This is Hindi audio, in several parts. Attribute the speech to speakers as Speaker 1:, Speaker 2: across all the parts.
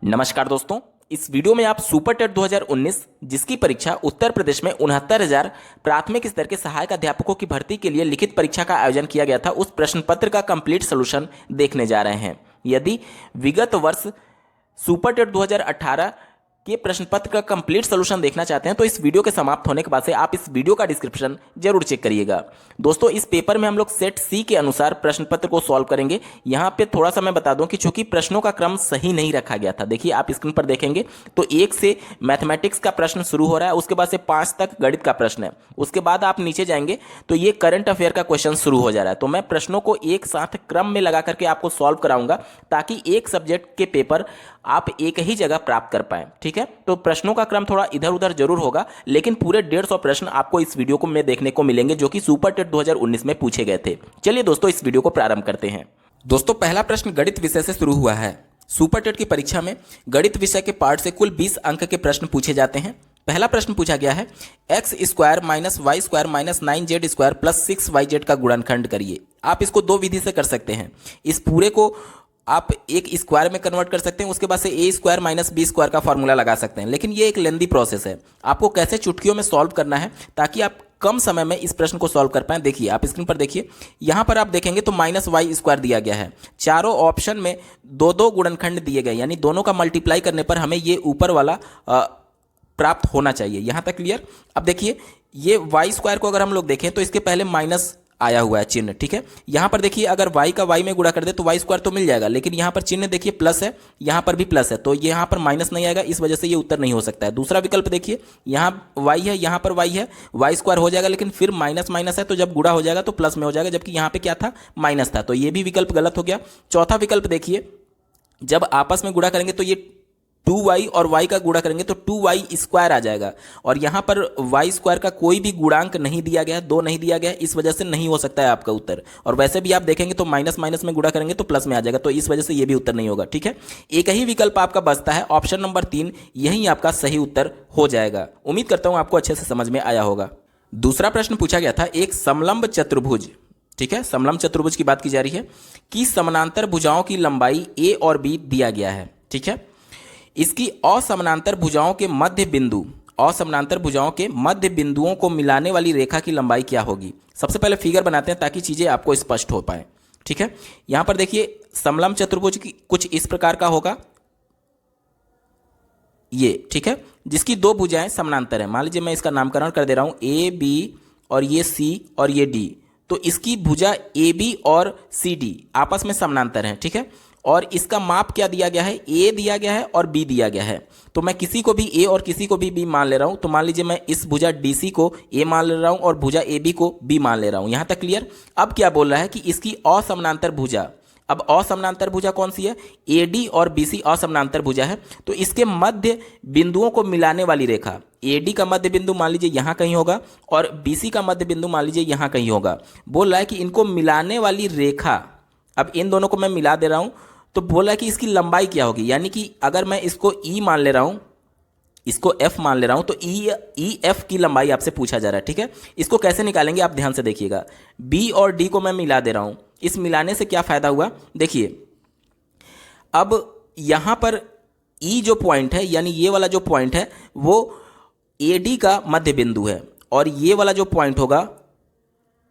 Speaker 1: नमस्कार दोस्तों, इस वीडियो में आप सुपर टेट 2019 जिसकी परीक्षा उत्तर प्रदेश में 69,000 प्राथमिक स्तर के सहायक अध्यापकों की भर्ती के लिए लिखित परीक्षा का आयोजन किया गया था, उस प्रश्न पत्र का कंप्लीट सॉल्यूशन देखने जा रहे हैं। यदि विगत वर्ष सुपर टेट 2018 के प्रश्न पत्र का कंप्लीट सॉल्यूशन देखना चाहते हैं तो इस वीडियो के समाप्त होने के बाद से आप इस वीडियो का डिस्क्रिप्शन जरूर चेक करिएगा। दोस्तों, इस पेपर में हम लोग सेट सी के अनुसार प्रश्न पत्र को सॉल्व करेंगे। यहाँ पे थोड़ा सा मैं बता दूं कि चूंकि प्रश्नों का क्रम सही नहीं रखा गया था। देखिए, आप स्क्रीन पर देखेंगे तो 1 से मैथमेटिक्स का प्रश्न शुरू हो रहा है, उसके बाद से 5 तक गणित का प्रश्न है, उसके बाद आप नीचे जाएंगे तो ये करंट अफेयर का क्वेश्चन शुरू हो जा रहा है। तो मैं प्रश्नों को एक साथ क्रम में लगा करके आपको सॉल्व कराऊंगा ताकि एक सब्जेक्ट के पेपर आप एक ही जगह प्राप्त कर पाए। ठीक है, तो प्रश्नों का क्रम थोड़ा इधर उधर जरूर होगा, लेकिन पूरे 150 प्रश्न आपको इस वीडियो को में देखने को मिलेंगे जो कि सुपर टेट 2019 में पूछे गए थे। चलिए दोस्तों, इस वीडियो को प्रारंभ करते हैं। दोस्तों, पहला प्रश्न गणित विषय से शुरू हुआ है। सुपर टेट की परीक्षा में गणित विषय के पार्ट से कुल 20 अंक के प्रश्न पूछे जाते हैं। पहला प्रश्न पूछा गया है, X square minus Y square minus 9z square plus 6yz का गुणनखंड करिए। आप इसको दो विधि से कर सकते हैं। इस पूरे को आप एक स्क्वायर में कन्वर्ट कर सकते हैं, उसके बाद से ए स्क्वायर माइनस बी स्क्वायर का फॉर्मूला लगा सकते हैं, लेकिन ये एक लेंदी प्रोसेस है। आपको कैसे चुटकियों में सॉल्व करना है ताकि आप कम समय में इस प्रश्न को सॉल्व कर पाएं। देखिए, आप स्क्रीन पर देखिए, यहां पर आप देखेंगे तो माइनस वाई स्क्वायर दिया गया है। चारों ऑप्शन में दो दो गुणनखंड दिए गए, यानी दोनों का मल्टीप्लाई करने पर हमें ये ऊपर वाला प्राप्त होना चाहिए। यहां तक क्लियर। अब देखिए, ये वाई स्क्वायर को अगर हम लोग देखें तो इसके पहले माइनस आया हुआ है चिन्ह। ठीक है, यहां पर देखिए, अगर y का y में गुणा कर दे तो y स्क्वायर तो मिल जाएगा, लेकिन यहां पर चिन्ह देखिए प्लस है, यहां पर भी प्लस है, तो यहां पर माइनस नहीं आएगा, इस वजह से ये उत्तर नहीं हो सकता है। दूसरा विकल्प देखिए, यहां y है, यहां पर y है, y स्क्वायर हो जाएगा, लेकिन फिर माइनस माइनस है, तो जब गुणा हो जाएगा तो प्लस में हो जाएगा, जबकि यहां पर क्या था, माइनस था, तो ये भी विकल्प गलत हो गया। चौथा विकल्प देखिए, जब आपस में गुणा करेंगे तो ये 2y और y का गुणा करेंगे तो 2y स्क्वायर आ जाएगा, और यहां पर y स्क्वायर का कोई भी गुणांक नहीं दिया गया है, 2 नहीं दिया गया है, इस वजह से नहीं हो सकता है आपका उत्तर। और वैसे भी आप देखेंगे तो माइनस माइनस में गुणा करेंगे तो प्लस में आ जाएगा, तो इस वजह से ये भी उत्तर नहीं होगा। ठीक है, एक ही विकल्प आपका बचता है, ऑप्शन नंबर 3, यही आपका सही उत्तर हो जाएगा। उम्मीद करता हूं आपको अच्छे से समझ में आया होगा। दूसरा प्रश्न पूछा गया था, एक समलंब चतुर्भुज, ठीक है, समलंब चतुर्भुज की बात की जा रही है, कि समानांतर भुजाओं की लंबाई a और b दिया गया है। ठीक है, इसकी असमानांतर भुजाओं के मध्य बिंदु, असमानांतर भुजाओं के मध्य बिंदुओं को मिलाने वाली रेखा की लंबाई क्या होगी। सबसे पहले फिगर बनाते हैं ताकि चीजें आपको स्पष्ट हो पाए। ठीक है, यहां पर देखिए, समलंब चतुर्भुज की कुछ इस प्रकार का होगा ये। ठीक है, जिसकी दो भुजाएं समानांतर है। मान लीजिए मैं इसका नामकरण कर दे रहा हूं ए बी, और ये सी और ये डी, तो इसकी भुजा ए बी और सी डी आपस में समानांतर हैं। ठीक है, और इसका माप क्या दिया गया है, ए दिया गया है और बी दिया गया है। तो मैं किसी को भी ए और किसी को भी बी मान ले रहा हूं, तो मान लीजिए मैं इस भुजा डीसी को ए मान ले रहा हूं और भुजा ए बी को बी मान ले रहा हूं। यहां तक क्लियर। अब क्या बोल रहा है कि इसकी असमानांतर भुजा, अब असमानांतर भुजा कौन सी है, एडी और बीसी असमानांतर भुजा है, तो इसके मध्य बिंदुओं को मिलाने वाली रेखा, एडी का मध्य बिंदु मान लीजिए यहां कहीं होगा और बीसी का मध्य बिंदु मान लीजिए यहां कहीं होगा। बोल रहा है कि इनको मिलाने वाली रेखा, अब इन दोनों को मैं मिला दे रहा हूं, तो बोला है कि इसकी लंबाई क्या होगी। यानी कि अगर मैं इसको ई मान ले रहा हूं, इसको एफ मान ले रहा हूं, तो ई एफ की लंबाई आपसे पूछा जा रहा है। ठीक है, इसको कैसे निकालेंगे आप ध्यान से देखिएगा। बी और डी को मैं मिला दे रहा हूं, इस मिलाने से क्या फायदा हुआ, देखिए, अब यहां पर ई जो पॉइंट है, यानी ये वाला जो पॉइंट है वो ए डी का मध्य बिंदु है, और ये वाला जो पॉइंट होगा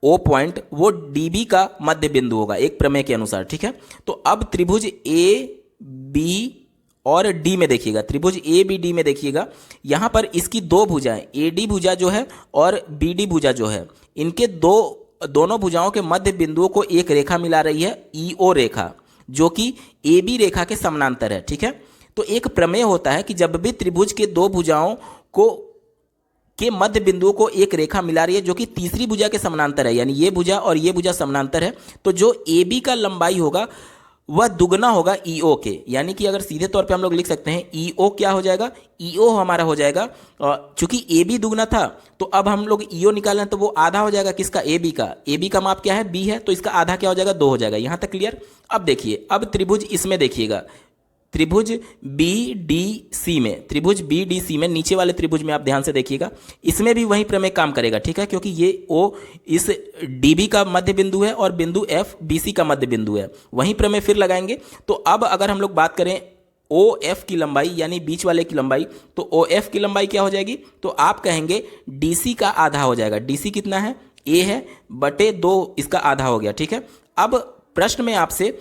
Speaker 1: ओ पॉइंट वो डीबी का मध्य बिंदु होगा एक प्रमेय के अनुसार। ठीक है, तो अब त्रिभुज ए बी और डी में देखिएगा, त्रिभुज ए बी डी में देखिएगा, यहां पर इसकी दो भुजाएं, ए डी भुजा जो है और बी डी भुजा जो है, इनके दोनों भुजाओं के मध्य बिंदुओं को एक रेखा मिला रही है, ईओ रेखा, जो कि ए बी रेखा के समानांतर है। ठीक है, तो एक प्रमेय होता है कि जब भी त्रिभुज के दो भुजाओं के मध्य बिंदुओं को एक रेखा मिला रही है जो कि तीसरी भुजा के समानांतर है, यानी ये भुजा और ये भुजा समानांतर है, तो जो ए बी का लंबाई होगा वह दुगना होगा ईओ के। यानी कि अगर सीधे तौर पे हम लोग लिख सकते हैं, ईओ क्या हो जाएगा, ईओ हमारा हो जाएगा, चूंकि ए बी दुगना था तो अब हम लोग ईओ निकालें तो वो आधा हो जाएगा किसका, ए बी का। ए बी का माप क्या है, बी है, तो इसका आधा क्या हो जाएगा, 2 हो जाएगा। यहां तक क्लियर। अब देखिए, अब त्रिभुज इसमें देखिएगा, त्रिभुज बी डी सी में, त्रिभुज बी डी सी में, नीचे वाले त्रिभुज में आप ध्यान से देखिएगा, इसमें भी वही प्रमेय काम करेगा। ठीक है, क्योंकि ये ओ इस डीबी का मध्य बिंदु है और बिंदु एफ बीसी का मध्य बिंदु है, वही प्रमेय फिर लगाएंगे। तो अब अगर हम लोग बात करें ओ एफ की लंबाई यानी बीच वाले की लंबाई, तो ओ एफ की लंबाई क्या हो जाएगी, तो आप कहेंगे डी सी का आधा हो जाएगा। डी सी कितना है, ए है, बटे 2 इसका आधा हो गया। ठीक है, अब प्रश्न में आपसे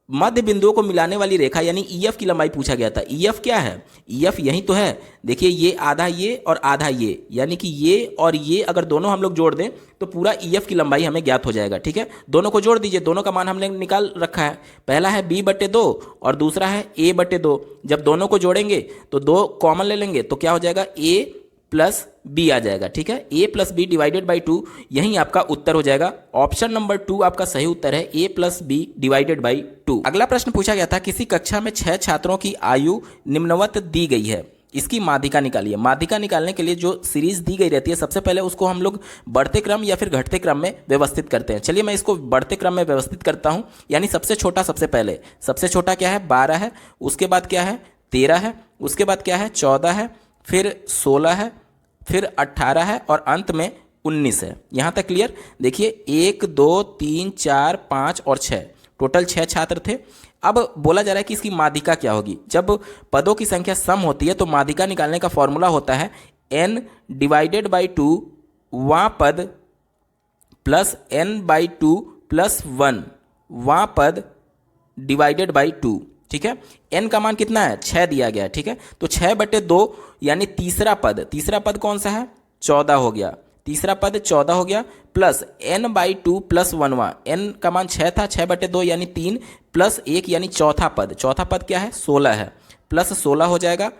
Speaker 1: मध्य बिंदुओं को मिलाने वाली रेखा यानी ईएफ की लंबाई पूछा गया था। ईएफ क्या है, ईएफ यही तो है। देखिए ये आधा ये और आधा ये, यानी कि ये और ये अगर दोनों हम लोग जोड़ दें तो पूरा ईएफ की लंबाई हमें ज्ञात हो जाएगा। ठीक है, दोनों को जोड़ दीजिए, दोनों का मान हमने निकाल रखा है। पहला है b बटे 2 और दूसरा है a बटे 2। जब दोनों को जोड़ेंगे तो 2 कॉमन ले लेंगे तो क्या हो जाएगा, a प्लस बी आ जाएगा। ठीक है, a plus B divided by 2, यही आपका उत्तर हो जाएगा। ऑप्शन नंबर 2 आपका सही उत्तर है, a plus B divided by 2। अगला प्रश्न पूछा गया था, किसी कक्षा में 6 छात्रों की आयु निम्नवत दी गई है, इसकी माध्यिका निकालिए। माध्यिका निकालने के लिए जो सीरीज दी गई रहती है सबसे पहले उसको हम लोग बढ़ते क्रम या फिर घटते क्रम में व्यवस्थित करते हैं। चलिए मैं इसको बढ़ते क्रम में व्यवस्थित करता हूं, यानी सबसे छोटा सबसे पहले, सबसे छोटा क्या है 12 है, उसके बाद क्या है 13 है, उसके बाद क्या है 14 है, फिर 16 है, फिर 18 है और अंत में 19 है। यहां तक क्लियर। देखिए 1 2 3 4 5 और 6, टोटल 6 छात्र थे। अब बोला जा रहा है कि इसकी माध्यिका क्या होगी। जब पदों की संख्या सम होती है तो माध्यिका निकालने का फॉर्मूला होता है n डिवाइडेड बाई 2 वां पद प्लस n बाई 2 प्लस 1 वां पद डिवाइडेड बाई 2। ठीक है, n का मान कितना है 6 दिया गया है। ठीक है, तो 6 बटे 2 यानी तीसरा पद कौन सा है 14 हो गया, तीसरा पद 14 हो गया, प्लस n बाई 2 प्लस 1वां, n का मान 6 था, 6 बटे 2 यानी 3 प्लस 1 यानी चौथा पद क्या है 16 है, प्लस 16 हो जाएगा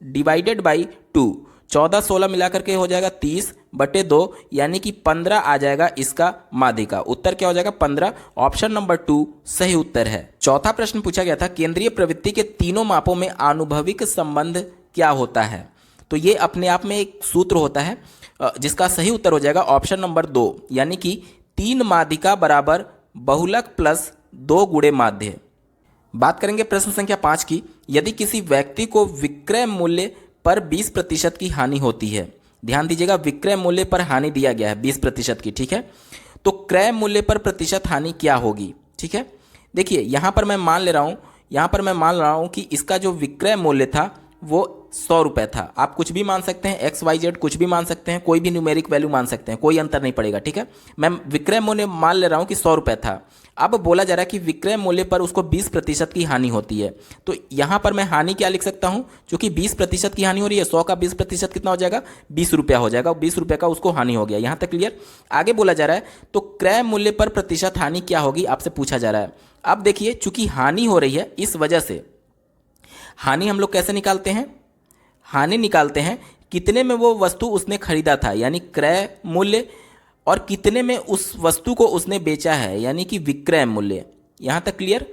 Speaker 1: डिवाइडेड बाई 2, 14 16 मिलाकर के हो जाएगा 30 बटे 2 यानी कि 15 आ जाएगा इसका माध्यिका। उत्तर क्या हो जाएगा 15। ऑप्शन नंबर 2 सही उत्तर है। चौथा प्रश्न पूछा गया था, केंद्रीय प्रवृत्ति के तीनों मापों में आनुभविक संबंध क्या होता है। तो ये अपने आप में एक सूत्र होता है जिसका सही उत्तर हो जाएगा ऑप्शन नंबर 2, यानी कि 3 माध्यिका बराबर बहुलक प्लस 2 गुणे माध्य। बात करेंगे प्रश्न संख्या 5 की, यदि किसी व्यक्ति को विक्रय मूल्य पर 20% की हानि होती है, ध्यान दीजिएगा विक्रय मूल्य पर हानि दिया गया है 20% की। ठीक है, तो क्रय मूल्य पर प्रतिशत हानि क्या होगी। ठीक है, देखिए यहां पर मैं मान रहा हूं कि इसका जो विक्रय मूल्य था वो 100 रुपये था। आप कुछ भी मान सकते हैं, XYZ कुछ भी मान सकते हैं, कोई भी न्यूमेरिक वैल्यू मान सकते हैं, कोई अंतर नहीं पड़ेगा। ठीक है, मैं विक्रय मूल्य मान ले रहा हूं कि 100 रुपये था। अब बोला जा रहा है कि विक्रय मूल्य पर उसको 20% की हानि होती है, तो यहां पर मैं हानि क्या लिख सकता हूं, क्योंकि 20% की हानि हो रही है, 100 का 20% कितना हो जाएगा 20 रुपया हो जाएगा, 20 रुपये का उसको हानि हो गया। यहां तक क्लियर। आगे बोला जा रहा है तो क्रय मूल्य पर प्रतिशत हानि क्या होगी आपसे पूछा जा रहा है। अब देखिए चूंकि हानि हो रही है, इस वजह से हानि हम लोग कैसे निकालते हैं, हानि निकालते हैं कितने में वो वस्तु उसने खरीदा था यानी क्रय मूल्य, और कितने में उस वस्तु को उसने बेचा है यानी कि विक्रय मूल्य। यहां तक क्लियर।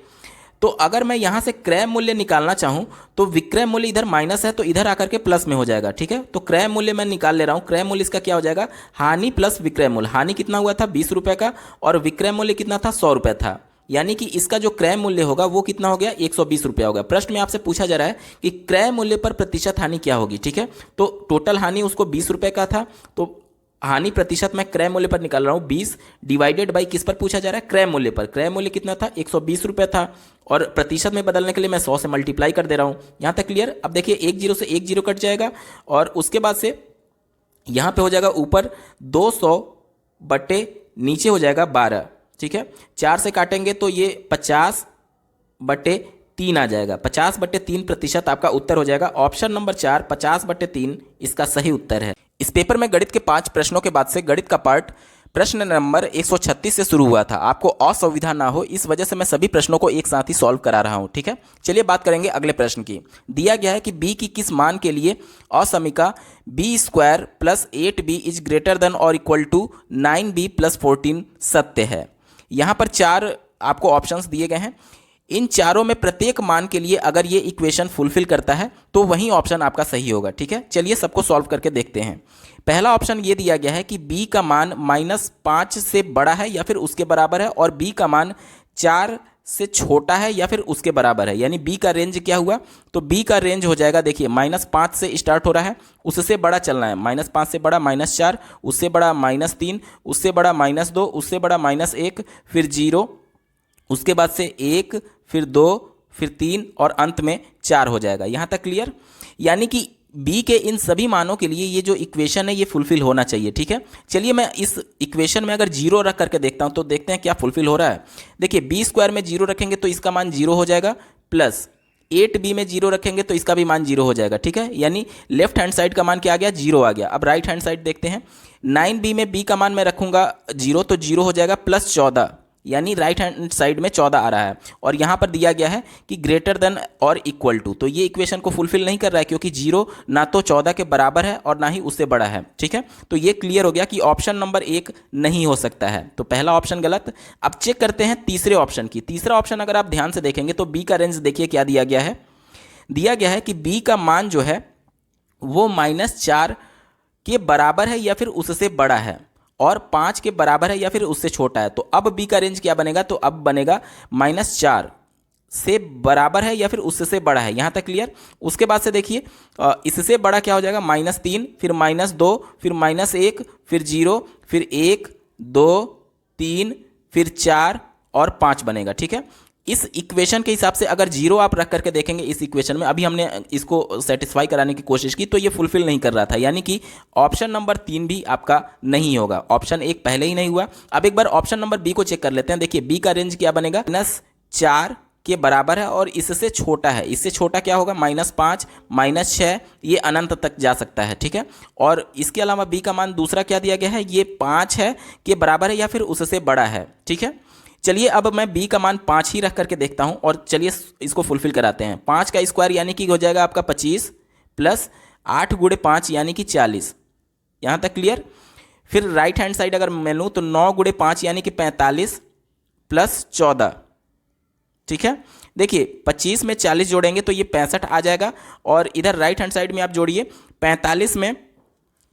Speaker 1: तो अगर मैं यहां से क्रय मूल्य निकालना चाहूं तो विक्रय मूल्य इधर माइनस है तो इधर आकर के प्लस में हो जाएगा। ठीक है, तो क्रय मूल्य मैं निकाल ले रहा हूं। क्रय मूल्य इसका क्या हो जाएगा, हानि प्लस विक्रय मूल्य। हानि कितना हुआ था 20 रुपये का और विक्रय मूल्य कितना था 100 रुपये था, यानी कि इसका जो क्रय मूल्य होगा वो कितना हो गया 120 रुपया हो गया। प्रश्न में आपसे पूछा जा रहा है कि क्रय मूल्य पर प्रतिशत हानि क्या होगी। ठीक है, तो टोटल हानि उसको 20 रुपये का था, तो हानि प्रतिशत मैं क्रय मूल्य पर निकाल रहा हूं 20 डिवाइडेड बाई किस पर पूछा जा रहा है, क्रय मूल्य पर। क्रय मूल्य कितना था 120 रुपये था और प्रतिशत में बदलने के लिए मैं 100 से मल्टीप्लाई कर दे रहा हूं। यहां तक क्लियर। अब देखिए 1 0 से 1 0 कट जाएगा और उसके बाद से यहां पे हो जाएगा ऊपर 200 बटे नीचे हो जाएगा 12। ठीक है, 4 से काटेंगे तो ये 50 बटे 3 आ जाएगा। 50 बटे 3% आपका उत्तर हो जाएगा। ऑप्शन नंबर 4 50 बटे 3 इसका सही उत्तर है। इस पेपर में गणित के 5 प्रश्नों के बाद से गणित का पार्ट प्रश्न नंबर 136 से शुरू हुआ था। आपको असुविधा ना हो इस वजह से मैं सभी प्रश्नों को एक साथ ही सॉल्व करा रहा हूं। ठीक है, चलिए बात करेंगे अगले प्रश्न की। दिया गया है कि b की किस मान के लिए असमीका b² plus 8b is greater than और इक्वल टू 9b प्लस 14 सत्य है। यहां पर 4 आपको ऑप्शंस दिए गए हैं। इन चारों में प्रत्येक मान के लिए अगर ये इक्वेशन फुलफिल करता है तो वही ऑप्शन आपका सही होगा। ठीक है, चलिए सबको सॉल्व करके देखते हैं। पहला ऑप्शन ये दिया गया है कि b का मान -5 से बड़ा है या फिर उसके बराबर है और b का मान 4 से छोटा है या फिर उसके बराबर है, यानी b का रेंज क्या हुआ, तो b का रेंज हो जाएगा देखिए -5 से स्टार्ट हो रहा है, उससे बड़ा चलना है, -5 से बड़ा -4, उससे बड़ा -3, उससे बड़ा -2, उससे बड़ा -1, फिर 0, उसके बाद से 1, फिर 2, फिर 3 और अंत में 4 हो जाएगा। यहाँ तक क्लियर? यानी कि बी के इन सभी मानों के लिए ये जो इक्वेशन है ये फुलफिल होना चाहिए। ठीक है, चलिए मैं इस इक्वेशन में अगर जीरो रख करके देखता हूँ तो देखते हैं क्या फुलफिल हो रहा है। देखिए बी स्क्वायर में जीरो रखेंगे तो इसका मान जीरो हो जाएगा, प्लस 8b में जीरो रखेंगे तो इसका भी मान जीरो हो जाएगा। ठीक है, यानी लेफ्ट हैंड साइड का मान क्या आ गया, जीरो आ गया। अब राइट हैंड साइड देखते हैं, 9b में b का मान मैं रखूंगा जीरो तो जीरो हो जाएगा, प्लस 14, यानी राइट हैंड साइड में 14 आ रहा है। और यहाँ पर दिया गया है कि ग्रेटर देन और इक्वल टू, तो ये इक्वेशन को फुलफिल नहीं कर रहा है क्योंकि जीरो ना तो 14 के बराबर है और ना ही उससे बड़ा है। ठीक है, तो ये क्लियर हो गया कि ऑप्शन नंबर 1 नहीं हो सकता है, तो पहला ऑप्शन गलत। अब चेक करते हैं तीसरे ऑप्शन की। तीसरा ऑप्शन अगर आप ध्यान से देखेंगे तो बी का रेंज देखिए क्या दिया गया है। दिया गया है कि बी का मान जो है वो -4 के बराबर है या फिर उससे बड़ा है, और 5 के बराबर है या फिर उससे छोटा है। तो अब बी का रेंज क्या बनेगा, तो अब बनेगा -4 से बराबर है या फिर उससे बड़ा है। यहाँ तक क्लियर? उसके बाद से देखिए इससे बड़ा क्या हो जाएगा, -3, फिर -2, फिर -1, फिर 0, फिर 1, 2, 3, फिर 4 और 5 बनेगा। ठीक है, इस इक्वेशन के हिसाब से अगर जीरो आप रख करके देखेंगे इस इक्वेशन में, अभी हमने इसको सेटिस्फाई कराने की कोशिश की तो ये फुलफिल नहीं कर रहा था, यानी कि ऑप्शन नंबर 3 भी आपका नहीं होगा। ऑप्शन 1 पहले ही नहीं हुआ। अब एक बार ऑप्शन नंबर बी को चेक कर लेते हैं। देखिए बी का रेंज क्या बनेगा, -4 के बराबर है और इससे छोटा है। इससे छोटा क्या होगा, -5, -6, ये अनंत तक जा सकता है। ठीक है, और इसके अलावा बी का मान दूसरा क्या दिया गया है, ये 5 है के बराबर है या फिर उससे बड़ा है। ठीक है, चलिए अब मैं b का मान 5 ही रख करके देखता हूं और चलिए इसको फुलफिल कराते हैं। 5 का स्क्वायर यानी कि हो जाएगा आपका 25, प्लस 8 गुणे 5 यानी कि 40। यहां तक क्लियर? फिर राइट हैंड साइड अगर मैं लूं तो 9 गुणे 5 यानी कि 45, प्लस 14। ठीक है, देखिए 25 में 40 जोड़ेंगे तो ये 65 आ जाएगा, और इधर राइट हैंड साइड में आप जोड़िए, 45 में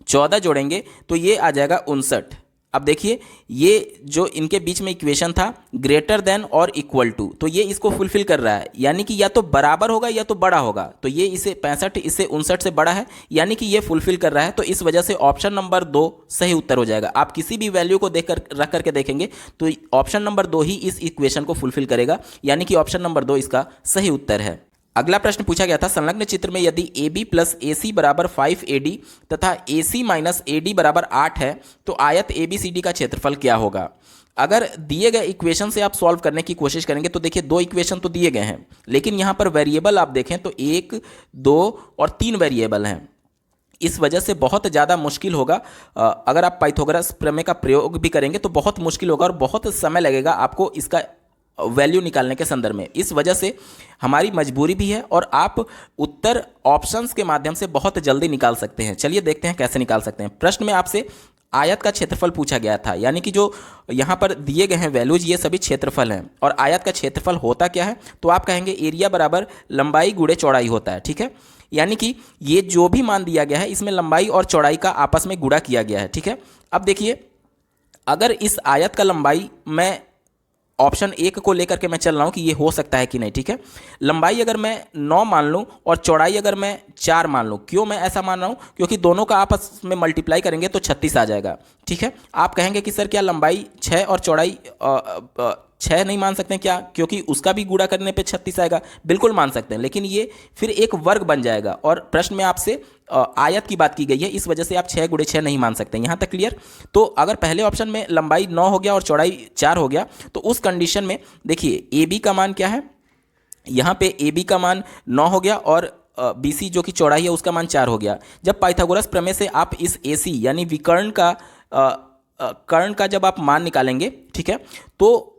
Speaker 1: 14 जोड़ेंगे तो ये आ जाएगा 59। अब देखिए ये जो इनके बीच में इक्वेशन था ग्रेटर देन और इक्वल टू, तो ये इसको फुलफिल कर रहा है, यानी कि या तो बराबर होगा या तो बड़ा होगा। तो ये इसे 65 इससे 59 से बड़ा है, यानी कि ये फुलफिल कर रहा है। तो इस वजह से ऑप्शन नंबर 2 सही उत्तर हो जाएगा। आप किसी भी वैल्यू को देख कर रख करके देखेंगे तो ऑप्शन नंबर 2 ही इस इक्वेशन को फुलफिल करेगा, यानी कि ऑप्शन नंबर 2 इसका सही उत्तर है। अगला प्रश्न पूछा गया था, संलग्न चित्र में यदि AB प्लस AC बराबर 5AD तथा AC माइनस AD बराबर 8 है तो आयत ABCD का क्षेत्रफल क्या होगा। अगर दिए गए इक्वेशन से आप सॉल्व करने की कोशिश करेंगे तो देखिए 2 इक्वेशन तो दिए गए हैं, लेकिन यहाँ पर वेरिएबल आप देखें तो 1, 2 और 3 वेरिएबल हैं। इस वजह से बहुत ज़्यादा मुश्किल होगा। अगर आप पाइथागोरस प्रमेय का प्रयोग भी करेंगे तो बहुत मुश्किल होगा और बहुत समय लगेगा आपको इसका वैल्यू निकालने के संदर्भ में। इस वजह से हमारी मजबूरी भी है और आप उत्तर ऑप्शंस के माध्यम से बहुत जल्दी निकाल सकते हैं। चलिए देखते हैं कैसे निकाल सकते हैं। प्रश्न में आपसे आयत का क्षेत्रफल पूछा गया था, यानी कि जो यहाँ पर दिए गए हैं वैल्यूज ये सभी क्षेत्रफल हैं, और आयत का क्षेत्रफल होता क्या है, तो आप कहेंगे एरिया बराबर लंबाई गुणे चौड़ाई होता है। ठीक है, यानी कि ये जो भी मान दिया गया है इसमें लंबाई और चौड़ाई का आपस में गुणा किया गया है। ठीक है, अब देखिए अगर इस आयत का लंबाई मैं ऑप्शन 1 को लेकर के मैं चल रहा हूं कि ये हो सकता है कि नहीं। ठीक है, लंबाई अगर मैं 9 मान लूं और चौड़ाई अगर मैं 4 मान लूं, क्यों मैं ऐसा मान रहा हूं, क्योंकि दोनों का आपस में मल्टीप्लाई करेंगे तो 36 आ जाएगा। ठीक है, आप कहेंगे कि सर क्या लंबाई 6 और चौड़ाई 6 नहीं मान सकते हैं क्या, क्योंकि उसका भी गुणा करने पे 36 आएगा। बिल्कुल मान सकते हैं, लेकिन ये फिर एक वर्ग बन जाएगा और प्रश्न में आपसे आयत की बात की गई है, इस वजह से आप 6 गुणे 6 नहीं मान सकते। यहाँ तक क्लियर? तो अगर पहले ऑप्शन में लंबाई 9 हो गया और चौड़ाई 4 हो गया तो उस कंडीशन में देखिए AB का मान क्या है, यहाँ पे AB का मान 9 हो गया और BC जो कि चौड़ाई है उसका मान 4 हो गया। जब पाइथागोरस प्रमेय से आप इस AC यानी विकर्ण का कर्ण का जब आप मान निकालेंगे, ठीक है, तो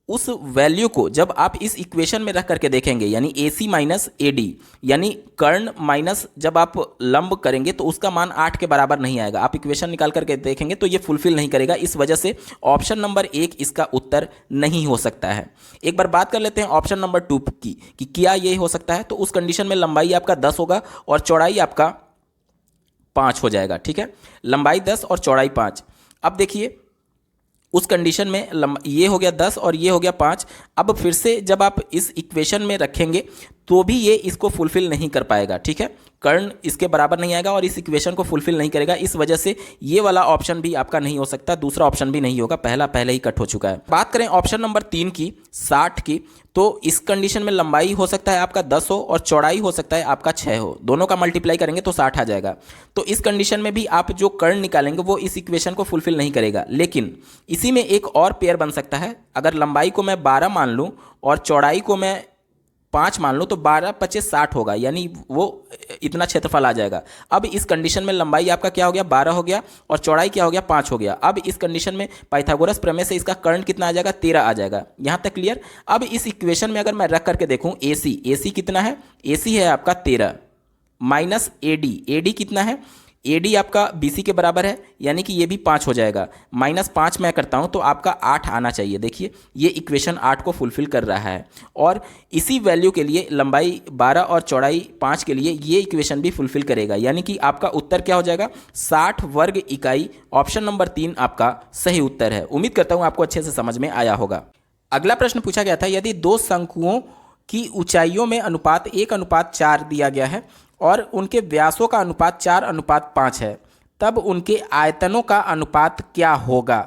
Speaker 1: उस वैल्यू को जब आप इस इक्वेशन में रख करके देखेंगे, यानी AC माइनस AD यानी कर्ण माइनस जब आप लंब करेंगे तो उसका मान 8 के बराबर नहीं आएगा। आप इक्वेशन निकाल करके देखेंगे तो ये फुलफिल नहीं करेगा। इस वजह से ऑप्शन नंबर 1 इसका उत्तर नहीं हो सकता है। एक बार बात कर लेते हैं ऑप्शन नंबर 2 की कि क्या ये हो सकता है। तो उस कंडीशन में लंबाई आपका 10 होगा और चौड़ाई आपका 5 हो जाएगा। ठीक है, लंबाई 10 और चौड़ाई 5। अब देखिए उस कंडीशन में ये हो गया 10 और ये हो गया 5। अब फिर से जब आप इस इक्वेशन में रखेंगे तो भी ये इसको फुलफिल नहीं कर पाएगा, ठीक है। कर्ण इसके बराबर नहीं आएगा और इस इक्वेशन को फुलफिल नहीं करेगा। इस वजह से ये वाला ऑप्शन भी आपका नहीं हो सकता, दूसरा ऑप्शन भी नहीं होगा, पहला पहले ही कट हो चुका है। बात करें ऑप्शन नंबर 3 की, 60 की, तो इस कंडीशन में लंबाई हो सकता है आपका 10 हो और चौड़ाई हो सकता है आपका 6 हो, दोनों का मल्टीप्लाई करेंगे तो 60 आ जाएगा। तो इस कंडीशन में भी आप जो कर्ण निकालेंगे वो इस इक्वेशन को फुलफिल नहीं करेगा। लेकिन इसी में एक और पेयर बन सकता है, अगर लंबाई को मैं 12 मान लूँ और चौड़ाई को मैं 5 मान लो तो 12 25 60 होगा, यानी वो इतना क्षेत्रफल आ जाएगा। अब इस कंडीशन में लंबाई आपका क्या हो गया, 12 हो गया, और चौड़ाई क्या हो गया, 5 हो गया। अब इस कंडीशन में पाइथागोरस प्रमेय से इसका कर्ण कितना आ जाएगा, 13 आ जाएगा। यहाँ तक क्लियर। अब इस इक्वेशन में अगर मैं रख करके देखूँ AC कितना है, AC है आपका 13 माइनस AD कितना है, AD आपका BC के बराबर है, यानी कि ये भी 5 हो जाएगा। माइनस 5 मैं करता हूँ तो आपका 8 आना चाहिए। देखिए ये इक्वेशन 8 को फुलफिल कर रहा है, और इसी वैल्यू के लिए लंबाई 12 और चौड़ाई 5 के लिए ये इक्वेशन भी फुलफिल करेगा, यानी कि आपका उत्तर क्या हो जाएगा, 60 वर्ग इकाई। ऑप्शन नंबर 3 आपका सही उत्तर है। उम्मीद करता हूँ आपको अच्छे से समझ में आया होगा। अगला प्रश्न पूछा गया था, यदि दो शंकुओं की ऊंचाइयों में अनुपात 1:4 दिया गया है और उनके व्यासों का अनुपात 4:5 है, तब उनके आयतनों का अनुपात क्या होगा।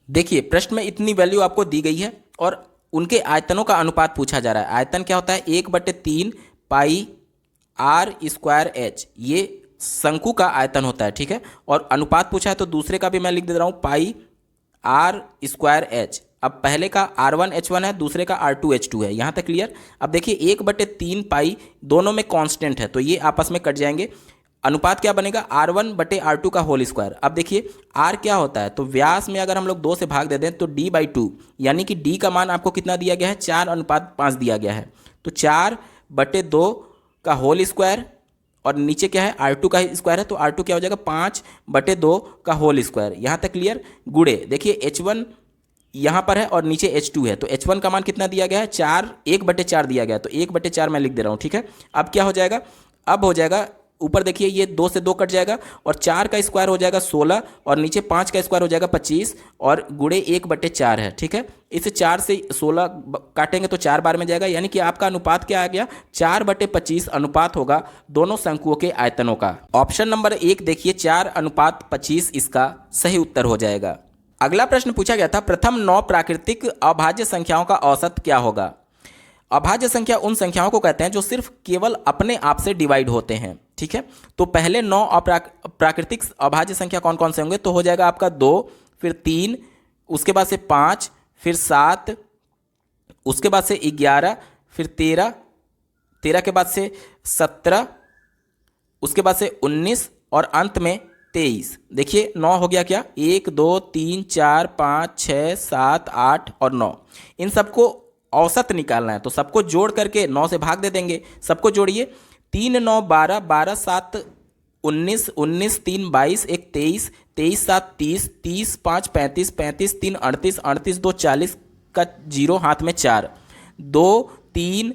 Speaker 1: देखिए प्रश्न में इतनी वैल्यू आपको दी गई है और उनके आयतनों का अनुपात पूछा जा रहा है। आयतन क्या होता है, 1/3 पाई r²h, ये शंकु का आयतन होता है, ठीक है। और अनुपात पूछा है तो दूसरे का भी मैं लिख दे रहा हूँ, पाई r²h। अब पहले का R1H1 है, दूसरे का R2H2 है। यहाँ तक क्लियर। अब देखिए 1/3 पाई, दोनों में कांस्टेंट है तो ये आपस में कट जाएंगे। अनुपात क्या बनेगा, R1/R2 का होल स्क्वायर। अब देखिए R क्या होता है, तो व्यास में अगर हम लोग 2 से भाग दे दें तो D/2, यानी कि D का मान आपको कितना दिया गया है, 4:5 दिया गया है। तो 4/2 का होल स्क्वायर, और नीचे क्या है, R2 का स्क्वायर है, तो R2 क्या हो जाएगा, 5/2 का होल स्क्वायर। यहाँ तक क्लियर। गुड़े देखिए H1 यहाँ पर है और नीचे H2 है, तो H1 का मान कितना दिया गया है, 1/4 दिया गया है, तो 1/4 मैं लिख दे रहा हूँ, ठीक है। अब क्या हो जाएगा, अब हो जाएगा ऊपर देखिए ये 2 से 2 कट जाएगा, और 4 का स्क्वायर हो जाएगा 16, और नीचे 5 का स्क्वायर हो जाएगा 25, और गुड़े 1/4 है, ठीक है। इसे 4 से 16 काटेंगे तो 4 बार में जाएगा, यानी कि आपका अनुपात क्या आ गया, 4/25 अनुपात होगा दोनों शंकुओं के आयतनों का। ऑप्शन नंबर 1 देखिए 4:25 इसका सही उत्तर हो जाएगा। अगला प्रश्न पूछा गया था, प्रथम 9 प्राकृतिक अभाज्य संख्याओं का औसत क्या होगा। अभाज्य संख्या उन संख्याओं को कहते हैं जो सिर्फ केवल अपने आप से डिवाइड होते हैं, ठीक है। तो पहले 9 प्राकृतिक अभाज्य संख्या कौन कौन से होंगे, तो हो जाएगा आपका 2, फिर 3, उसके बाद से 5, फिर 7, उसके बाद से 11, फिर 13 के बाद से 17, उसके बाद से 19 और अंत में 23। देखिए 9 हो गया क्या, 1 2 3 4 5 6 7 8 और 9, इन सबको औसत निकालना है तो सबको जोड़ करके 9 से भाग दे देंगे। सबको जोड़िए, 3 9 12, 12 7 19, 19 3 22, 1 23, 23 7 30, 30 5 35, 35 3 38, 38 2 40 का 0 हाथ में 4, 2 3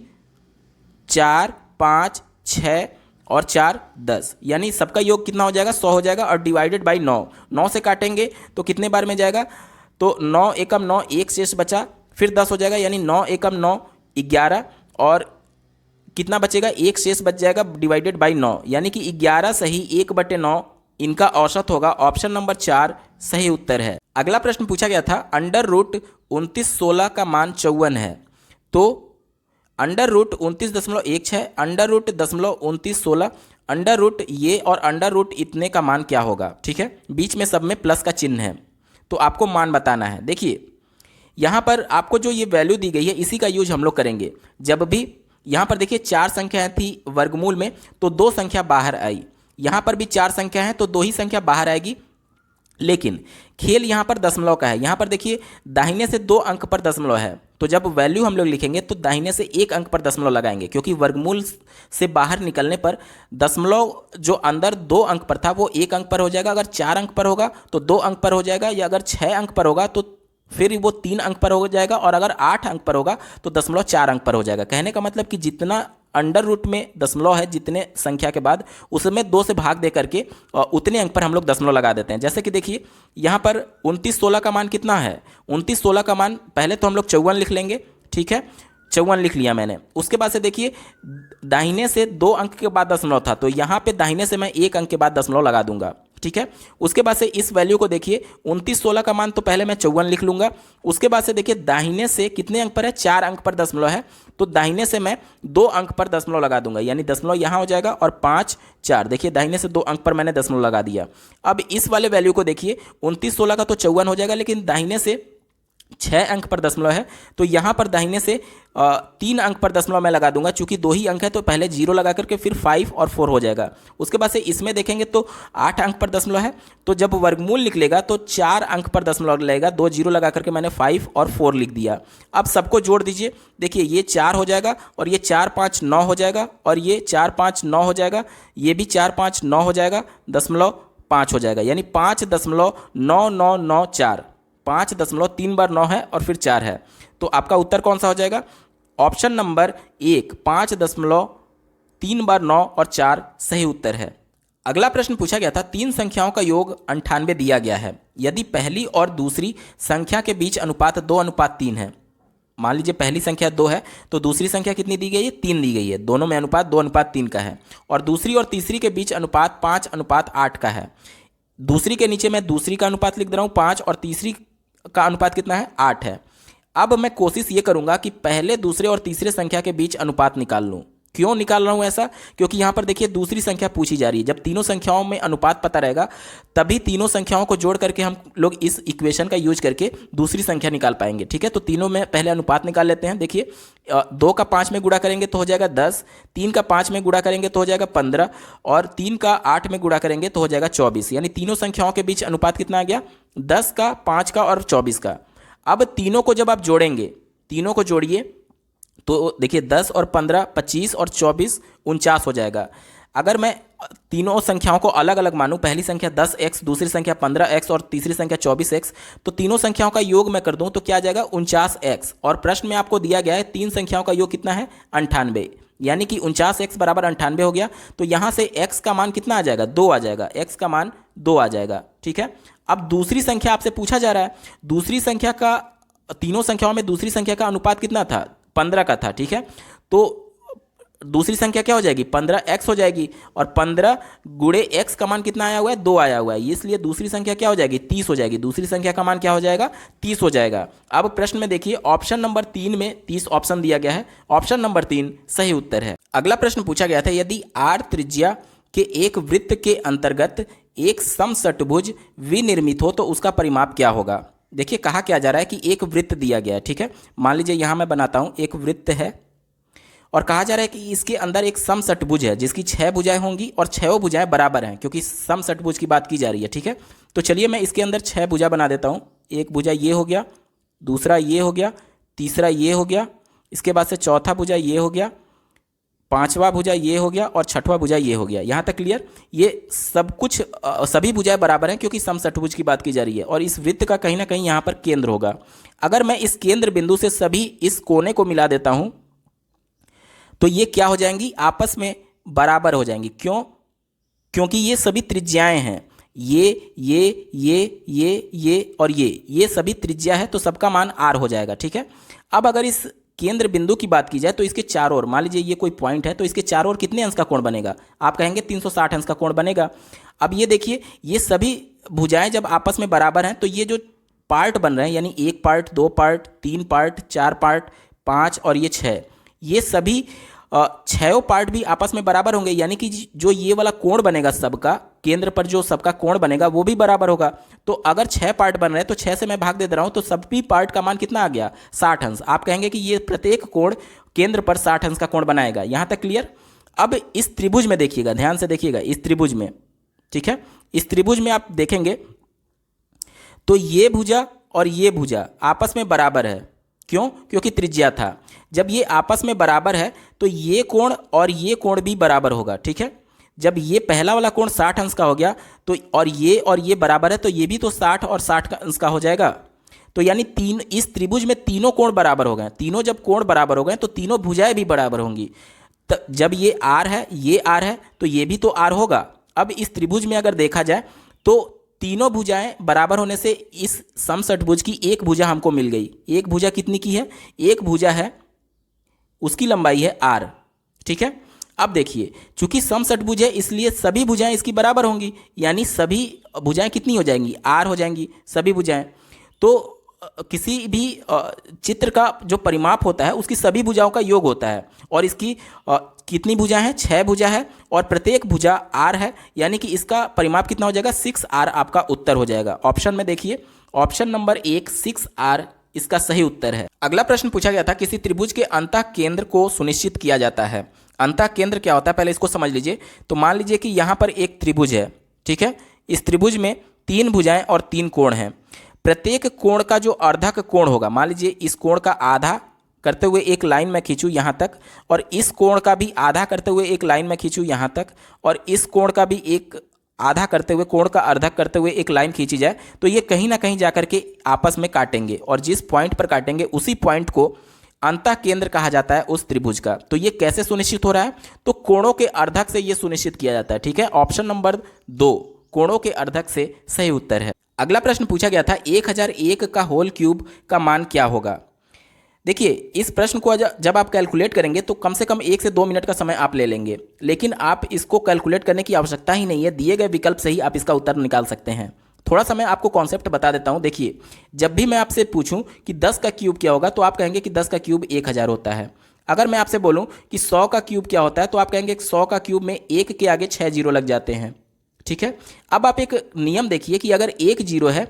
Speaker 1: 4 5 6 और 4 10, यानी सबका योग कितना हो जाएगा, 100 हो जाएगा, और डिवाइडेड बाई 9। 9 से काटेंगे तो कितने बार में जाएगा, तो 9 एकम 9, एक शेष बचा, फिर 10 हो जाएगा, यानी 9 एकम 9 11, और कितना बचेगा, एक शेष बच जाएगा डिवाइडेड बाई 9, यानी कि 11 सही 1/9 इनका औसत होगा। ऑप्शन नंबर 4 सही उत्तर है। अगला प्रश्न पूछा गया था, अंडर रूट 29/16 का मान 54 है, तो under root 29.16, under root 29/16, under root ये और अंडर रूट इतने का मान क्या होगा, ठीक है। बीच में सब में प्लस का चिन्ह है, तो आपको मान बताना है। देखिए यहाँ पर आपको जो ये वैल्यू दी गई है इसी का यूज हम लोग करेंगे। जब भी यहाँ पर देखिए 4 संख्याएं थी वर्गमूल में तो 2 संख्या बाहर आई, यहाँ पर भी 4 संख्या है तो 2 ही संख्या बाहर आएगी, लेकिन खेल यहाँ पर दशमलव का है। यहाँ पर देखिए दाहिने से 2 अंक पर दशमलव है, तो जब वैल्यू हम लोग लिखेंगे तो दाहिने से 1 अंक पर दशमलव लगाएंगे, क्योंकि वर्गमूल से बाहर निकलने पर दशमलव जो अंदर 2 अंक पर था वो 1 अंक पर हो जाएगा, अगर 4 अंक पर होगा तो 2 अंक पर हो जाएगा, या अगर 6 अंक पर होगा तो फिर वो 3 अंक पर हो जाएगा, और अगर 8 अंक पर होगा तो दशमलव 4 अंक पर हो जाएगा। कहने का मतलब कि जितना अंडर रूट में दशमलव है जितने संख्या के बाद, उसमें 2 से भाग दे करके उतने अंक पर हम लोग दशमलव लगा देते हैं। जैसे कि देखिए यहाँ पर 29/16 का मान कितना है, 29/16 का मान पहले तो हम लोग 54 लिख लेंगे, ठीक है। 54 लिख लिया मैंने। उसके बाद से देखिए दाहिने से 2 अंक के बाद दशमलव था, तो यहाँ पे दाहिने से मैं 1 अंक के बाद दशमलव लगा दूंगा, ठीक है। उसके बाद से इस वैल्यू को देखिए 2916 का मान, तो पहले मैं 54 लिख लूंगा। उसके बाद से देखिए दाहिने से कितने अंक पर है, 4 अंक पर दशमलव है, तो दाहिने से मैं 2 अंक पर दशमलव लगा दूंगा, यानी दशमलव यहाँ हो जाएगा और 5 4। देखिए दाहिने से 2 अंक पर मैंने दशमलव लगा दिया। अब इस वाले वैल्यू को देखिए 2916 का तो 54 हो जाएगा, लेकिन दाहिने से 6 अंक पर दशमलव है, तो यहाँ पर दाहिने से 3 अंक पर दशमलव मैं लगा दूंगा। चूंकि 2 ही अंक है तो पहले 0 लगा करके फिर 5 और 4 हो जाएगा। उसके बाद से इसमें देखेंगे तो 8 अंक पर दशमलव है, तो जब वर्गमूल निकलेगा तो 4 अंक पर दशमलव लगेगा। 2 0 लगा करके मैंने 5 और 4 लिख दिया। अब सबको जोड़ दीजिए, देखिए ये 4 हो जाएगा और ये 4 5 9 हो जाएगा और ये 4 5 9 हो जाएगा, ये भी 4 5 9 हो जाएगा, 0.5 हो जाएगा, यानी 5.9994। 5.3 बार 9 है और फिर 4 है, तो आपका उत्तर कौन सा हो जाएगा? ऑप्शन नंबर 1, 5.3 बार 9 और 4 सही उत्तर है। अगला प्रश्न पूछा गया था, 3 संख्याओं का योग 98 दिया गया है, यदि पहली और दूसरी संख्या के बीच अनुपात 2:3 है। मान लीजिए पहली संख्या 2 है तो दूसरी संख्या कितनी दी गई है? 3 दी गई है, दोनों में अनुपात 2:3 का है, और दूसरी और तीसरी के बीच अनुपात 5:8 का है। दूसरी के नीचे मैं दूसरी का अनुपात लिख दे रहा हूँ 5 और तीसरी का अनुपात कितना है? 8 है। अब मैं कोशिश ये करूंगा कि पहले, दूसरे और तीसरे संख्या के बीच अनुपात निकाल लूं। क्यों निकाल रहा हूं ऐसा? क्योंकि यहां पर देखिए दूसरी संख्या पूछी जा रही है। जब तीनों संख्याओं में अनुपात पता रहेगा तभी तीनों संख्याओं को जोड़ करके हम लोग इस इक्वेशन का यूज करके दूसरी संख्या निकाल पाएंगे, ठीक है। तो तीनों में पहले अनुपात निकाल लेते हैं। देखिए 2 का 5 में गुणा करेंगे तो हो जाएगा 10, 3 का 5 में गुणा करेंगे तो हो जाएगा 15 और 3 का 8 में गुणा करेंगे तो हो जाएगा 24। यानी तीनों संख्याओं के बीच अनुपात कितना आ गया? 10 का, 5 का और 24 का। अब तीनों को जब आप जोड़ेंगे, तीनों को जोड़िए तो देखिए 10 और 15 25 और 24 49 हो जाएगा। अगर मैं तीनों संख्याओं को अलग अलग मानूं, पहली संख्या 10x, दूसरी संख्या 15x और तीसरी संख्या 24x, तो तीनों संख्याओं का योग मैं कर दूं तो क्या आ जाएगा? 49x। और प्रश्न में आपको दिया गया है 3 संख्याओं का योग कितना है? 98, यानी कि 49x बराबर 98 हो गया। तो यहां से x का मान कितना आ जाएगा? 2 आ जाएगा, x का मान 2 आ जाएगा, ठीक है। अब दूसरी संख्या आपसे पूछा जा रहा है, दूसरी संख्या का, तीनों संख्याओं में दूसरी संख्या का अनुपात कितना था? 15 का था, ठीक है। तो दूसरी संख्या क्या हो जाएगी? 15x हो जाएगी, और 15 गुणे x का मान कितना आया हुआ है? 2 आया हुआ है, इसलिए दूसरी संख्या क्या हो जाएगी? 30 हो जाएगी। दूसरी संख्या का मान क्या हो जाएगा? 30 हो जाएगा। अब प्रश्न में देखिए ऑप्शन नंबर 3 में 30 ऑप्शन दिया गया है, ऑप्शन नंबर 3 सही उत्तर है। अगला प्रश्न पूछा गया था, यदि r त्रिज्या के एक वृत्त के अंतर्गत एक समषट्भुज विनिर्मित हो तो उसका परिमाप क्या होगा? देखिए कहा क्या जा रहा है कि एक वृत्त दिया गया है, ठीक है। मान लीजिए यहां मैं बनाता हूं, एक वृत्त है और कहा जा रहा है कि इसके अंदर एक समषट्भुज है जिसकी 6 भुजाएं होंगी और 6 भुजाएं बराबर हैं, क्योंकि समषट्भुज की बात की जा रही है, ठीक है। तो चलिए मैं इसके अंदर 6 भुजा बना देता हूं। एक भुजा ये हो गया, दूसरा ये हो गया, तीसरा ये हो गया, इसके बाद से चौथा भुजा ये हो गया, पांचवा भुजा ये हो गया और छठवां भुजा ये हो गया। यहाँ तक क्लियर? ये सब कुछ सभी भुजाएं बराबर हैं क्योंकि समषट्भुज की बात की जा रही है, और इस वृत्त का कहीं ना कहीं यहाँ पर केंद्र होगा। अगर मैं इस केंद्र बिंदु से सभी इस कोने को मिला देता हूं तो ये क्या हो जाएंगी? आपस में बराबर हो जाएंगी। क्यों? क्योंकि ये सभी त्रिज्याएं हैं, ये और ये सभी त्रिज्या है, तो सबका मान r हो जाएगा, ठीक है। अब अगर इस केंद्र बिंदु की बात की जाए तो इसके चारों ओर, मान लीजिए ये कोई पॉइंट है, तो इसके चारों ओर कितने अंश का कोण बनेगा? आप कहेंगे 360 अंश का कोण बनेगा। अब ये देखिए, ये सभी भुजाएं जब आपस में बराबर हैं तो ये जो पार्ट बन रहे हैं, यानी 1 पार्ट, 2 पार्ट, 3 पार्ट, 4 पार्ट, 5 और ये 6, ये सभी 6 पार्ट भी आपस में बराबर होंगे, यानी कि जो ये वाला कोण बनेगा सबका, केंद्र पर जो सबका कोण बनेगा वो भी बराबर होगा। तो अगर 6 पार्ट बन रहे हैं तो 6 से मैं भाग दे रहा हूं, तो सभी पार्ट का मान कितना आ गया? 60 अंश। आप कहेंगे कि ये प्रत्येक कोण केंद्र पर 60 अंश का कोण बनाएगा। यहां तक क्लियर? अब इस त्रिभुज में देखिएगा, ध्यान से देखिएगा, इस त्रिभुज में, ठीक है, इस त्रिभुज में आप देखेंगे तो ये भुजा और ये भुजा आपस में बराबर है। क्यों? क्योंकि त्रिज्या था। जब ये आपस में बराबर है तो ये कोण और ये कोण भी बराबर होगा, ठीक है। जब ये पहला वाला कोण 60 अंश का हो गया तो और ये बराबर है, तो ये भी तो 60 और 60 का अंश का हो जाएगा। तो यानी इस त्रिभुज में तीनों कोण बराबर हो गए। तीनों जब कोण बराबर हो गए तो तीनों भुजाएं भी बराबर होंगी। जब ये r है, ये r है, तो ये भी तो r होगा। अब इस त्रिभुज में अगर देखा जाए तो तीनों भुजाएं बराबर होने से इस समषट्भुज की एक भुजा हमको मिल गई। एक भुजा कितनी की है? एक भुजा है उसकी लंबाई है r। ठीक है, अब देखिए चूंकि समषटभुज है इसलिए सभी भुजाएं इसकी बराबर होंगी, यानी सभी भुजाएं कितनी हो जाएंगी, r हो जाएंगी सभी भुजाएं। तो किसी भी चित्र का जो परिमाप होता है उसकी सभी भुजाओं का योग होता है, और इसकी कितनी भुजा है, 6 भुजा है, और प्रत्येक भुजा r है, यानी कि इसका परिमाप कितना हो जाएगा, 6r आपका उत्तर हो जाएगा। ऑप्शन में देखिए, ऑप्शन नंबर 1 6r इसका सही उत्तर है। अगला प्रश्न पूछा गया था, किसी त्रिभुज के अंतः केंद्र को सुनिश्चित किया जाता है। अंतः केंद्र क्या होता है पहले इसको समझ लीजिए। तो मान लीजिए कि यहाँ पर एक त्रिभुज है, ठीक है, इस त्रिभुज में 3 भुजाएं और 3 कोण हैं। प्रत्येक कोण का जो अर्धक कोण होगा, मान लीजिए इस कोण का आधा करते हुए एक लाइन में खींचूं यहाँ तक, और इस कोण का भी आधा करते हुए एक लाइन में खींचूं यहाँ तक, और इस कोण का भी एक आधा करते हुए, कोण का अर्धक करते हुए एक लाइन खींची जाए, तो ये कहीं ना कहीं जाकर के आपस में काटेंगे, और जिस पॉइंट पर काटेंगे उसी पॉइंट को अंतः केंद्र कहा जाता है उस त्रिभुज का। तो ये कैसे सुनिश्चित हो रहा है, तो कोणों के अर्धक से ये सुनिश्चित किया जाता है। ठीक है, ऑप्शन नंबर 2 कोणों के अर्धक से सही उत्तर है। अगला प्रश्न पूछा गया था, 1001 का होल क्यूब का मान क्या होगा। देखिए इस प्रश्न को जब आप कैलकुलेट करेंगे तो कम से कम 1 से 2 मिनट का समय आप ले लेंगे, लेकिन आप इसको कैलकुलेट करने की आवश्यकता ही नहीं है, दिए गए विकल्प से ही आप इसका उत्तर निकाल सकते हैं। थोड़ा सा मैं आपको कॉन्सेप्ट बता देता हूं। देखिए जब भी मैं आपसे पूछूं कि 10 का क्यूब क्या होगा, तो आप कहेंगे कि 10 का क्यूब 1000 होता है। अगर मैं आपसे बोलूं कि 100 का क्यूब क्या होता है, तो आप कहेंगे 100 का क्यूब में 1 के आगे 6 जीरो लग जाते हैं। ठीक है, अब आप एक नियम देखिए कि अगर 1 जीरो है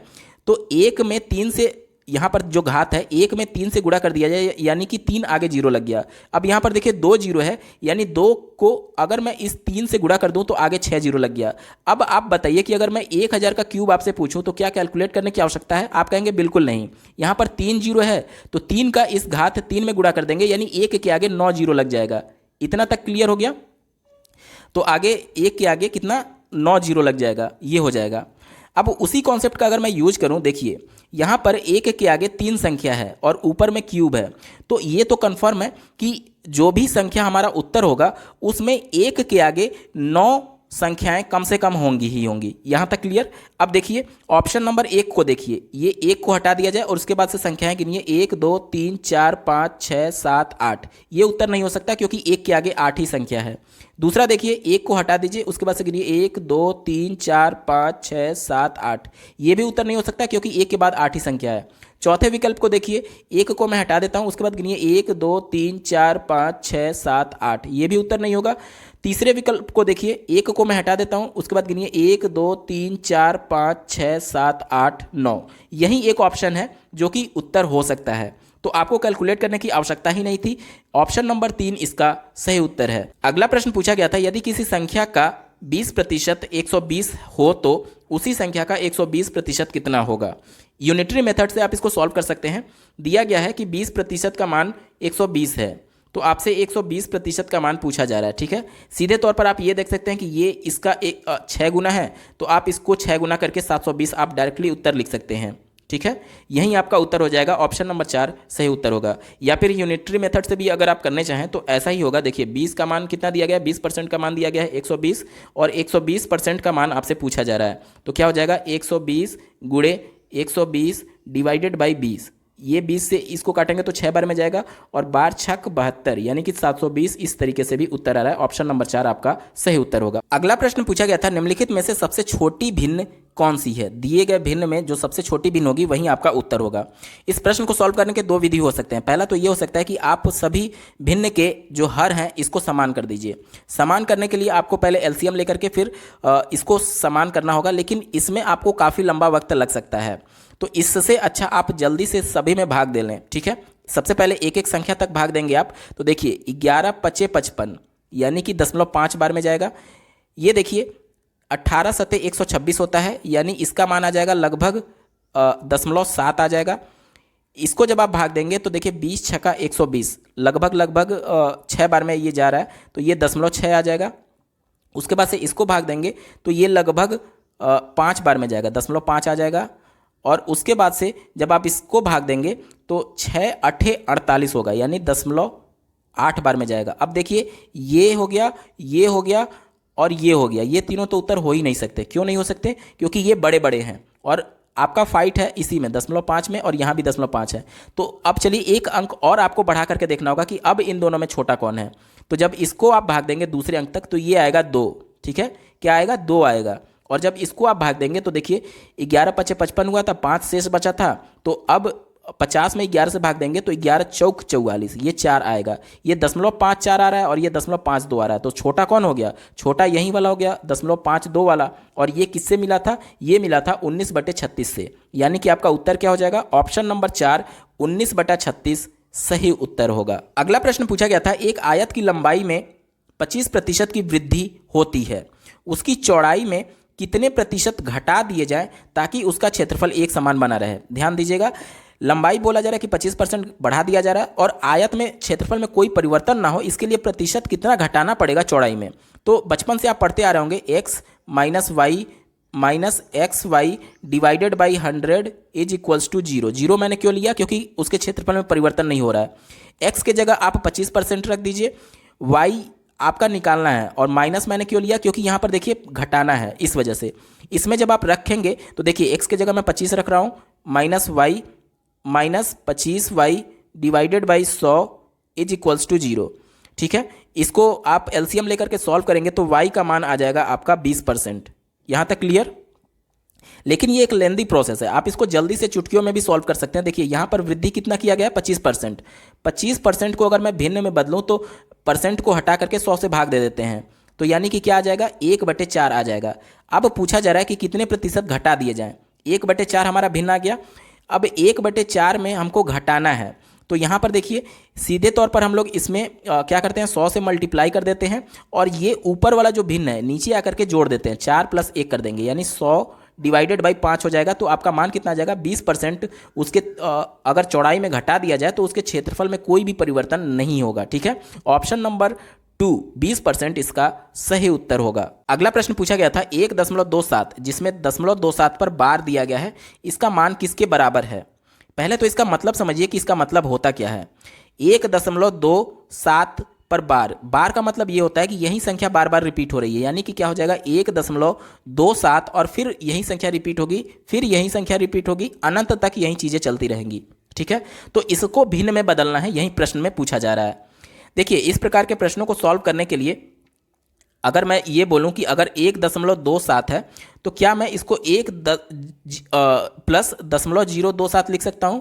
Speaker 1: तो 1 में 3 से, यहाँ पर जो घात है 1 में 3 से गुणा कर दिया जाए, यानी कि 3 आगे जीरो लग गया। अब यहाँ पर देखिए 2 जीरो है, यानी 2 को अगर मैं इस 3 से गुणा कर दूं तो आगे 6 जीरो लग गया। अब आप बताइए कि अगर मैं 1000 का क्यूब आपसे पूछूं तो क्या कैलकुलेट करने की आवश्यकता है, आप कहेंगे बिल्कुल नहीं। यहाँ पर 3 जीरो है तो 3 का इस घात 3 में गुणा कर देंगे, यानी 1 के आगे 9 जीरो लग जाएगा। इतना तक क्लियर हो गया। तो आगे 1 के आगे कितना, 9 जीरो लग जाएगा, ये हो जाएगा। अब उसी कॉन्सेप्ट का अगर मैं यूज करूं, देखिए यहाँ पर 1 के आगे 3 संख्या है और ऊपर में क्यूब है, तो ये तो कंफर्म है कि जो भी संख्या हमारा उत्तर होगा उसमें 1 के आगे 9 संख्याएं कम से कम होंगी ही होंगी। यहाँ तक क्लियर। अब देखिए ऑप्शन नंबर 1 को देखिए, ये 1 को हटा दिया जाए और उसके बाद से संख्याएं गिनिए, 1 2 3 4 5 6 7 8। ये उत्तर नहीं हो सकता क्योंकि 1 के आगे 8 ही संख्या है। दूसरा देखिए 1 को हटा दीजिए, उसके बाद से गिनिए 1 2 3 4 5 6 7 8। ये भी उत्तर नहीं हो सकता क्योंकि 1 के बाद 8 ही संख्या है। चौथे विकल्प को देखिए, 1 को मैं हटा देता हूं, उसके बाद गिनिए 1 2 3 4 5 6 7 8। ये भी उत्तर नहीं होगा। तीसरे विकल्प को देखिए, 1 को मैं हटा देता हूं, उसके बाद गिनिए 1 2 3 4 5 6 7 8 9। यही एक ऑप्शन है जो कि उत्तर हो सकता है, तो आपको कैलकुलेट करने की आवश्यकता ही नहीं थी। ऑप्शन नंबर 3 इसका सही उत्तर है। अगला प्रश्न पूछा गया था, यदि किसी संख्या का 20% 120 हो तो उसी संख्या का 120% कितना होगा। यूनिटरी मेथड से आप इसको सॉल्व कर सकते हैं। दिया गया है कि 20% का मान 120 है, तो आपसे 120% का मान पूछा जा रहा है। ठीक है, सीधे तौर पर आप ये देख सकते हैं कि ये इसका 6 गुना है, तो आप इसको 6 गुना करके 720 आप डायरेक्टली उत्तर लिख सकते हैं। ठीक है, यही आपका उत्तर हो जाएगा। ऑप्शन नंबर 4 सही उत्तर होगा। या फिर यूनिटरी मेथड से भी अगर आप करने चाहें तो ऐसा ही होगा। देखिए 20 का मान कितना दिया गया है, 20% का मान दिया गया है 120, और 120% का मान आपसे पूछा जा रहा है, तो क्या हो जाएगा 120 गुणे 120 डिवाइडेड बाई 20। ये 20 से इसको काटेंगे तो 6 बार में जाएगा, और बार 6 72, यानी कि 720। इस तरीके से भी उत्तर आ रहा है। ऑप्शन नंबर 4 आपका सही उत्तर होगा। अगला प्रश्न पूछा गया था, निम्नलिखित में से सबसे छोटी भिन्न कौन सी है। दिए गए भिन्न में जो सबसे छोटी भिन्न होगी वही आपका उत्तर होगा। इस प्रश्न को सॉल्व करने के 2 विधि हो सकते हैं। पहला तो ये हो सकता है कि आप सभी भिन्न के जो हर हैं इसको समान कर दीजिए। समान करने के लिए आपको पहले एलसीएम लेकर के फिर इसको समान करना होगा, लेकिन इसमें आपको काफ़ी लंबा वक्त लग सकता है। तो इससे अच्छा आप जल्दी से सभी में भाग दे लें। ठीक है, सबसे पहले एक एक संख्या तक भाग देंगे आप। तो देखिए 11 5 55, यानी कि 0.5 बार में जाएगा। ये देखिए 18 सते 126 होता है, यानी इसका मान आ जाएगा लगभग 0.7 आ जाएगा। इसको जब आप भाग देंगे तो देखिए 20 छक्का 120, लगभग 6 बार में ये जा रहा है, तो ये 0.6 आ जाएगा। उसके बाद से इसको भाग देंगे तो ये लगभग 5 बार में जाएगा, 0.5 आ जाएगा। और उसके बाद से जब आप इसको भाग देंगे तो 6 8 48 होगा, यानी 0.8 बार में जाएगा। अब देखिए ये हो गया, ये हो गया और ये हो गया, ये तीनों तो उत्तर हो ही नहीं सकते। क्यों नहीं हो सकते, क्योंकि ये बड़े बड़े हैं। और आपका फाइट है इसी में 0.5 में और यहाँ भी 0.5 है। तो अब चलिए एक अंक और आपको बढ़ा करके देखना होगा कि अब इन दोनों में छोटा कौन है। तो जब इसको आप भाग देंगे दूसरे अंक तक तो ये आएगा 2, ठीक है, क्या आएगा 2 आएगा। और जब इसको आप भाग देंगे तो देखिए 11 × 5 = 55 हुआ था, 5 शेष बचा था, तो अब 50 में 11 से भाग देंगे तो 11 चौक 44, ये 4 आएगा। ये 0.54 आ रहा है और ये 0.52 आ रहा है, तो छोटा कौन हो गया, छोटा यही वाला हो गया 0.52 वाला। और ये किससे मिला था, ये मिला था 19/36 से, यानी कि आपका उत्तर क्या हो जाएगा, ऑप्शन नंबर 4 19/36 सही उत्तर होगा। अगला प्रश्न पूछा गया था, एक आयत की लंबाई में 25% की वृद्धि होती है, उसकी चौड़ाई में कितने प्रतिशत घटा दिए जाएं ताकि उसका क्षेत्रफल एक समान बना रहे। ध्यान दीजिएगा, लंबाई बोला जा रहा है कि 25% बढ़ा दिया जा रहा है और आयत में क्षेत्रफल में कोई परिवर्तन ना हो, इसके लिए प्रतिशत कितना घटाना पड़ेगा चौड़ाई में। तो बचपन से आप पढ़ते आ रहे होंगे x - y - xy divided by 100 = 0। 0 मैंने क्यों लिया, क्योंकि उसके क्षेत्रफल में परिवर्तन नहीं हो रहा है। x के जगह आप 25% रख दीजिए, y आपका निकालना है, और माइनस मैंने क्यों लिया, क्योंकि यहाँ पर देखिए घटाना है, इस वजह से। इसमें जब आप रखेंगे तो देखिए x के जगह मैं 25 रख रहा हूँ, -y - 25y डिवाइडेड बाई 100 = 0, ठीक है। इसको आप एलसीएम लेकर के सॉल्व करेंगे तो y का मान आ जाएगा आपका 20%। यहाँ तक क्लियर। लेकिन ये एक लेंदी प्रोसेस है, आप इसको जल्दी से चुटकियों में भी सॉल्व कर सकते हैं। देखिए यहाँ पर वृद्धि कितना किया गया है, 25%। 25% को अगर मैं भिन्न में बदलूँ तो परसेंट को हटा करके 100 से भाग दे देते हैं, तो यानी कि क्या आ जाएगा, 1/4 आ जाएगा। अब पूछा जा रहा है कि कितने प्रतिशत घटा दिए जाएं। 1/4 हमारा भिन्न आ गया, अब 1/4 में हमको घटाना है। तो यहाँ पर देखिए सीधे तौर पर हम लोग इसमें क्या करते हैं, 100 से मल्टीप्लाई कर देते हैं और ये ऊपर वाला जो भिन्न है नीचे आकर के जोड़ देते हैं, 4 + 1 कर देंगे, यानी 100 डिवाइडेड बाई 5 हो जाएगा। तो आपका मान कितना आ जाएगा, 20%। उसके अगर चौड़ाई में घटा दिया जाए तो उसके क्षेत्रफल में कोई भी परिवर्तन नहीं होगा, ठीक है। ऑप्शन नंबर 2 20% इसका सही उत्तर होगा। अगला प्रश्न पूछा गया था 1.27 जिसमें 0.27 पर बार दिया गया है, इसका मान किसके बराबर है। पहले तो इसका मतलब समझिए कि इसका मतलब होता क्या है। 1.27 पर बार का मतलब ये होता है कि यही संख्या बार बार रिपीट हो रही है, यानी कि क्या हो जाएगा 1.27 और फिर यही संख्या रिपीट होगी, फिर यही संख्या रिपीट होगी, अनंत तक यही चीज़ें चलती रहेंगी, ठीक है। तो इसको भिन्न में बदलना है, यही प्रश्न में पूछा जा रहा है। देखिए इस प्रकार के प्रश्नों को सॉल्व करने के लिए अगर मैं ये बोलूं कि अगर 1.27 है तो क्या मैं इसको 1 प्लस 0.027 लिख सकता हूं,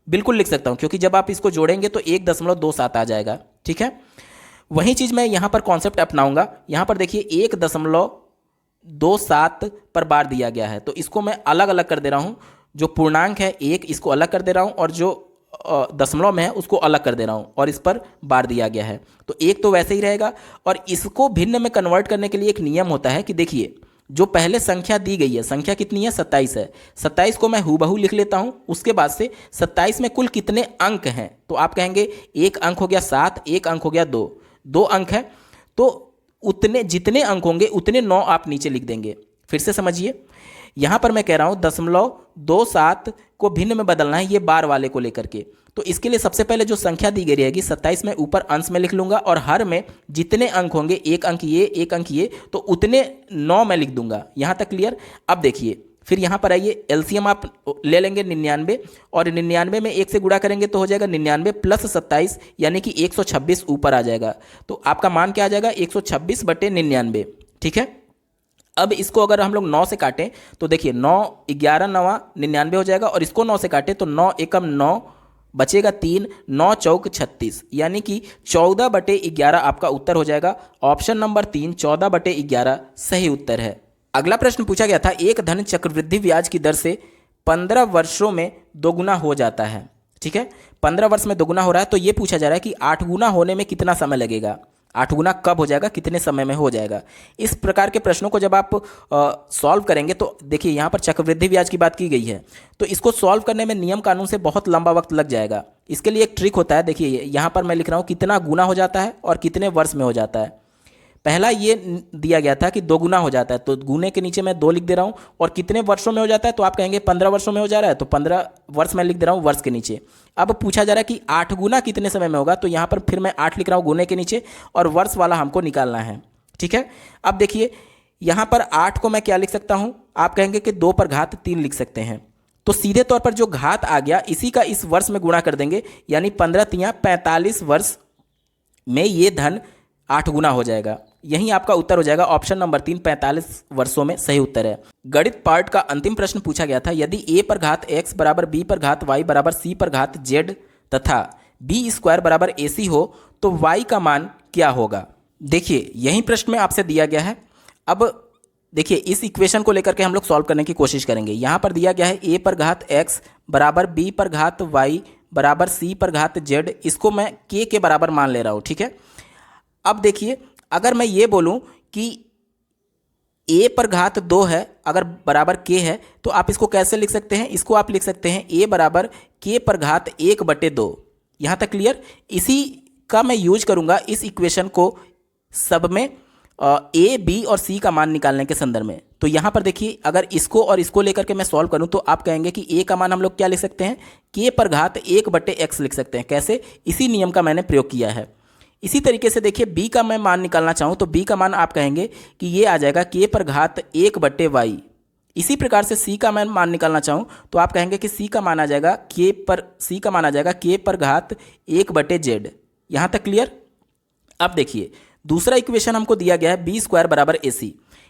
Speaker 1: बिल्कुल लिख सकता हूं, क्योंकि जब आप इसको जोड़ेंगे तो 1.27 आ जाएगा, ठीक है। वही चीज़ मैं यहाँ पर कॉन्सेप्ट अपनाऊंगा। यहाँ पर देखिए 1.27 पर बार दिया गया है, तो इसको मैं अलग अलग कर दे रहा हूँ। जो पूर्णांक है 1 इसको अलग कर दे रहा हूँ और जो दशमलव में है उसको अलग कर दे रहा हूँ और इस पर बार दिया गया है। तो एक तो वैसे ही रहेगा और इसको भिन्न में कन्वर्ट करने के लिए एक नियम होता है कि देखिए जो पहले संख्या दी गई है, संख्या कितनी है 27 है, 27 को मैं हूबहू लिख लेता हूँ। उसके बाद से 27 में कुल कितने अंक हैं, तो आप कहेंगे एक अंक हो गया 7, एक अंक हो गया 2, 2 अंक है, तो उतने जितने अंक होंगे उतने 9 आप नीचे लिख देंगे। फिर से समझिए, यहाँ पर मैं कह रहा हूँ 0.27 को भिन्न में बदलना है, ये बार वाले को लेकर के। तो इसके लिए सबसे पहले जो संख्या दी गई रहेगी 27 में ऊपर अंश में लिख लूंगा और हर में जितने अंक होंगे, एक अंक ये, एक अंक ये, तो उतने 9 मैं लिख दूंगा। यहाँ तक क्लियर। अब देखिए फिर यहाँ पर आइए, एलसीएम आप ले लेंगे 99 और 99 में 1 से गुणा करेंगे तो हो जाएगा 99 प्लस 27 यानी कि 126 ऊपर आ जाएगा। तो आपका मान क्या आ जाएगा 126/99, ठीक है। अब इसको अगर हम लोग 9 से काटें तो देखिए 9 11 9 99 हो जाएगा और इसको 9 से काटें तो 9 एकम 9 बचेगा 3, 9 चौक 36 यानी कि 14/11 आपका उत्तर हो जाएगा। ऑप्शन नंबर 3 14/11 सही उत्तर है। अगला प्रश्न पूछा गया था एक धन चक्रवृद्धि ब्याज की दर से 15 वर्षों में दोगुना हो जाता है, ठीक है। 15 वर्ष में दोगुना हो रहा है, तो ये पूछा जा रहा है कि 8 गुना होने में कितना समय लगेगा, 8 गुना कब हो जाएगा, कितने समय में हो जाएगा। इस प्रकार के प्रश्नों को जब आप सॉल्व करेंगे तो देखिए यहाँ पर चक्रवृद्धि ब्याज की बात की गई है, तो इसको सॉल्व करने में नियम कानून से बहुत लंबा वक्त लग जाएगा। इसके लिए एक ट्रिक होता है, देखिए यहाँ पर मैं लिख रहा हूँ कितना गुना हो जाता है और कितने वर्ष में हो जाता है। पहला ये दिया गया था कि 2 गुना हो जाता है, तो गुने के नीचे मैं 2 लिख दे रहा हूँ और कितने वर्षों में हो जाता है, तो आप कहेंगे 15 वर्षों में हो जा रहा है, तो 15 वर्ष में लिख दे रहा हूँ वर्ष के नीचे। अब पूछा जा रहा है कि 8 गुना कितने समय में होगा, तो यहाँ पर फिर मैं 8 लिख रहा हूँ गुने के नीचे और वर्ष वाला हमको निकालना है, ठीक है। अब देखिए यहाँ पर 8 को मैं क्या लिख सकता हूँ, आप कहेंगे कि 2 पर घात 3 लिख सकते हैं। तो सीधे तौर पर जो घात आ गया इसी का इस वर्ष में गुणा कर देंगे, यानी 15 तियां 45 वर्ष में ये धन 8 गुना हो जाएगा। यही आपका उत्तर हो जाएगा ऑप्शन नंबर 3, 45 वर्षों में सही उत्तर है। गणित पार्ट का अंतिम प्रश्न पूछा गया था, यदि a पर घात x बराबर b पर घात y बराबर c पर घात z तथा b स्क्वायर बराबर ac हो तो y का मान क्या होगा। देखिए यही प्रश्न में आपसे दिया गया है। अब देखिए इस इक्वेशन को लेकर के हम लोग सॉल्व करने की कोशिश करेंगे। यहाँ पर दिया गया है a पर घात x बराबर b पर घात y बराबर c पर घात z, इसको मैं k के बराबर मान ले रहा हूँ, ठीक है। अब देखिए अगर मैं ये बोलूँ कि a पर घात 2 है अगर बराबर k है तो आप इसको कैसे लिख सकते हैं, इसको आप लिख सकते हैं a बराबर k पर घात 1/2। यहाँ तक क्लियर। इसी का मैं यूज करूँगा इस इक्वेशन को सब में a b और c का मान निकालने के संदर्भ में। तो यहाँ पर देखिए अगर इसको और इसको लेकर के मैं सॉल्व करूँ तो आप कहेंगे कि a का मान हम लोग क्या लिख सकते हैं, k पर घात 1/x लिख सकते हैं। कैसे, इसी नियम का मैंने प्रयोग किया है। इसी तरीके से देखिए b का मैं मान निकालना चाहूँ तो b का मान आप कहेंगे कि ये आ जाएगा k पर घात 1/y। इसी प्रकार से c का मैं मान निकालना चाहूँ तो आप कहेंगे कि c का मान आ जाएगा k पर घात 1/z। यहाँ तक क्लियर। अब देखिए दूसरा इक्वेशन हमको दिया गया है b स्क्वायर बराबर ac।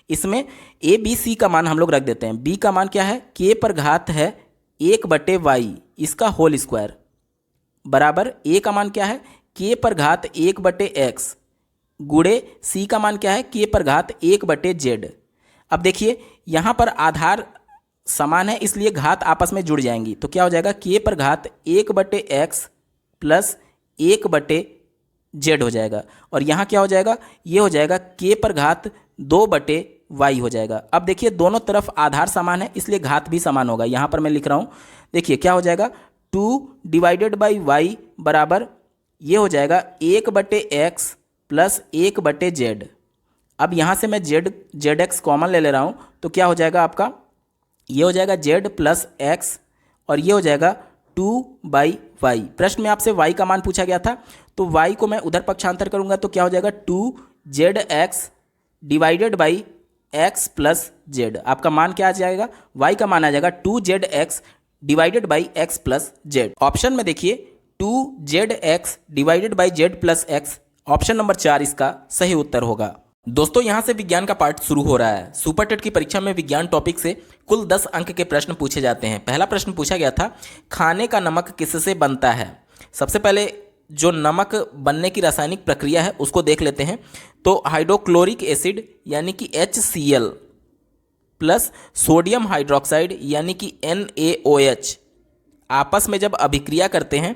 Speaker 1: इसमें a b c का मान हम लोग रख देते हैं। b का मान क्या है, k पर घात है 1/y इसका होल स्क्वायर बराबर a का मान क्या है, k पर घात 1/x गुणे c का मान क्या है, k पर घात 1/z। अब देखिए यहाँ पर आधार समान है इसलिए घात आपस में जुड़ जाएंगी। तो क्या हो जाएगा, k पर घात 1/x प्लस 1/z हो जाएगा। और यहाँ क्या हो जाएगा, ये हो जाएगा k पर घात 2/y हो जाएगा। अब देखिए दोनों तरफ आधार समान है इसलिए घात भी समान होगा। यहाँ पर मैं लिख रहा हूँ, देखिए क्या हो जाएगा, 2 डिवाइडेड बाई y बराबर ये हो जाएगा 1/x प्लस 1/z। अब यहाँ से मैं zx कॉमन ले ले रहा हूँ तो क्या हो जाएगा आपका, ये हो जाएगा z प्लस x और ये हो जाएगा 2/y। प्रश्न में आपसे y का मान पूछा गया था तो y को मैं उधर पक्षांतर करूँगा तो क्या हो जाएगा 2zx divided by x plus z। आपका मान क्या आ जाएगा, y का मान आ जाएगा 2zx divided by x plus z। Option में देखिए 2zx divided by z plus x, option number 4 इसका सही उत्तर होगा। दोस्तों यहाँ से विज्ञान का पार्ट शुरू हो रहा है। सुपर टेट की परीक्षा में विज्ञान टॉपिक से कुल 10 अंक के प्रश्न पूछे जाते हैं। पहला प्रश्न पूछा गया था, खाने का नमक किससे बनता है। सबसे पहले जो नमक बनने की रासायनिक प्रक्रिया है उसको देख लेते हैं। तो हाइड्रोक्लोरिक एसिड यानी कि HCl प्लस सोडियम हाइड्रोक्साइड यानी कि NaOH आपस में जब अभिक्रिया करते हैं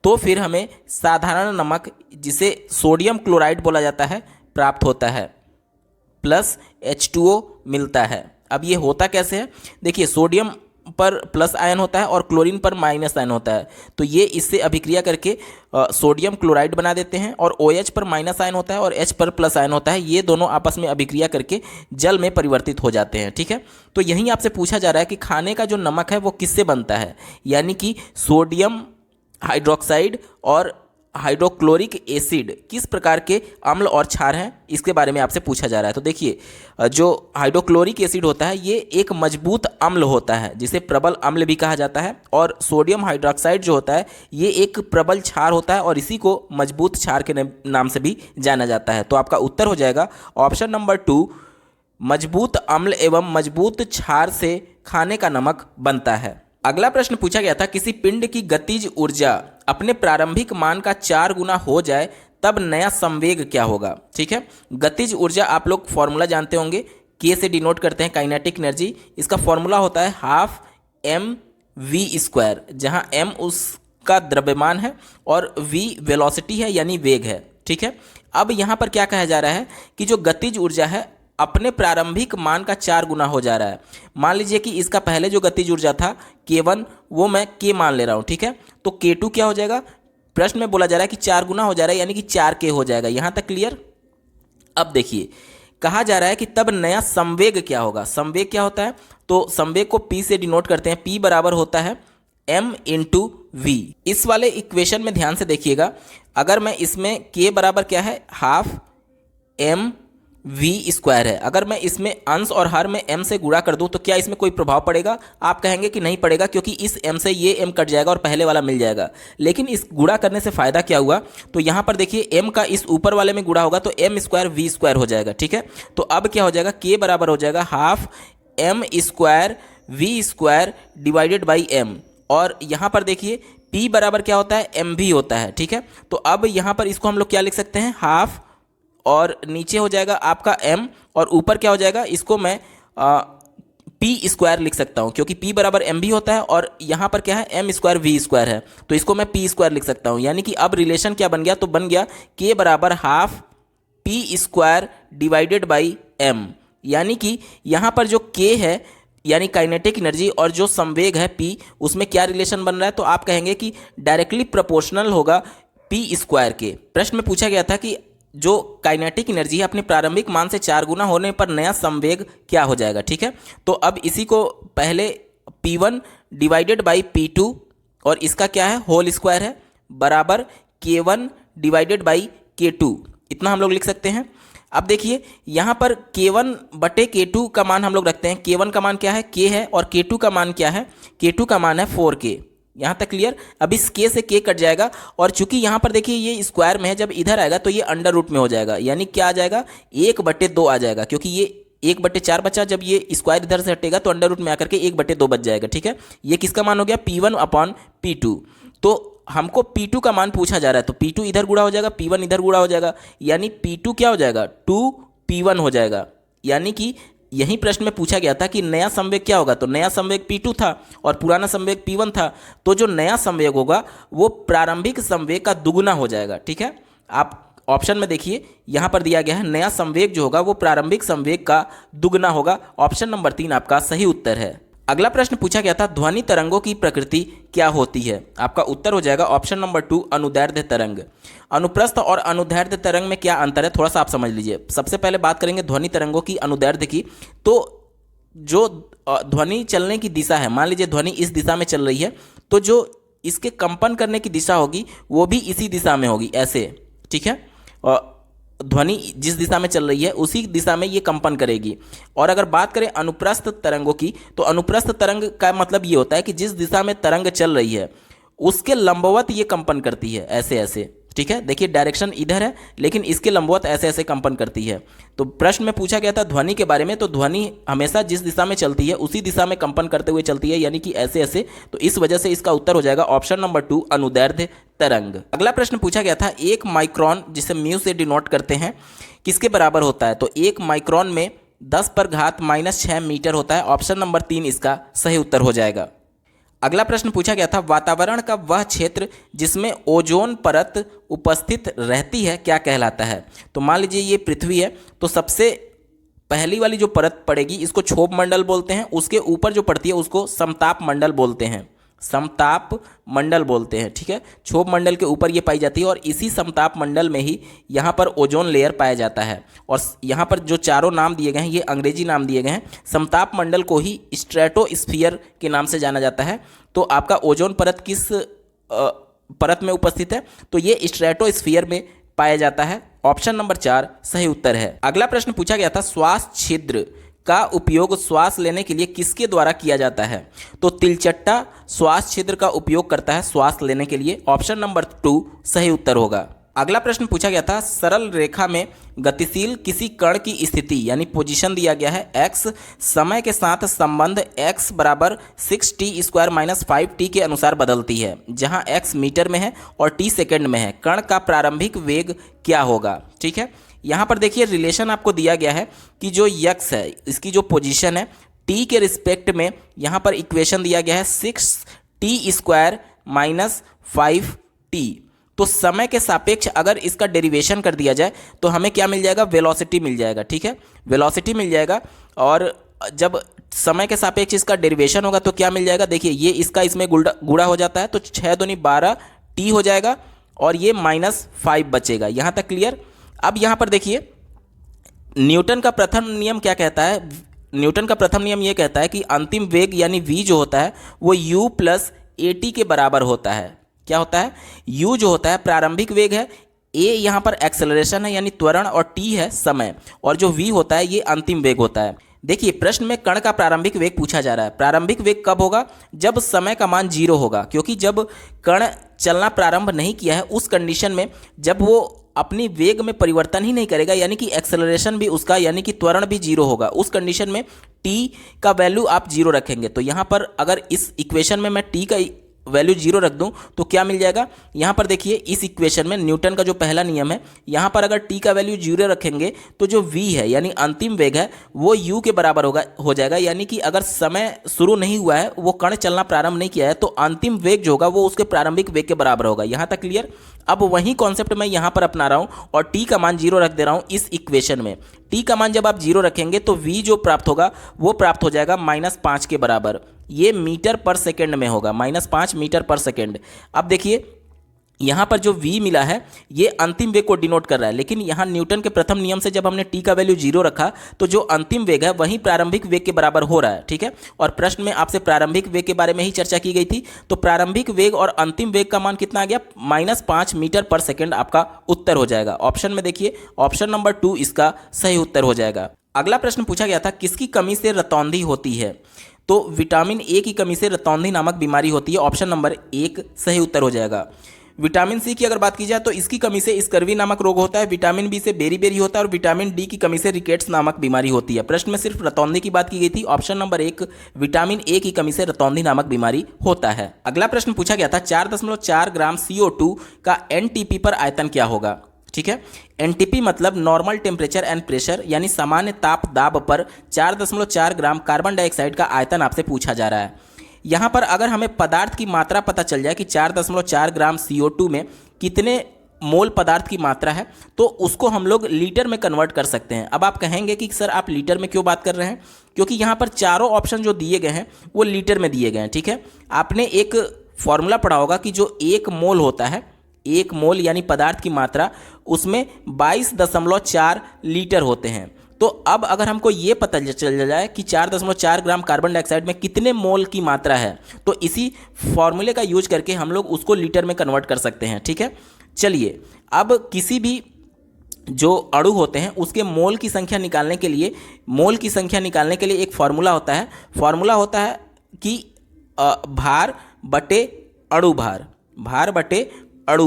Speaker 1: तो फिर हमें साधारण नमक जिसे सोडियम क्लोराइड बोला जाता है प्राप्त होता है, प्लस H2O मिलता है। अब ये होता कैसे है, देखिए सोडियम पर प्लस आयन होता है और क्लोरीन पर माइनस आयन होता है। तो ये इससे अभिक्रिया करके सोडियम क्लोराइड बना देते हैं और OH पर माइनस आयन होता है और H पर प्लस आयन होता है। ये दोनों आपस में अभिक्रिया करके जल में परिवर्तित हो जाते हैं, ठीक है। तो यहीं आपसे पूछा जा रहा है कि खाने का जो नमक है वो किससे बनता है, यानी कि सोडियम हाइड्रोक्साइड और हाइड्रोक्लोरिक एसिड किस प्रकार के अम्ल और क्षार हैं, इसके बारे में आपसे पूछा जा रहा है। तो देखिए जो हाइड्रोक्लोरिक एसिड होता है ये एक मजबूत अम्ल होता है जिसे प्रबल अम्ल भी कहा जाता है, और सोडियम हाइड्रोक्साइड जो होता है ये एक प्रबल क्षार होता है और इसी को मजबूत क्षार के नाम से भी जाना जाता है। तो आपका उत्तर हो जाएगा ऑप्शन नंबर 2, मजबूत अम्ल एवं मजबूत क्षार से खाने का नमक बनता है। अगला प्रश्न पूछा गया था, किसी पिंड की गतिज ऊर्जा अपने प्रारंभिक मान का 4 गुना हो जाए तब नया संवेग क्या होगा। ठीक है, गतिज ऊर्जा आप लोग फॉर्मूला जानते होंगे, के से डिनोट करते हैं काइनेटिक एनर्जी। इसका फॉर्मूला होता है हाफ mv², जहां m उसका द्रव्यमान है और v वेलोसिटी है यानी वेग है। ठीक है, अब यहाँ पर क्या कहा जा रहा है कि जो गतिज ऊर्जा है अपने प्रारंभिक मान का 4 गुना हो जा रहा है। मान लीजिए कि इसका पहले जो गतिज ऊर्जा था k1 वो मैं k मान ले रहा हूँ। ठीक है, तो k2 क्या हो जाएगा, प्रश्न में बोला जा रहा है कि 4 गुना हो जा रहा है यानी कि 4k हो जाएगा। यहाँ तक क्लियर। अब देखिए कहा जा रहा है कि तब नया संवेग क्या होगा। संवेग क्या होता है, तो संवेग को p से डिनोट करते हैं। p बराबर होता है m × v। इस वाले इक्वेशन में ध्यान से देखिएगा, अगर मैं इसमें k बराबर क्या है हाफ m वी स्क्वायर है। अगर मैं इसमें अंश और हर में m से गुणा कर दूं तो क्या इसमें कोई प्रभाव पड़ेगा? आप कहेंगे कि नहीं पड़ेगा, क्योंकि इस m से ये m कट जाएगा और पहले वाला मिल जाएगा। लेकिन इस गुणा करने से फायदा क्या हुआ? तो यहाँ पर देखिए m का इस ऊपर वाले में गुणा होगा तो m स्क्वायर वी स्क्वायर हो जाएगा। ठीक है, तो अब क्या हो जाएगा? k बराबर हो जाएगा half m square V square divided by m। और यहाँ पर देखिए p बराबर क्या होता है? m भी होता है। ठीक है, तो अब यहाँ पर इसको हम लोग क्या लिख सकते हैं? हाफ, और नीचे हो जाएगा आपका m, और ऊपर क्या हो जाएगा? इसको मैं पी स्क्वायर लिख सकता हूँ, क्योंकि p बराबर m भी होता है और यहाँ पर क्या है? m स्क्वायर वी स्क्वायर है, तो इसको मैं p स्क्वायर लिख सकता हूँ। यानी कि अब रिलेशन क्या बन गया? तो बन गया k बराबर half P square divided by m। यानी कि यहाँ पर जो k है यानी काइनेटिक एनर्जी और जो संवेग है p, उसमें क्या रिलेशन बन रहा है? तो आप कहेंगे कि डायरेक्टली प्रोपोर्शनल होगा p स्क्वायर के। प्रश्न में पूछा गया था कि जो काइनेटिक एनर्जी है अपने प्रारंभिक मान से 4 गुना होने पर नया संवेग क्या हो जाएगा? ठीक है, तो अब इसी को पहले P1 डिवाइडेड बाई P2 और इसका क्या है? होल स्क्वायर है, बराबर K1 डिवाइडेड बाई K2, इतना हम लोग लिख सकते हैं। अब देखिए यहाँ पर K1 बटे K2 का मान हम लोग रखते हैं। K1 का मान क्या है? K है, और K2 का मान क्या है? K2 का मान है 4K। यहाँ तक क्लियर? अब इस k से k कट जाएगा, और चूंकि यहाँ पर देखिए ये स्क्वायर में है, जब इधर आएगा तो ये अंडर रूट में हो जाएगा, यानी क्या आ जाएगा? 1/2 आ जाएगा, क्योंकि ये 1/4 बचा, जब ये स्क्वायर इधर से हटेगा तो अंडर रूट में आकर के 1/2 बच जाएगा। ठीक है, ये किसका मान हो गया? P1 upon P2। तो हमको P2 का मान पूछा जा रहा है, तो P2 इधर गुणा हो जाएगा, P1 इधर गुणा हो जाएगा, यानी P2 क्या हो जाएगा? 2P1 हो जाएगा। यानी कि यही प्रश्न में पूछा गया था कि नया संवेग क्या होगा? तो नया संवेग P2 था और पुराना संवेग P1 था, तो जो नया संवेग होगा वो प्रारंभिक संवेग का दुगुना हो जाएगा। ठीक है, आप ऑप्शन में देखिए यहाँ पर दिया गया है नया संवेग जो होगा वो प्रारंभिक संवेग का दुगुना होगा। ऑप्शन नंबर 3 आपका सही उत्तर है। अगला प्रश्न पूछा गया था ध्वनि तरंगों की प्रकृति क्या होती है? आपका उत्तर हो जाएगा ऑप्शन नंबर 2 अनुदैर्ध्य तरंग। अनुप्रस्थ और अनुदैर्ध्य तरंग में क्या अंतर है? थोड़ा सा आप समझ लीजिए। सबसे पहले बात करेंगे ध्वनि तरंगों की अनुदैर्ध्य की। तो जो ध्वनि चलने की दिशा है, मान लीजिए ध्वनि इस दिशा में चल रही है, तो जो इसके कंपन करने की दिशा होगी वो भी इसी दिशा में होगी, ऐसे। ठीक है, और ध्वनि जिस दिशा में चल रही है उसी दिशा में ये कंपन करेगी। और अगर बात करें अनुप्रस्थ तरंगों की, तो अनुप्रस्थ तरंग का मतलब ये होता है कि जिस दिशा में तरंग चल रही है उसके लंबवत ये कंपन करती है, ऐसे ऐसे। ठीक है, देखिए डायरेक्शन इधर है लेकिन इसके लंबवत ऐसे ऐसे कंपन करती है। तो प्रश्न में पूछा गया था ध्वनि के बारे में, तो ध्वनि हमेशा जिस दिशा में चलती है उसी दिशा में कंपन करते हुए चलती है, यानी कि ऐसे ऐसे। तो इस वजह से इसका उत्तर हो जाएगा ऑप्शन नंबर 2 अनुदैर्ध्य तरंग। अगला प्रश्न पूछा गया था 1 माइक्रोन, जिसे म्यू से डिनोट करते हैं, किसके बराबर होता है? तो 1 माइक्रोन में 10⁻⁻⁶ मीटर होता है। ऑप्शन नंबर 3 इसका सही उत्तर हो जाएगा। अगला प्रश्न पूछा गया था वातावरण का वह क्षेत्र जिसमें ओजोन परत उपस्थित रहती है क्या कहलाता है? तो मान लीजिए ये पृथ्वी है, तो सबसे पहली वाली जो परत पड़ेगी इसको क्षोभ मंडल बोलते हैं, उसके ऊपर जो पड़ती है उसको समताप मंडल बोलते हैं, समताप मंडल बोलते हैं। ठीक है, क्षोभ मंडल के ऊपर ये पाई जाती है और इसी समताप मंडल में ही यहाँ पर ओजोन लेयर पाया जाता है। और यहाँ पर जो चारों नाम दिए गए हैं ये अंग्रेजी नाम दिए गए हैं। समताप मंडल को ही स्ट्रेटोस्फीयर के नाम से जाना जाता है। तो आपका ओजोन परत किस परत में उपस्थित है? तो ये स्ट्रेटोस्फीयर में पाया जाता है। ऑप्शन नंबर 4 सही उत्तर है। अगला प्रश्न पूछा गया था श्वास छिद्र का उपयोग श्वास लेने के लिए किसके द्वारा किया जाता है? तो तिलचट्टा श्वास छिद्र का उपयोग करता है श्वास लेने के लिए। ऑप्शन नंबर 2 सही उत्तर होगा। अगला प्रश्न पूछा गया था सरल रेखा में गतिशील किसी कण की स्थिति यानी पोजीशन दिया गया है x, समय के साथ संबंध x बराबर 6t² - 5t के अनुसार बदलती है, जहां x मीटर में है और t सेकंड में है। कण का प्रारंभिक वेग क्या होगा? ठीक है, यहाँ पर देखिए रिलेशन आपको दिया गया है कि जो x है इसकी जो पोजीशन है t के रिस्पेक्ट में, यहाँ पर इक्वेशन दिया गया है 6t² - 5t। तो समय के सापेक्ष अगर इसका डेरिवेशन कर दिया जाए तो हमें क्या मिल जाएगा? वेलोसिटी मिल जाएगा। ठीक है, वेलोसिटी मिल जाएगा। और जब समय के सापेक्ष इसका डेरिवेशन होगा तो क्या मिल जाएगा? देखिए ये इसका इसमें गुणा हो जाता है, तो 6 दूनी 12 t हो जाएगा और ये -5 बचेगा। यहाँ तक क्लियर? अब यहाँ पर देखिए न्यूटन का प्रथम नियम क्या कहता है? न्यूटन का प्रथम नियम ये कहता है कि अंतिम वेग यानी v जो होता है वो u + at के बराबर होता है। क्या होता है? u जो होता है प्रारंभिक वेग है, ए यहाँ पर एक्सेलरेशन है यानी त्वरण, और टी है समय, और जो वी होता है ये अंतिम वेग होता है। देखिए प्रश्न में कण का प्रारंभिक वेग पूछा जा रहा है। प्रारंभिक वेग कब होगा? जब समय का मान 0 होगा, क्योंकि जब कण चलना प्रारंभ नहीं किया है उस कंडीशन में, जब वो अपनी वेग में परिवर्तन ही नहीं करेगा, यानी कि एक्सेलरेशन भी उसका यानी कि त्वरण भी 0 होगा, उस कंडीशन में टी का वैल्यू आप 0 रखेंगे। तो यहाँ पर अगर इस इक्वेशन में मैं टी का वैल्यू 0 रख दूं तो क्या मिल जाएगा? यहाँ पर देखिए इस इक्वेशन में न्यूटन का जो पहला नियम है, यहाँ पर अगर टी का वैल्यू 0 रखेंगे तो जो v है यानी अंतिम वेग है वो u के बराबर हो जाएगा। यानी कि अगर समय शुरू नहीं हुआ है, वो कण चलना प्रारंभ नहीं किया है, तो अंतिम वेग जो होगा वो उसके प्रारंभिक वेग के बराबर होगा। यहाँ तक क्लियर? अब वही कॉन्सेप्ट मैं यहाँ पर अपना रहा हूँ और t का मान 0 रख दे रहा हूँ इस इक्वेशन में। t का मान जब आप 0 रखेंगे तो v जो प्राप्त होगा वो प्राप्त हो जाएगा -5 के बराबर। ये मीटर पर सेकेंड में होगा, -5 मीटर पर सेकेंड। अब देखिए यहाँ पर जो v मिला है ये अंतिम वेग को डिनोट कर रहा है, लेकिन यहाँ न्यूटन के प्रथम नियम से जब हमने t का वैल्यू 0 रखा तो जो अंतिम वेग है वही प्रारंभिक वेग के बराबर हो रहा है। ठीक है, और प्रश्न में आपसे प्रारंभिक वेग के बारे में ही चर्चा की गई थी। तो प्रारंभिक वेग और अंतिम वेग का मान कितना आ गया? -5 मीटर पर सेकेंड आपका उत्तर हो जाएगा। ऑप्शन में देखिए ऑप्शन नंबर 2 इसका सही उत्तर हो जाएगा। अगला प्रश्न पूछा गया था किसकी कमी से रतौंधी होती है? तो विटामिन ए की कमी से रतौंधी नामक बीमारी होती है। ऑप्शन नंबर 1 सही उत्तर हो जाएगा। विटामिन सी की अगर बात की जाए तो इसकी कमी से स्कर्वी नामक रोग होता है। विटामिन बी से बेरी होता है, और विटामिन डी की कमी से रिकेट्स नामक बीमारी होती है। प्रश्न में सिर्फ रतौंधी की बात की गई थी। ऑप्शन नंबर 1 विटामिन ए की कमी से रतौंधी नामक बीमारी होता है। अगला प्रश्न पूछा गया था 4.4 ग्राम CO2 का एनटीपी पर आयतन क्या होगा? ठीक है, एनटीपी मतलब नॉर्मल टेम्परेचर एंड प्रेशर, यानी सामान्य ताप दाब पर 4.4 ग्राम कार्बन डाइऑक्साइड का आयतन आपसे पूछा जा रहा है। यहाँ पर अगर हमें पदार्थ की मात्रा पता चल जाए कि 4.4 ग्राम CO2 में कितने मोल पदार्थ की मात्रा है, तो उसको हम लोग लीटर में कन्वर्ट कर सकते हैं। अब आप कहेंगे कि सर आप लीटर में क्यों बात कर रहे हैं? क्योंकि यहाँ पर चारों ऑप्शन जो दिए गए हैं वो लीटर में दिए गए हैं। ठीक है, आपने एक फॉर्मूला पढ़ा होगा कि जो 1 मोल होता है, 1 मोल यानी पदार्थ की मात्रा, उसमें 22.4 लीटर होते हैं। तो अब अगर हमको ये पता चल जाए कि 4.4 ग्राम कार्बन डाइऑक्साइड में कितने मोल की मात्रा है, तो इसी फॉर्मूले का यूज करके हम लोग उसको लीटर में कन्वर्ट कर सकते हैं। ठीक है, चलिए अब किसी भी जो अणु होते हैं उसके मोल की संख्या निकालने के लिए एक फॉर्मूला होता है। फॉर्मूला होता है कि भार बटे अणु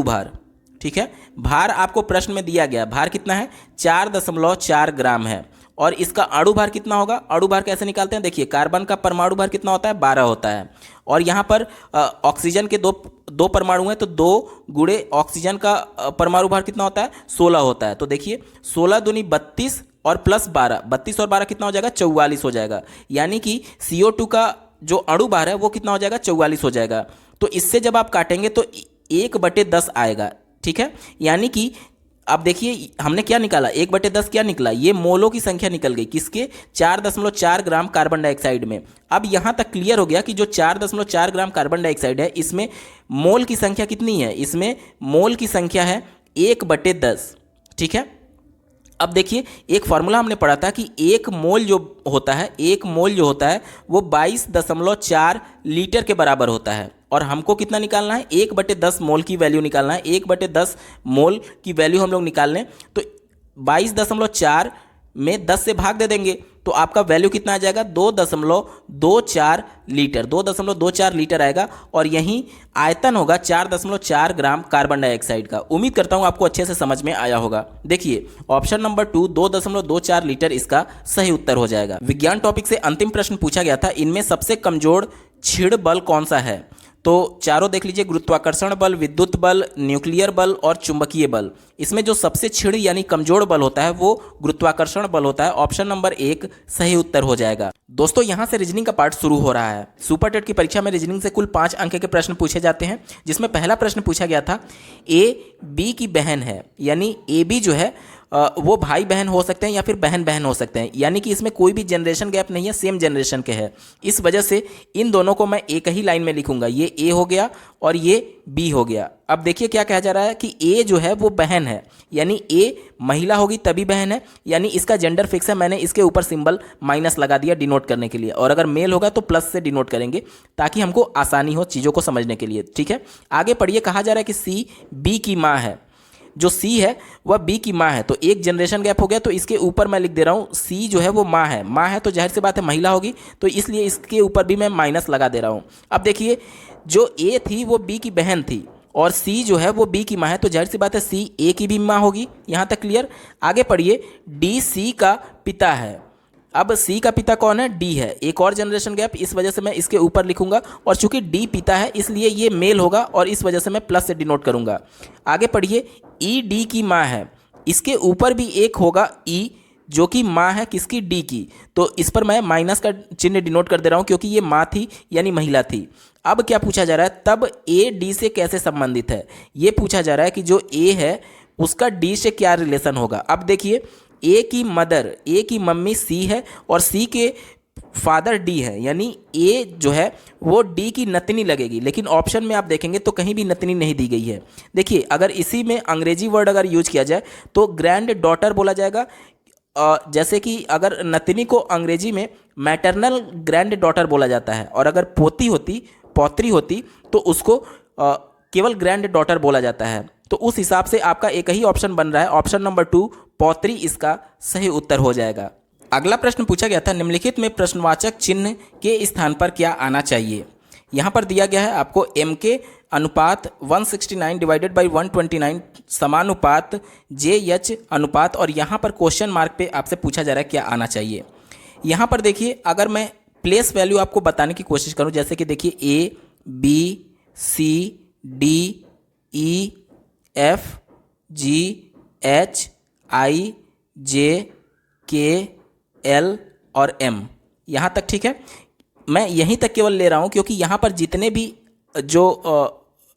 Speaker 1: भार। ठीक है, भार आपको प्रश्न में दिया गया, भार कितना है? 4.4 ग्राम है। और इसका अणु भार कितना होगा? अणु भार कैसे निकालते हैं? देखिए कार्बन का परमाणु भार कितना होता है? 12 होता है। और यहाँ पर ऑक्सीजन के दो परमाणु हैं, तो 2 गुणे ऑक्सीजन का परमाणु भार कितना होता है? 16 होता है। तो देखिए 16 दूनी 32 और प्लस 12, 32 और 12 कितना हो जाएगा? 44 हो जाएगा। यानी कि CO2 का जो अणु भार है वो कितना हो जाएगा? 44 हो जाएगा। तो इससे जब आप काटेंगे तो 1/10 आएगा। ठीक है, यानी कि अब देखिए हमने क्या निकाला? 1/10 क्या निकला? ये मोलों की संख्या निकल गई। किसके? 4.4 ग्राम कार्बन डाइऑक्साइड में। अब यहाँ तक क्लियर हो गया कि जो 4.4 ग्राम कार्बन डाइऑक्साइड है इसमें मोल की संख्या कितनी है? इसमें मोल की संख्या है 1/10। ठीक है, अब देखिए एक फॉर्मूला हमने पढ़ा था कि 1 मोल जो होता है वो 22.4 लीटर के बराबर होता है। और हमको कितना निकालना है? 1/10 मोल की वैल्यू निकालना है। 1/10 मोल की वैल्यू हम लोग निकाल लें तो 22.4 में 10 से भाग दे देंगे तो आपका वैल्यू कितना आ जाएगा? 2.24 लीटर। 2.24 लीटर आएगा। और यही आयतन होगा 4.4 ग्राम कार्बन डाइऑक्साइड का। उम्मीद करता हूँ आपको अच्छे से समझ में आया होगा। देखिए ऑप्शन नंबर 2 2.24 लीटर इसका सही उत्तर हो जाएगा। विज्ञान टॉपिक से अंतिम प्रश्न पूछा गया था, इनमें सबसे कमजोर क्षीण बल कौन सा है? तो चारों देख लीजिए, गुरुत्वाकर्षण बल, विद्युत बल, न्यूक्लियर बल और चुंबकीय बल। इसमें जो सबसे क्षीण यानी कमजोर बल होता है वो गुरुत्वाकर्षण बल होता है। ऑप्शन नंबर 1 सही उत्तर हो जाएगा। दोस्तों यहाँ से रीजनिंग का पार्ट शुरू हो रहा है। सुपर टेट की परीक्षा में रीजनिंग से कुल 5 अंक के प्रश्न पूछे जाते हैं, जिसमें पहला प्रश्न पूछा गया था ए बी की बहन है, यानी ए बी जो है वो भाई बहन हो सकते हैं या फिर बहन बहन हो सकते हैं, यानी कि इसमें कोई भी जनरेशन गैप नहीं है, सेम जनरेशन के हैं। इस वजह से इन दोनों को मैं एक ही लाइन में लिखूंगा। ये ए हो गया और ये बी हो गया। अब देखिए क्या कहा जा रहा है कि ए जो है वो बहन है, यानी ए महिला होगी तभी बहन है, यानी इसका जेंडर फिक्स है। मैंने इसके ऊपर सिंबल माइनस लगा दिया डिनोट करने के लिए, और अगर मेल होगा तो प्लस से डिनोट करेंगे ताकि हमको आसानी हो चीज़ों को समझने के लिए। ठीक है, आगे पढ़िए। कहा जा रहा है कि सी बी की माँ है। जो सी है वह बी की माँ है, तो एक जनरेशन गैप हो गया। तो इसके ऊपर मैं लिख दे रहा हूँ सी जो है वो माँ है, माँ है तो जाहिर सी बात है महिला होगी, तो इसलिए इसके ऊपर भी मैं माइनस लगा दे रहा हूँ। अब देखिए जो ए थी वो बी की बहन थी और सी जो है वो बी की माँ है, तो जाहिर सी बात है सी ए की भी माँ होगी। यहाँ तक क्लियर। आगे पढ़िए, डी सी का पिता है। अब सी का पिता कौन है? डी है। एक और जनरेशन गैप, इस वजह से मैं इसके ऊपर लिखूंगा, और चूंकि डी पिता है इसलिए ये मेल होगा और इस वजह से मैं प्लस से डिनोट करूंगा। आगे पढ़िए, ई डी की माँ है, इसके ऊपर भी एक होगा ई जो कि माँ है किसकी? डी की, तो इस पर मैं माइनस का चिन्ह डिनोट कर दे रहा हूँ क्योंकि ये माँ थी यानी महिला थी। अब क्या पूछा जा रहा है? तब ए डी से कैसे संबंधित है? ये पूछा जा रहा है कि जो ए है उसका डी से क्या रिलेशन होगा। अब देखिए, ए की मदर, ए की मम्मी सी है और सी के फादर डी है, यानी ए जो है वो डी की नतनी लगेगी, लेकिन ऑप्शन में आप देखेंगे तो कहीं भी नतनी नहीं दी गई है। देखिए अगर इसी में अंग्रेजी वर्ड अगर यूज किया जाए तो ग्रैंड डॉटर बोला जाएगा, जैसे कि अगर नतनी को अंग्रेजी में मैटरनल ग्रैंड डॉटर बोला जाता है, और अगर पौत्री होती तो उसको केवल ग्रैंड डॉटर बोला जाता है। तो उस हिसाब से आपका एक ही ऑप्शन बन रहा है, ऑप्शन नंबर 2 पौत्री इसका सही उत्तर हो जाएगा। अगला प्रश्न पूछा गया था, निम्नलिखित में प्रश्नवाचक चिन्ह के स्थान पर क्या आना चाहिए। यहाँ पर दिया गया है आपको एम के अनुपात 169 डिवाइडेड बाई 129 समानुपात जे एच अनुपात, और यहाँ पर क्वेश्चन मार्क पे आपसे पूछा जा रहा है क्या आना चाहिए। यहाँ पर देखिए अगर मैं प्लेस वैल्यू आपको बताने की कोशिश करूँ, जैसे कि देखिए A B C D E F G H I J K L और एम, यहाँ तक ठीक है। मैं यहीं तक केवल ले रहा हूँ क्योंकि यहाँ पर जितने भी जो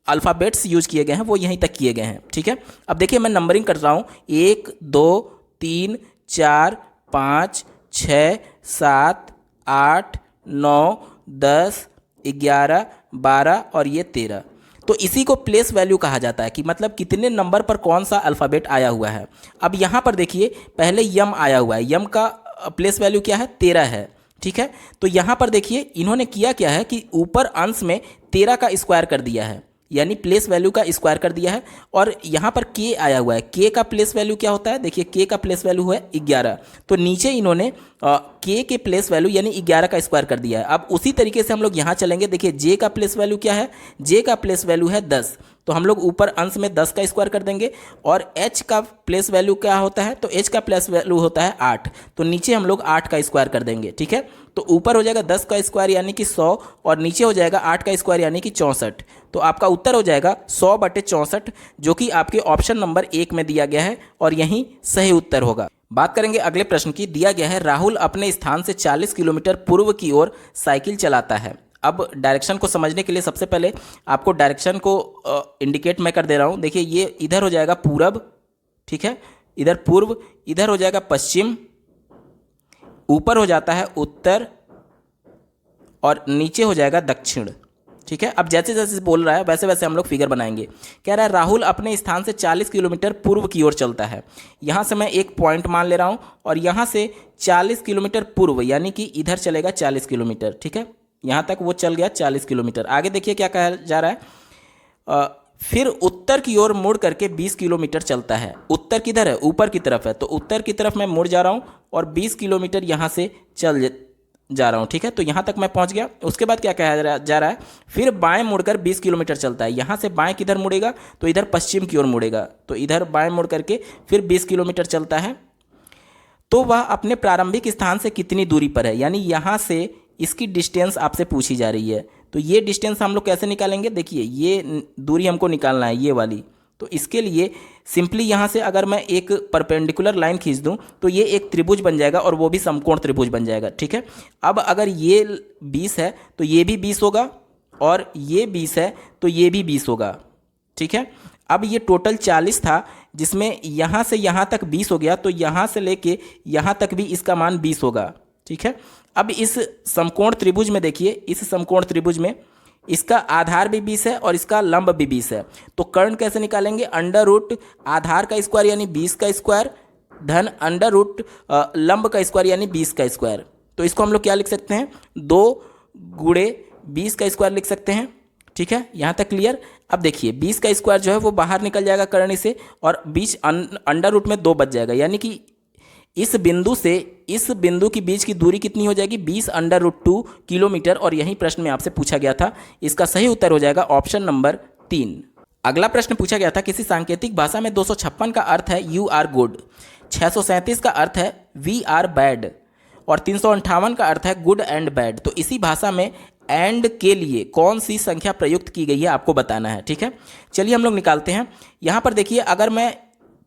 Speaker 1: अल्फ़ाबेट्स यूज किए गए हैं वो यहीं तक किए गए हैं, ठीक है। अब देखिए मैं नंबरिंग कर रहा हूँ, 1 2 3 4 5 6 7 8 9 10 11 12 और ये 13। तो इसी को प्लेस वैल्यू कहा जाता है कि मतलब कितने नंबर पर कौन सा अल्फ़ाबेट आया हुआ है। अब यहाँ पर देखिए पहले यम आया हुआ है, यम का प्लेस वैल्यू क्या है? 13 है, ठीक है। तो यहाँ पर देखिए इन्होंने किया क्या है कि ऊपर अंश में 13 का स्क्वायर कर दिया है, यानी प्लेस वैल्यू का स्क्वायर कर दिया है, और यहाँ पर के आया हुआ है। के का प्लेस वैल्यू क्या होता है? देखिए के का प्लेस वैल्यू है 11, तो नीचे इन्होंने के प्लेस वैल्यू यानी 11 का स्क्वायर कर दिया है। अब उसी तरीके से हम लोग यहाँ चलेंगे। देखिए जे का प्लेस वैल्यू क्या है? जे का प्लेस वैल्यू है 10, तो हम लोग ऊपर अंश में 10 का स्क्वायर कर देंगे। और एच का प्लेस वैल्यू क्या होता है? तो एच का प्लेस वैल्यू होता है 8, तो नीचे हम लोग 8 का स्क्वायर कर देंगे, ठीक है। तो ऊपर हो जाएगा 10 का स्क्वायर यानी कि 100, और नीचे हो जाएगा 8 का स्क्वायर यानी कि 64। तो आपका उत्तर हो जाएगा 100/64, जो कि आपके ऑप्शन नंबर 1 में दिया गया है और यही सही उत्तर होगा। बात करेंगे अगले प्रश्न की। दिया गया है राहुल अपने स्थान से 40 किलोमीटर पूर्व की ओर साइकिल चलाता है। अब डायरेक्शन को समझने के लिए सबसे पहले आपको डायरेक्शन को इंडिकेट मैं कर दे रहा हूँ। देखिए ये इधर हो जाएगा पूरब, ठीक है, इधर पूर्व, इधर हो जाएगा पश्चिम, ऊपर हो जाता है उत्तर और नीचे हो जाएगा दक्षिण, ठीक है। अब जैसे जैसे बोल रहा है वैसे वैसे हम लोग फिगर बनाएंगे। कह रहा है राहुल अपने स्थान से 40 किलोमीटर पूर्व की ओर चलता है। यहाँ से मैं एक पॉइंट मान ले रहा हूँ और यहाँ से 40 किलोमीटर पूर्व यानी कि इधर चलेगा 40 किलोमीटर, ठीक है। यहाँ तक वो चल गया 40 किलोमीटर। आगे देखिए क्या कहा जा रहा है, फिर उत्तर की ओर मुड़ करके 20 किलोमीटर चलता है। उत्तर किधर है? ऊपर की तरफ है, तो उत्तर की तरफ मैं मुड़ जा रहा हूँ और 20 किलोमीटर यहाँ से चल जा रहा हूँ, ठीक है। तो यहाँ तक मैं पहुँच गया। उसके बाद क्या कहा जा रहा है, फिर बाएं मुड़कर 20 किलोमीटर चलता है। यहाँ से बाएं किधर मुड़ेगा? तो इधर पश्चिम की ओर मुड़ेगा, तो इधर बाएं मुड़ करके फिर 20 किलोमीटर चलता है। तो वह अपने प्रारंभिक स्थान से कितनी दूरी पर है, यानी यहाँ से इसकी डिस्टेंस आपसे पूछी जा रही है। तो ये डिस्टेंस हम लोग कैसे निकालेंगे? देखिए ये दूरी हमको निकालना है, ये वाली। तो इसके लिए सिंपली यहाँ से अगर मैं एक परपेंडिकुलर लाइन खींच दूँ तो ये एक त्रिभुज बन जाएगा और वो भी समकोण त्रिभुज बन जाएगा, ठीक है। अब अगर ये 20 है तो ये भी 20 होगा, और ये 20 है तो ये भी 20 होगा, ठीक है। अब ये टोटल 40 था, जिसमें यहाँ से यहाँ तक 20 हो गया, तो यहाँ से लेके यहाँ तक भी इसका मान 20 होगा, ठीक है। अब इस समकोण त्रिभुज में देखिए, इस समकोण त्रिभुज में इसका आधार भी 20 है और इसका लंब भी 20 है। तो कर्ण कैसे निकालेंगे? अंडर रूट आधार का स्क्वायर यानी 20 का स्क्वायर धन अंडर रूट लंब का स्क्वायर यानी 20 का स्क्वायर। तो इसको हम लोग क्या लिख सकते हैं? 2 गुणे 20 का स्क्वायर लिख सकते हैं, ठीक है, यहाँ तक क्लियर। अब देखिए 20 का स्क्वायर जो है वो बाहर निकल जाएगा करनी से और बीच अंडर रूट में 2 बच जाएगा, यानी कि इस बिंदु से इस बिंदु की बीच की दूरी कितनी हो जाएगी 20√2 किलोमीटर। और यही प्रश्न में आपसे पूछा गया था। इसका सही उत्तर हो जाएगा ऑप्शन नंबर 3। अगला प्रश्न पूछा गया था किसी सांकेतिक भाषा में 256 का अर्थ है यू आर गुड, 637 का अर्थ है वी आर बैड और 358 का अर्थ है गुड एंड बैड। तो इसी भाषा में एंड के लिए कौन सी संख्या प्रयुक्त की गई है आपको बताना है। ठीक है, चलिए हम लोग निकालते हैं। यहाँ पर देखिए अगर मैं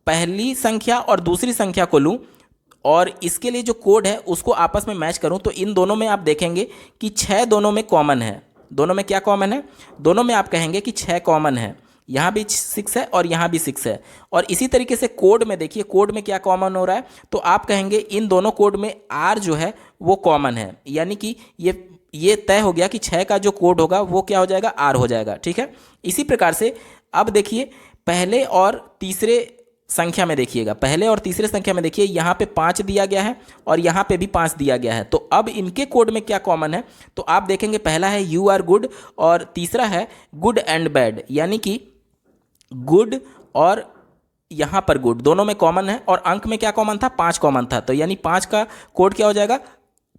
Speaker 1: पहली संख्या और दूसरी संख्या को लूँ और इसके लिए जो कोड है उसको आपस में मैच करूं तो इन दोनों में आप देखेंगे कि 6 दोनों में कॉमन है। दोनों में क्या कॉमन है? दोनों में आप कहेंगे कि 6 कॉमन है। यहाँ भी 6 है और यहाँ भी 6 है। और इसी तरीके से कोड में देखिए, कोड में क्या कॉमन हो रहा है, तो आप कहेंगे इन दोनों कोड में R जो है वो कॉमन है, यानी कि ये तय हो गया कि 6 का जो कोड होगा वो क्या हो जाएगा, R हो जाएगा। ठीक है, इसी प्रकार से अब देखिए पहले और तीसरे संख्या में देखिएगा, पहले और तीसरे संख्या में देखिए यहाँ पे 5 दिया गया है और यहाँ पे भी 5 दिया गया है। तो अब इनके कोड में क्या कॉमन है, तो आप देखेंगे पहला है यू आर गुड और तीसरा है गुड एंड बैड, यानी कि गुड और यहाँ पर गुड दोनों में कॉमन है। और अंक में क्या कॉमन था, 5 कॉमन था, तो यानी 5 का कोड क्या हो जाएगा,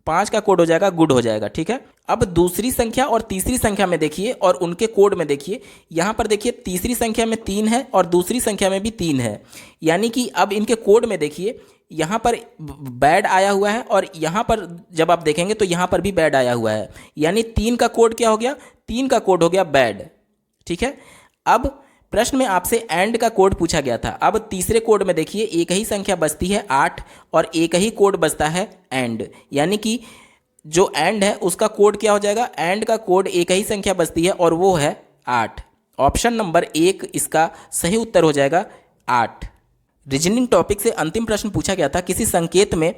Speaker 1: 5 का कोड हो जाएगा गुड हो जाएगा। ठीक है, अब दूसरी संख्या और तीसरी संख्या में देखिए और उनके कोड में देखिए, यहाँ पर देखिए तीसरी संख्या में 3 है और दूसरी संख्या में भी 3 है, यानी कि अब इनके कोड में देखिए यहाँ पर बैड आया हुआ है और यहाँ पर जब आप देखेंगे तो यहाँ पर भी बैड आया हुआ है, यानी 3 का कोड क्या हो गया, 3 का कोड हो गया बैड। ठीक है, अब प्रश्न में आपसे एंड का कोड पूछा गया था। अब तीसरे कोड में देखिए एक ही संख्या बचती है 8 और एक ही कोड बचता है एंड, यानी कि जो एंड है उसका कोड क्या हो जाएगा, एंड का कोड एक ही संख्या बचती है और वो है 8। ऑप्शन नंबर 1 इसका सही उत्तर हो जाएगा 8। रीजनिंग टॉपिक से अंतिम प्रश्न पूछा गया था किसी संकेत में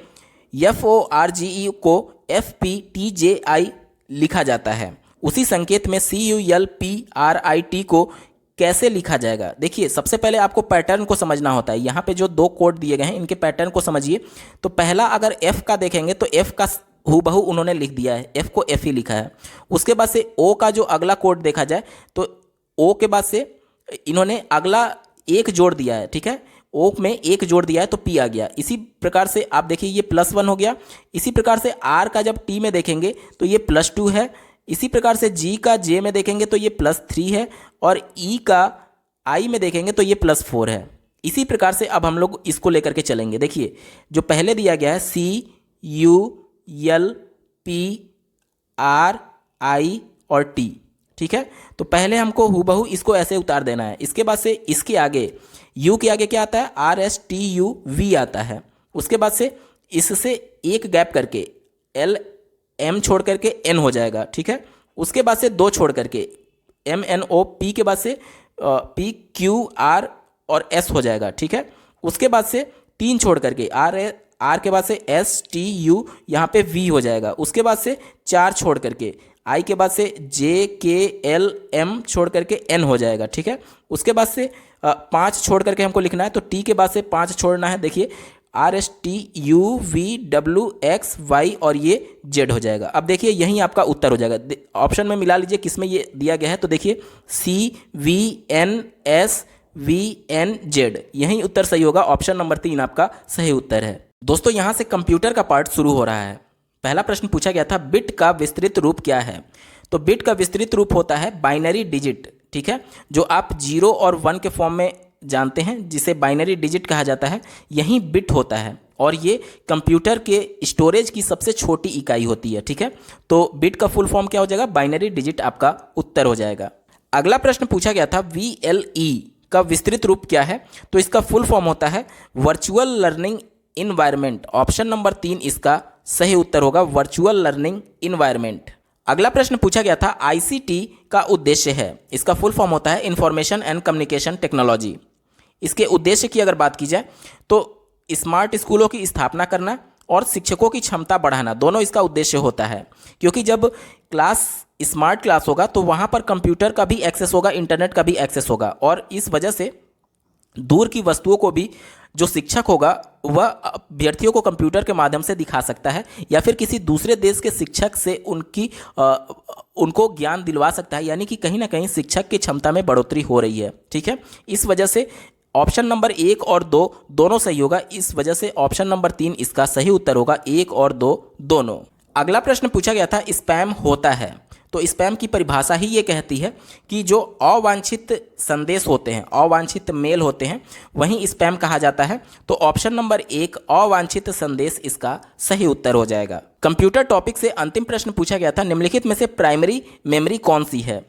Speaker 1: FORGE को FPTJI लिखा जाता है, उसी संकेत में CULPRIT को कैसे लिखा जाएगा। देखिए सबसे पहले आपको पैटर्न को समझना होता है। यहाँ पे जो 2 कोड दिए गए हैं इनके पैटर्न को समझिए। तो पहला अगर F का देखेंगे तो F का हूबहू उन्होंने लिख दिया है, F को F ही लिखा है। उसके बाद से O का जो अगला कोड देखा जाए तो O के बाद से इन्होंने अगला 1 जोड़ दिया है। ठीक है, O में 1 जोड़ दिया है तो P आ गया। इसी प्रकार से आप देखिए ये +1 हो गया। इसी प्रकार से R का जब T में देखेंगे तो ये +2 है। इसी प्रकार से G का J में देखेंगे तो ये +3 है और E का I में देखेंगे तो ये +4 है। इसी प्रकार से अब हम लोग इसको लेकर के चलेंगे। देखिए जो पहले दिया गया है CULPRI और T, ठीक है, तो पहले हमको हूबहू इसको ऐसे उतार देना है। इसके बाद से इसके आगे U के आगे क्या आता है, RSTUV आता है। उसके बाद से इससे एक गैप करके LM छोड़ करके N हो जाएगा। ठीक है, उसके बाद से 2 छोड़ करके MNOP के बाद से PQR और S हो जाएगा। ठीक है, उसके बाद से 3 छोड़ करके R के बाद से STU यहाँ पे V हो जाएगा। उसके बाद से 4 छोड़ करके I के बाद से JKLM छोड़ करके N हो जाएगा। ठीक है, उसके बाद से 5 छोड़ करके हमको लिखना है तो T के बाद से 5 छोड़ना है। देखिए RSTUVWXY और ये Z हो जाएगा। अब देखिए यही आपका उत्तर हो जाएगा। ऑप्शन में मिला लीजिए किस में ये दिया गया है, तो देखिए CVNSVNZ, यही उत्तर सही होगा। ऑप्शन नंबर 3 आपका सही उत्तर है। दोस्तों यहाँ से कंप्यूटर का पार्ट शुरू हो रहा है। पहला प्रश्न पूछा गया था बिट का विस्तृत रूप क्या है, तो बिट का विस्तृत रूप होता है बाइनरी डिजिट। ठीक है, जो आप 0 और 1 के फॉर्म में जानते हैं जिसे बाइनरी डिजिट कहा जाता है, यही बिट होता है और ये कंप्यूटर के स्टोरेज की सबसे छोटी इकाई होती है। ठीक है, तो बिट का फुल फॉर्म क्या हो जाएगा, बाइनरी डिजिट आपका उत्तर हो जाएगा। अगला प्रश्न पूछा गया था VLE का विस्तृत रूप क्या है, तो इसका फुल फॉर्म होता है virtual learning environment. Option number 3 इसका सही उत्तर होगा, वर्चुअल लर्निंग इन्वायरमेंट। अगला प्रश्न पूछा गया था ICT का उद्देश्य है, इसका फुल फॉर्म होता है इंफॉर्मेशन एंड कम्युनिकेशन टेक्नोलॉजी। इसके उद्देश्य की अगर बात की जाए तो स्मार्ट स्कूलों की स्थापना करना और शिक्षकों की क्षमता बढ़ाना, दोनों इसका उद्देश्य होता है। क्योंकि जब क्लास स्मार्ट क्लास होगा तो वहाँ पर कंप्यूटर का भी एक्सेस होगा, इंटरनेट का भी एक्सेस होगा और इस वजह से दूर की वस्तुओं को भी जो शिक्षक होगा वह अभ्यर्थियों को कंप्यूटर के माध्यम से दिखा सकता है, या फिर किसी दूसरे देश के शिक्षक से उनको ज्ञान दिलवा सकता है। यानी कि कहीं ना कहीं शिक्षक की क्षमता में बढ़ोतरी हो रही है। ठीक है, इस वजह से ऑप्शन नंबर 1 और 2 दोनों सही होगा। इस वजह से ऑप्शन नंबर 3 इसका सही उत्तर होगा, 1 और 2 दोनों। अगला प्रश्न पूछा गया था स्पैम होता है। तो स्पैम की परिभाषा ही ये कहती है कि जो अवांछित संदेश होते हैं, अवांछित मेल होते हैं, वहीं स्पैम कहा जाता है। तो ऑप्शन नंबर 1 अवांछित संदेश इसका सही उत्तर हो जाएगा। कंप्यूटर टॉपिक से अंतिम प्रश्न पूछा गया था, निम्नलिखित में से प्राइमरी मेमोरी कौन सी है।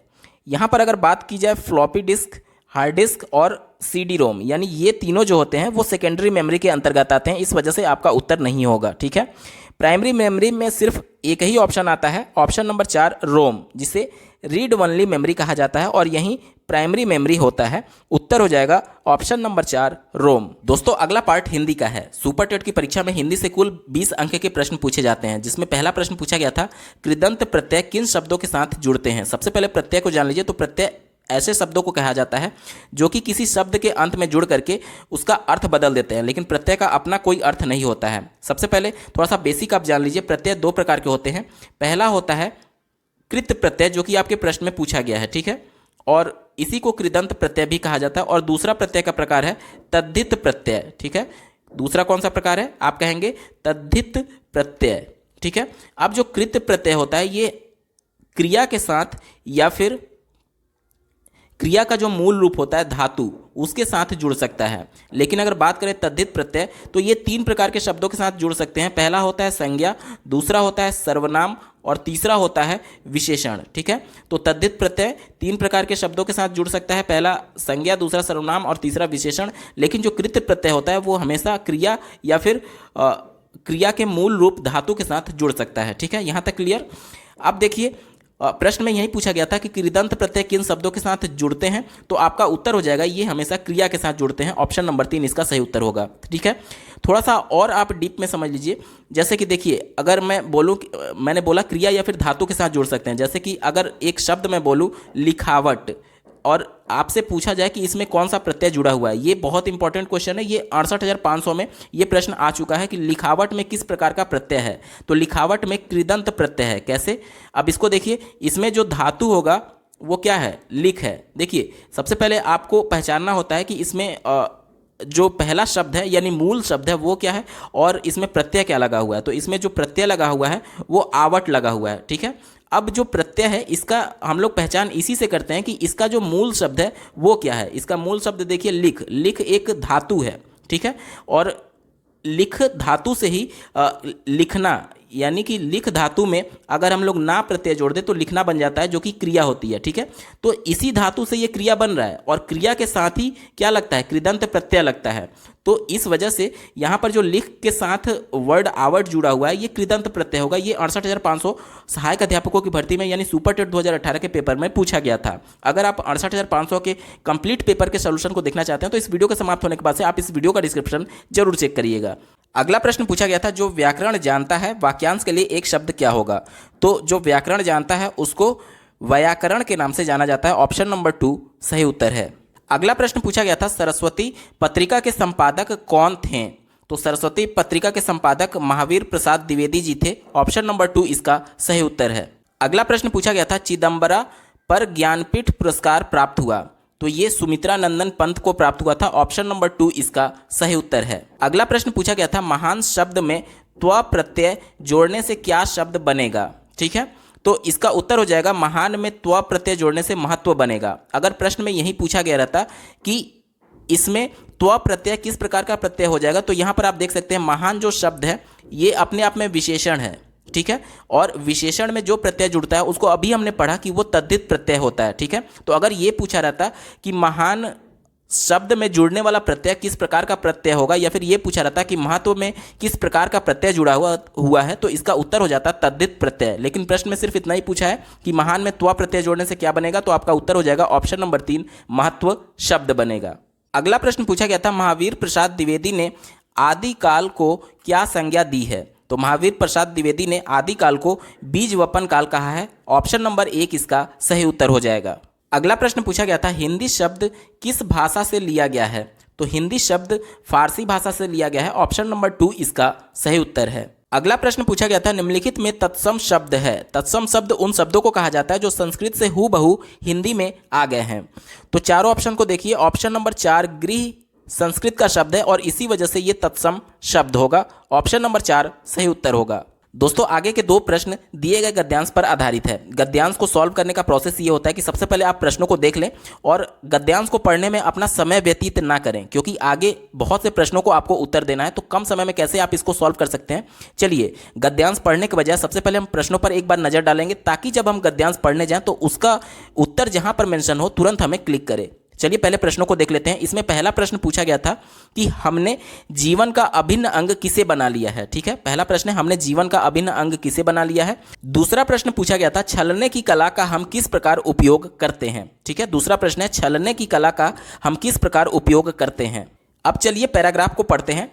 Speaker 1: यहाँ पर अगर बात की जाए फ्लॉपी डिस्क, हार्ड डिस्क और सीडी रोम, यानी ये तीनों जो होते हैं वो सेकेंडरी मेमोरी के अंतर्गत आते हैं। इस वजह से आपका उत्तर नहीं होगा। ठीक है, प्राइमरी मेमोरी में सिर्फ एक ही ऑप्शन आता है, ऑप्शन नंबर 4 रोम, जिसे रीड ओनली मेमोरी कहा जाता है और यही प्राइमरी मेमोरी होता है। उत्तर हो जाएगा ऑप्शन नंबर 4 रोम। दोस्तों अगला पार्ट हिंदी का है। सुपर टेट की परीक्षा में हिंदी से कुल 20 अंक के प्रश्न पूछे जाते हैं, जिसमें पहला प्रश्न पूछा गया था कृदंत प्रत्यय किन शब्दों के साथ जुड़ते हैं। सबसे पहले प्रत्यय को जान लीजिए। तो प्रत्यय ऐसे शब्दों को कहा जाता है जो कि किसी शब्द के अंत में जुड़ करके उसका अर्थ बदल देते हैं, लेकिन प्रत्यय का अपना कोई अर्थ नहीं होता है। सबसे पहले थोड़ा सा बेसिक आप जान लीजिए। प्रत्यय 2 प्रकार के होते हैं। पहला होता है कृत प्रत्यय, जो कि आपके प्रश्न में पूछा गया है। ठीक है, और इसी को कृदंत प्रत्यय भी कहा जाता है। और दूसरा प्रत्यय का प्रकार है तद्धित प्रत्यय। ठीक है, दूसरा कौन सा प्रकार है, आप कहेंगे तद्धित प्रत्यय। ठीक है, अब जो कृत प्रत्यय होता है ये क्रिया के साथ या फिर क्रिया का जो मूल रूप होता है धातु, उसके साथ जुड़ सकता है। लेकिन अगर बात करें तद्धित प्रत्यय तो ये 3 प्रकार के शब्दों के साथ जुड़ सकते हैं। पहला होता है संज्ञा, दूसरा होता है सर्वनाम और तीसरा होता है विशेषण। ठीक है, तो तद्धित प्रत्यय 3 प्रकार के शब्दों के साथ जुड़ सकता है, पहला संज्ञा, दूसरा सर्वनाम और तीसरा विशेषण। लेकिन जो कृत प्रत्यय होता है वो हमेशा क्रिया या फिर क्रिया के मूल रूप धातु के साथ जुड़ सकता है। ठीक है, यहाँ तक क्लियर। अब देखिए प्रश्न में यही पूछा गया था कि कृदंत प्रत्यय किन शब्दों के साथ जुड़ते हैं, तो आपका उत्तर हो जाएगा ये हमेशा क्रिया के साथ जुड़ते हैं। ऑप्शन नंबर 3 इसका सही उत्तर होगा। ठीक है, थोड़ा सा और आप डीप में समझ लीजिए। जैसे कि देखिए अगर मैं बोलूँ, मैंने बोला क्रिया या फिर धातु के साथ जुड़ सकते हैं। जैसे कि अगर एक शब्द मैं बोलूँ लिखावट, और आपसे पूछा जाए कि इसमें कौन सा प्रत्यय जुड़ा हुआ है, ये बहुत इंपॉर्टेंट क्वेश्चन है। ये 68,500 में ये प्रश्न आ चुका है कि लिखावट में किस प्रकार का प्रत्यय है। तो लिखावट में कृदंत प्रत्यय है। कैसे, अब इसको देखिए, इसमें जो धातु होगा वो क्या है, लिख है। देखिए सबसे पहले आपको पहचानना होता है कि इसमें जो पहला शब्द है यानी मूल शब्द है वो क्या है और इसमें प्रत्यय क्या लगा हुआ है। तो इसमें जो प्रत्यय लगा हुआ है वो आवट लगा हुआ है। ठीक है, अब जो प्रत्यय है इसका हम लोग पहचान इसी से करते हैं कि इसका जो मूल शब्द है वो क्या है। इसका मूल शब्द देखिए लिख, लिख एक धातु है। ठीक है, और लिख धातु से ही लिखना, यानी कि लिख धातु में अगर हम लोग ना प्रत्यय जोड़ दें तो लिखना बन जाता है, जो कि क्रिया होती है। ठीक है, तो इसी धातु से ये क्रिया बन रहा है और क्रिया के साथ ही क्या लगता है, कृदंत प्रत्यय लगता है। तो इस वजह से यहाँ पर जो लिख के साथ वर्ड आवट जुड़ा हुआ है ये कृदंत प्रत्यय होगा। ये 68,500 सहायक अध्यापकों की भर्ती में यानी सुपर टेट 2018 के पेपर में पूछा गया था। अगर आप 68,500 के कंप्लीट पेपर के सोल्यूशन को देखना चाहते हैं तो इस वीडियो के समाप्त होने के बाद से आप इस वीडियो का डिस्क्रिप्शन जरूर चेक करिएगा। अगला प्रश्न पूछा गया था, जो व्याकरण जानता है वाक्यांश के लिए एक शब्द क्या होगा। तो जो व्याकरण जानता है उसको व्याकरण के नाम से जाना जाता है। ऑप्शन नंबर 2 सही उत्तर है। अगला प्रश्न पूछा गया था, सरस्वती पत्रिका के संपादक कौन थे। तो सरस्वती पत्रिका के संपादक महावीर प्रसाद द्विवेदी जी थे। ऑप्शन नंबर 2 इसका सही उत्तर है। अगला प्रश्न पूछा गया था, चिदम्बरा पर ज्ञानपीठ पुरस्कार प्राप्त हुआ। तो ये सुमित्रा नंदन पंत को प्राप्त हुआ था। ऑप्शन नंबर 2 इसका सही उत्तर है। अगला प्रश्न पूछा गया था, महान शब्द में त्व प्रत्यय जोड़ने से क्या शब्द बनेगा। ठीक है, तो इसका उत्तर हो जाएगा महान में त्व प्रत्यय जोड़ने से महत्व बनेगा। अगर प्रश्न में यही पूछा गया रहता कि इसमें त्व प्रत्यय किस प्रकार का प्रत्यय हो जाएगा, तो यहाँ पर आप देख सकते हैं महान जो शब्द है ये अपने आप में विशेषण है। ठीक है, और विशेषण में जो प्रत्यय जुड़ता है उसको अभी हमने पढ़ा कि वो तद्धित प्रत्यय होता है। ठीक है, तो अगर ये पूछा रहता कि महान शब्द में जुड़ने वाला प्रत्यय किस प्रकार का प्रत्यय होगा, या फिर ये पूछा रहता कि महत्व में किस प्रकार का प्रत्यय जुड़ा हुआ है, तो इसका उत्तर हो जाता तद्धित प्रत्यय। लेकिन प्रश्न में सिर्फ इतना ही पूछा है कि महान में त्व प्रत्यय जोड़ने से क्या बनेगा, तो आपका उत्तर हो जाएगा ऑप्शन नंबर 3 महत्व शब्द बनेगा। अगला प्रश्न पूछा गया था, महावीर प्रसाद द्विवेदी ने आदिकाल को क्या संज्ञा दी है। तो महावीर प्रसाद द्विवेदी ने आदिकाल को बीज वपन काल कहा है। ऑप्शन नंबर 1 इसका सही उत्तर हो जाएगा। अगला प्रश्न पूछा गया था, हिंदी शब्द किस भाषा से लिया गया है। तो हिंदी शब्द फारसी भाषा से लिया गया है। ऑप्शन नंबर 2 इसका सही उत्तर है। अगला प्रश्न पूछा गया था, निम्नलिखित में तत्सम शब्द है। तत्सम शब्द उन शब्दों को कहा जाता है जो संस्कृत से हूबहू हिंदी में आ गए हैं। तो चारों ऑप्शन को देखिए। ऑप्शन नंबर 4 गृह संस्कृत का शब्द है और इसी वजह से ये तत्सम शब्द होगा। ऑप्शन नंबर 4 सही उत्तर होगा। दोस्तों आगे के 2 प्रश्न दिए गए गद्यांश पर आधारित है। गद्यांश को सॉल्व करने का प्रोसेस ये होता है कि सबसे पहले आप प्रश्नों को देख लें और गद्यांश को पढ़ने में अपना समय व्यतीत ना करें, क्योंकि आगे बहुत से प्रश्नों को आपको उत्तर देना है। तो कम समय में कैसे आप इसको सॉल्व कर सकते हैं, चलिए गद्यांश पढ़ने के बजाय सबसे पहले हम प्रश्नों पर एक बार नजर डालेंगे, ताकि जब हम गद्यांश पढ़ने जाएं तो उसका उत्तर जहां पर मेंशन हो तुरंत हमें क्लिक करें। चलिए पहले प्रश्नों को देख लेते हैं। इसमें पहला प्रश्न पूछा गया था कि हमने जीवन का अभिन्न अंग किसे बना लिया है। ठीक है, पहला प्रश्न है हमने जीवन का अभिन्न अंग किसे बना लिया है। दूसरा प्रश्न पूछा गया था छलने की कला का हम किस प्रकार उपयोग करते हैं। ठीक है, दूसरा प्रश्न है छलने की कला का हम किस प्रकार उपयोग करते हैं। अब चलिए पैराग्राफ को पढ़ते हैं।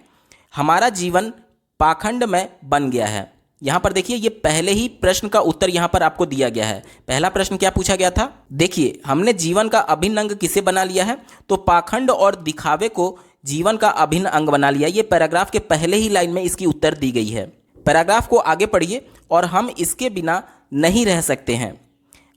Speaker 1: हमारा जीवन पाखंड में बन गया है। यहां पर देखिए, ये पहले ही प्रश्न का उत्तर यहां पर आपको दिया गया है। पहला प्रश्न क्या पूछा गया था, देखिए हमने जीवन का अभिन्न अंग किसे बना लिया है, तो पाखंड और दिखावे को जीवन का अभिन्न अंग बना लिया। ये पैराग्राफ के पहले ही लाइन में इसकी उत्तर दी गई है। पैराग्राफ को आगे पढ़िए, और हम इसके बिना नहीं रह सकते हैं।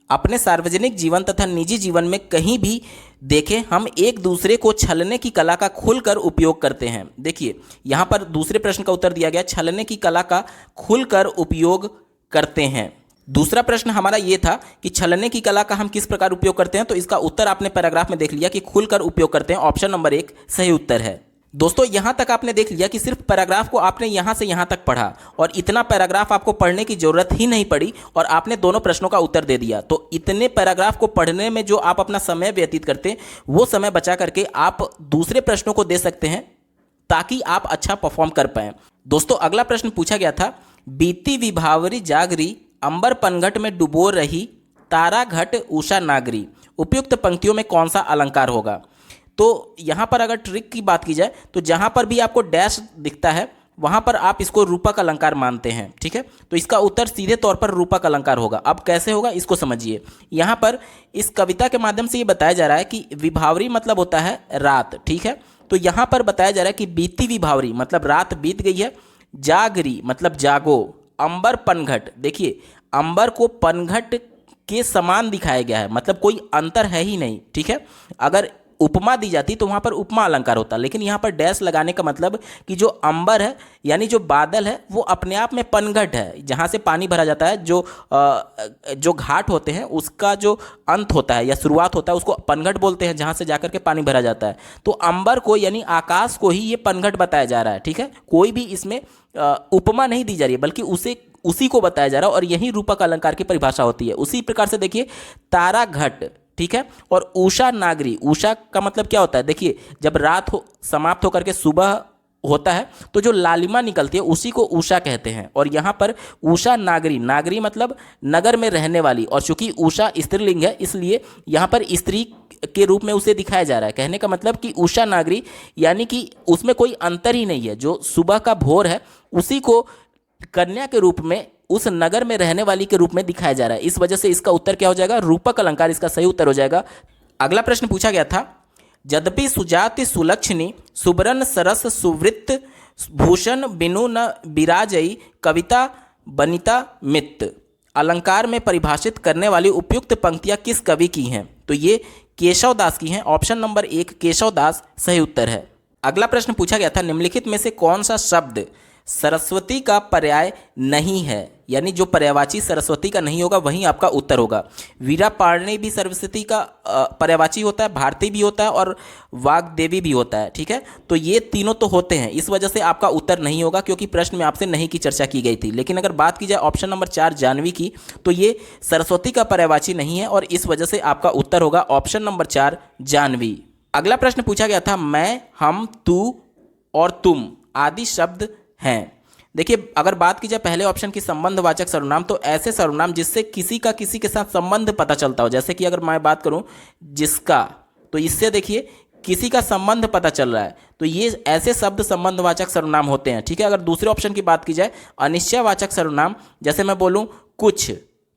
Speaker 1: अपने सार्वजनिक जीवन तथा निजी जीवन में कहीं भी देखें, हम एक दूसरे को छलने की कला का खुलकर उपयोग करते हैं। देखिए यहाँ पर दूसरे प्रश्न का उत्तर दिया गया, छलने की कला का खुलकर उपयोग करते हैं। दूसरा प्रश्न हमारा ये था कि छलने की कला का हम किस प्रकार उपयोग करते हैं, तो इसका उत्तर आपने पैराग्राफ में देख लिया कि खुलकर उपयोग करते हैं। ऑप्शन नंबर 1 सही उत्तर है। दोस्तों यहां तक आपने देख लिया कि सिर्फ पैराग्राफ को आपने यहां से यहां तक पढ़ा, और इतना पैराग्राफ आपको पढ़ने की जरूरत ही नहीं पड़ी, और आपने दोनों प्रश्नों का उत्तर दे दिया। तो इतने पैराग्राफ को पढ़ने में जो आप अपना समय व्यतीत करते हैं, वो समय बचा करके आप दूसरे प्रश्नों को दे सकते हैं, ताकि आप अच्छा परफॉर्म कर पाएं। दोस्तों अगला प्रश्न पूछा गया था, बीती विभावरी जागरी अंबर पनघट में डुबो रही तारा घट उषा नागरी, उपयुक्त पंक्तियों में कौन सा अलंकार होगा। तो यहाँ पर अगर ट्रिक की बात की जाए, तो जहाँ पर भी आपको डैश दिखता है वहाँ पर आप इसको रूपक अलंकार मानते हैं। ठीक है, तो इसका उत्तर सीधे तौर पर रूपक अलंकार होगा। अब कैसे होगा इसको समझिए। यहाँ पर इस कविता के माध्यम से ये बताया जा रहा है कि विभावरी मतलब होता है रात। ठीक है, तो यहाँ पर बताया जा रहा है कि बीती विभावरी मतलब रात बीत गई है, जागरी मतलब जागो, अंबर पनघट, देखिए अंबर को पनघट के समान दिखाया गया है, मतलब कोई अंतर है ही नहीं। ठीक है, अगर उपमा दी जाती तो वहाँ पर उपमा अलंकार होता, लेकिन यहाँ पर डैश लगाने का मतलब कि जो अंबर है यानी जो बादल है वो अपने आप में पनघट है, जहाँ से पानी भरा जाता है। जो घाट होते हैं उसका जो अंत होता है या शुरुआत होता है उसको पनघट बोलते हैं, जहाँ से जाकर के पानी भरा जाता है। तो अंबर को यानी आकाश को ही ये पनघट बताया जा रहा है। ठीक है, कोई भी इसमें उपमा नहीं दी जा रही है, बल्कि उसी को बताया जा रहा है, और यही रूपक अलंकार की परिभाषा होती है। उसी प्रकार से देखिए तारा घट, ठीक है, और उषा नागरी, उषा का मतलब क्या होता है, देखिए जब रात समाप्त होकर के सुबह होता है तो जो लालिमा निकलती है उसी को उषा कहते हैं। और यहाँ पर उषा नागरी, नागरी मतलब नगर में रहने वाली, और चूंकि उषा स्त्रीलिंग है इसलिए यहाँ पर स्त्री के रूप में उसे दिखाया जा रहा है। कहने का मतलब कि उषा नागरी यानी कि उसमें कोई अंतर ही नहीं है, जो सुबह का भोर है उसी को कन्या के रूप में उस नगर में रहने वाली के रूप में दिखाया जा रहा है। इस वजह से इसका उत्तर क्या हो जाएगा, रूपक अलंकार इसका सही उत्तर हो जाएगा। अगला प्रश्न पूछा गया था, यद्यपि सुजाति सुलक्षणी सुबरन सरस सुवृत्त भूषण बिनु न विराजई कविता बनिता मित्त, अलंकार में परिभाषित करने वाली उपयुक्त पंक्तियां किस कवि की हैं। तो ये केशव दास की हैं। ऑप्शन नंबर 1 केशव दास सही उत्तर है। अगला प्रश्न पूछा गया था, निम्नलिखित में से कौन सा शब्द सरस्वती का पर्याय नहीं है, यानी जो पर्यायवाची सरस्वती का नहीं होगा वहीं आपका उत्तर होगा। वीरा पाणिनि भी सरस्वती का पर्यायवाची होता है, भारती भी होता है और वाग्देवी भी होता है। ठीक है, तो ये तीनों तो होते हैं, इस वजह से आपका उत्तर नहीं होगा, क्योंकि प्रश्न में आपसे नहीं की चर्चा की गई थी। लेकिन अगर बात की जाए ऑप्शन नंबर 4 जानवी की, तो ये सरस्वती का पर्यायवाची नहीं है, और इस वजह से आपका उत्तर होगा ऑप्शन नंबर 4 जानवी। अगला प्रश्न पूछा गया था, मैं, हम, तू और तुम आदि शब्द हैं। देखिए अगर बात की जाए पहले ऑप्शन की संबंधवाचक सर्वनाम, तो ऐसे सर्वनाम जिससे किसी का किसी के साथ संबंध पता चलता हो, जैसे कि अगर मैं बात करूं जिसका, तो इससे देखिए किसी का संबंध पता चल रहा है, तो ये ऐसे शब्द संबंधवाचक सर्वनाम होते हैं। ठीक है, अगर दूसरे ऑप्शन की बात की जाए अनिश्चयवाचक सर्वनाम, जैसे मैं बोलूं कुछ,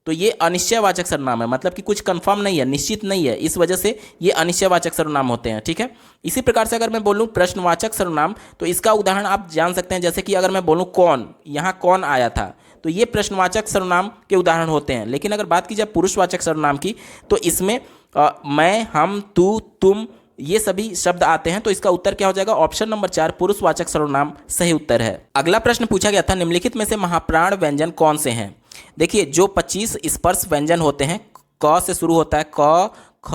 Speaker 1: तो ये अनिश्चयवाचक सर्वनाम है, मतलब कि कुछ कंफर्म नहीं है, निश्चित नहीं है, इस वजह से ये अनिश्चयवाचक सर्वनाम होते हैं। ठीक है, इसी प्रकार से अगर मैं बोलूँ प्रश्नवाचक सर्वनाम, तो इसका उदाहरण आप जान सकते हैं, जैसे कि अगर मैं बोलूँ कौन, यहाँ कौन आया था, तो ये प्रश्नवाचक सर्वनाम के उदाहरण होते हैं। लेकिन अगर बात की जाए पुरुषवाचक सर्वनाम की, तो इसमें मैं, हम, तू, तुम, ये सभी शब्द आते हैं। तो इसका उत्तर क्या हो जाएगा? ऑप्शन नंबर 4 पुरुषवाचक सर्वनाम सही उत्तर है। अगला प्रश्न पूछा गया था, निम्नलिखित में से महाप्राण व्यंजन कौन से हैं? देखिए, जो 25 स्पर्श व्यंजन होते हैं, क से शुरू होता है, क, ख,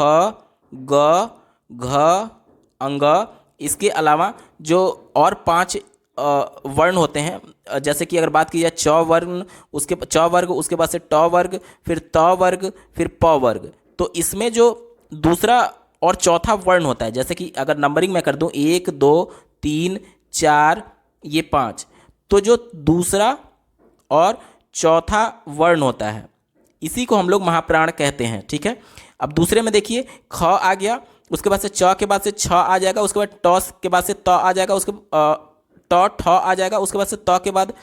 Speaker 1: ग, घ, अंग, इसके अलावा जो और 5 वर्ण होते हैं, जैसे कि अगर बात की जाए च वर्ण, उसके च वर्ग, उसके बाद से ट वर्ग, फिर त वर्ग, फिर प वर्ग। तो इसमें जो दूसरा और चौथा वर्ण होता है, जैसे कि अगर नंबरिंग मैं कर दूं 1, 2, 3, 4, ये 5, तो जो दूसरा और चौथा वर्ण होता है, इसी को हम लोग महाप्राण कहते हैं। ठीक है, अब दूसरे में देखिए, ख आ गया, उसके बाद से च के बाद से छ आ जाएगा, उसके बाद ट के बाद से त आ जाएगा, उसके ट ठ आ जाएगा, उसके बाद से त के बाद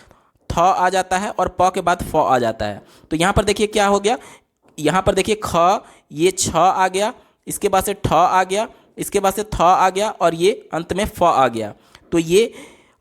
Speaker 1: थ आ जाता है और प के बाद फ आ जाता है। तो यहाँ पर देखिए क्या हो गया, यहाँ पर देखिए ख, ये छ आ गया, इसके बाद से ठ आ गया, इसके बाद से थ आ गया और ये अंत में फ आ गया। तो ये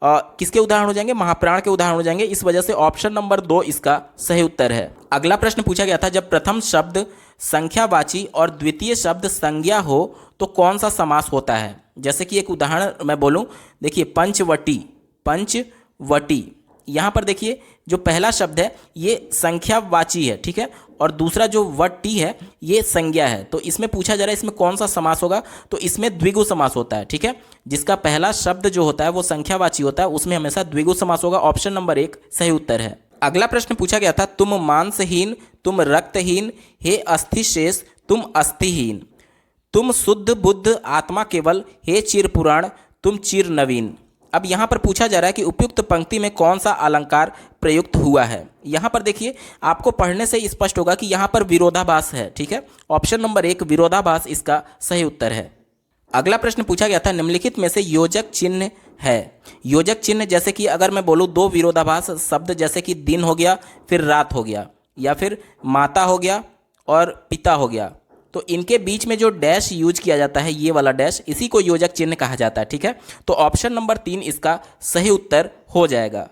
Speaker 1: किसके उदाहरण हो जाएंगे? महाप्राण के उदाहरण हो जाएंगे। इस वजह से ऑप्शन नंबर 2 इसका सही उत्तर है। अगला प्रश्न पूछा गया था, जब प्रथम शब्द संख्यावाची और द्वितीय शब्द संज्ञा हो तो कौन सा समास होता है? जैसे कि एक उदाहरण मैं बोलूं, देखिए पंचवटी, पंचवटी, यहाँ पर देखिए जो पहला शब्द है ये संख्यावाची है, ठीक है, और दूसरा जो वटी है ये संज्ञा है। तो इसमें पूछा जा रहा है इसमें कौन सा समास होगा? तो इसमें द्विगु समास होता है। ठीक है, जिसका पहला शब्द जो होता है वो संख्यावाची होता है, उसमें हमेशा द्विगु समास होगा। ऑप्शन नंबर 1 सही उत्तर है। अगला प्रश्न पूछा गया था, तुम मांसहीन, तुम रक्तहीन, हे अस्थि शेष, तुम अस्थिहीन, तुम शुद्ध बुद्ध आत्मा केवल, हे चिर पुराण, तुम चिर नवीन। अब यहाँ पर पूछा जा रहा है कि उपयुक्त पंक्ति में कौन सा अलंकार प्रयुक्त हुआ है। यहाँ पर देखिए आपको पढ़ने से स्पष्ट होगा कि यहाँ पर विरोधाभास है। ठीक है, ऑप्शन नंबर 1 विरोधाभास इसका सही उत्तर है। अगला प्रश्न पूछा गया था, निम्नलिखित में से योजक चिन्ह है। योजक चिन्ह जैसे कि अगर मैं बोलूँ 2 विरोधाभास शब्द, जैसे कि दिन हो गया फिर रात हो गया, या फिर माता हो गया और पिता हो गया, तो इनके बीच में जो डैश यूज किया जाता है, ये वाला डैश, इसी को योजक चिन्ह कहा जाता है। ठीक है, तो ऑप्शन नंबर 3 इसका सही उत्तर हो जाएगा।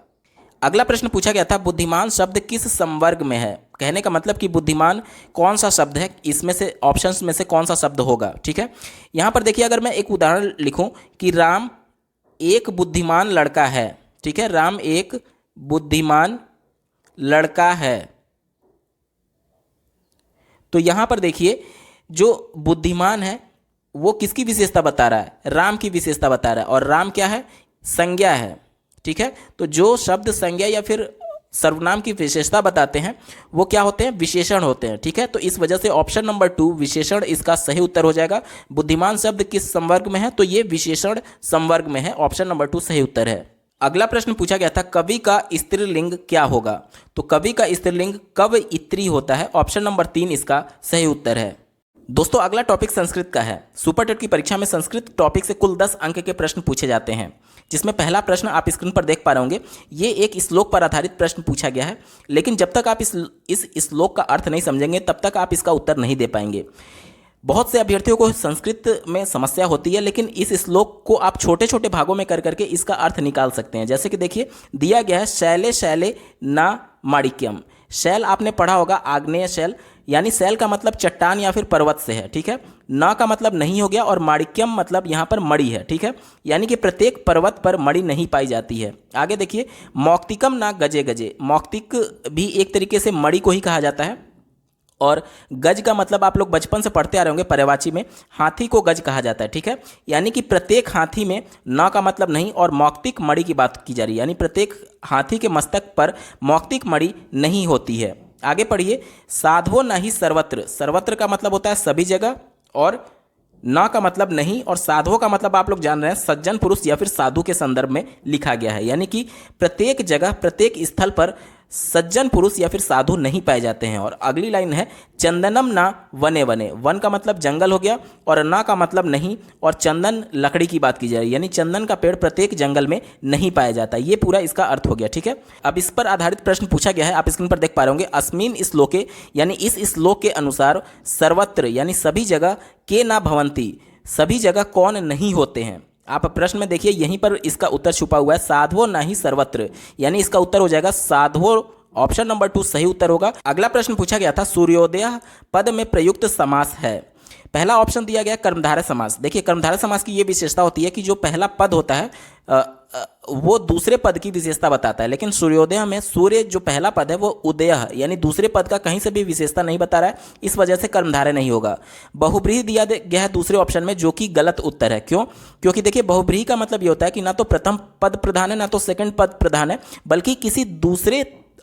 Speaker 1: अगला प्रश्न पूछा गया था, बुद्धिमान शब्द किस संवर्ग में है? कहने का मतलब कि बुद्धिमान कौन सा शब्द है, इसमें से ऑप्शंस में से कौन सा शब्द होगा। ठीक है, यहाँ पर देखिए अगर मैं एक उदाहरण लिखूं कि राम एक बुद्धिमान लड़का है। ठीक है, राम एक बुद्धिमान लड़का है, तो यहाँ पर देखिए जो बुद्धिमान है वो किसकी विशेषता बता रहा है? राम की विशेषता बता रहा है, और राम क्या है? संज्ञा है। ठीक है, तो जो शब्द संज्ञा या फिर सर्वनाम की विशेषता बताते हैं वो क्या होते हैं? विशेषण होते हैं। ठीक है, तो इस वजह से ऑप्शन नंबर 2 विशेषण इसका सही उत्तर हो जाएगा। बुद्धिमान शब्द किस संवर्ग में है? तो ये विशेषण संवर्ग में है। ऑप्शन नंबर 2 सही उत्तर है। अगला प्रश्न पूछा गया था, कवि का स्त्रीलिंग क्या होगा? तो कवि का स्त्रीलिंग कवयित्री होता है। ऑप्शन नंबर 3 इसका सही उत्तर है। दोस्तों अगला टॉपिक संस्कृत का है। सुपर टेट की परीक्षा में संस्कृत टॉपिक से कुल 10 अंक के प्रश्न पूछे जाते हैं, जिसमें पहला प्रश्न आप स्क्रीन पर देख पा रहे होंगे। ये एक श्लोक पर आधारित प्रश्न पूछा गया है, लेकिन जब तक आप इस श्लोक का अर्थ नहीं समझेंगे तब तक आप इसका उत्तर नहीं दे पाएंगे। बहुत से अभ्यर्थियों को संस्कृत में समस्या होती है, लेकिन इस श्लोक को आप छोटे छोटे भागों में कर करके इसका अर्थ निकाल सकते हैं। जैसे कि देखिए दिया गया है, शैले शैले न माणिक्यम। शैल आपने पढ़ा होगा आग्नेय शैल, यानी शैल का मतलब चट्टान या फिर पर्वत से है। ठीक है, न का मतलब नहीं हो गया, और माणिक्यम मतलब यहाँ पर मणि है। ठीक है, यानी कि प्रत्येक पर्वत पर मणि नहीं पाई जाती है। आगे देखिए, मौक्तिकम ना गजे गजे। मौक्तिक भी एक तरीके से मणि को ही कहा जाता है, और गज का मतलब आप लोग बचपन से पढ़ते आ रहे होंगे पर्यायवाची में, हाथी को गज कहा जाता है। ठीक है, यानी कि प्रत्येक हाथी में न का मतलब नहीं, और मौक्तिक मणि की बात की जा रही है, यानी प्रत्येक हाथी के मस्तक पर मौक्तिक मणि नहीं होती है। आगे पढ़िए, साधवो न ही सर्वत्र। सर्वत्र का मतलब होता है सभी जगह, और न का मतलब नहीं, और साधवो का मतलब आप लोग जान रहे हैं सज्जन पुरुष या फिर साधु के संदर्भ में लिखा गया है, यानी कि प्रत्येक जगह प्रत्येक स्थल पर सज्जन पुरुष या फिर साधु नहीं पाए जाते हैं। और अगली लाइन है चंदनम ना वने वने, वन का मतलब जंगल हो गया और ना का मतलब नहीं, और चंदन लकड़ी की बात की जा रही है, यानी चंदन का पेड़ प्रत्येक जंगल में नहीं पाया जाता। ये पूरा इसका अर्थ हो गया, ठीक है। अब इस पर आधारित प्रश्न पूछा गया है, आप स्क्रीन पर देख पा रहे होंगे। अस्मिन श्लोके, यानी इस श्लोक के अनुसार सर्वत्र यानी सभी जगह, के ना भवंती, सभी जगह कौन नहीं होते हैं। आप प्रश्न में देखिए यहीं पर इसका उत्तर छुपा हुआ है, साधवो नहीं सर्वत्र, यानी इसका उत्तर हो जाएगा साधवो। ऑप्शन नंबर 2 सही उत्तर होगा। अगला प्रश्न पूछा गया था सूर्योदय पद में प्रयुक्त समास है। पहला ऑप्शन दिया गया कर्मधारय समास। देखिए कर्मधारय समास की ये विशेषता होती है कि जो पहला पद होता है वो दूसरे पद की विशेषता बताता है, लेकिन सूर्योदय में सूर्य जो पहला पद है वो उदय है, यानी दूसरे पद का कहीं से भी विशेषता नहीं बता रहा है, इस वजह से कर्मधारय नहीं होगा। बहुब्रीहि दिया गया है दूसरे ऑप्शन में, जो कि गलत उत्तर है। क्यों? क्योंकि देखिए बहुब्रीहि का मतलब ये होता है कि ना तो प्रथम पद प्रधान है ना तो सेकंड पद प्रधान है, बल्कि किसी दूसरे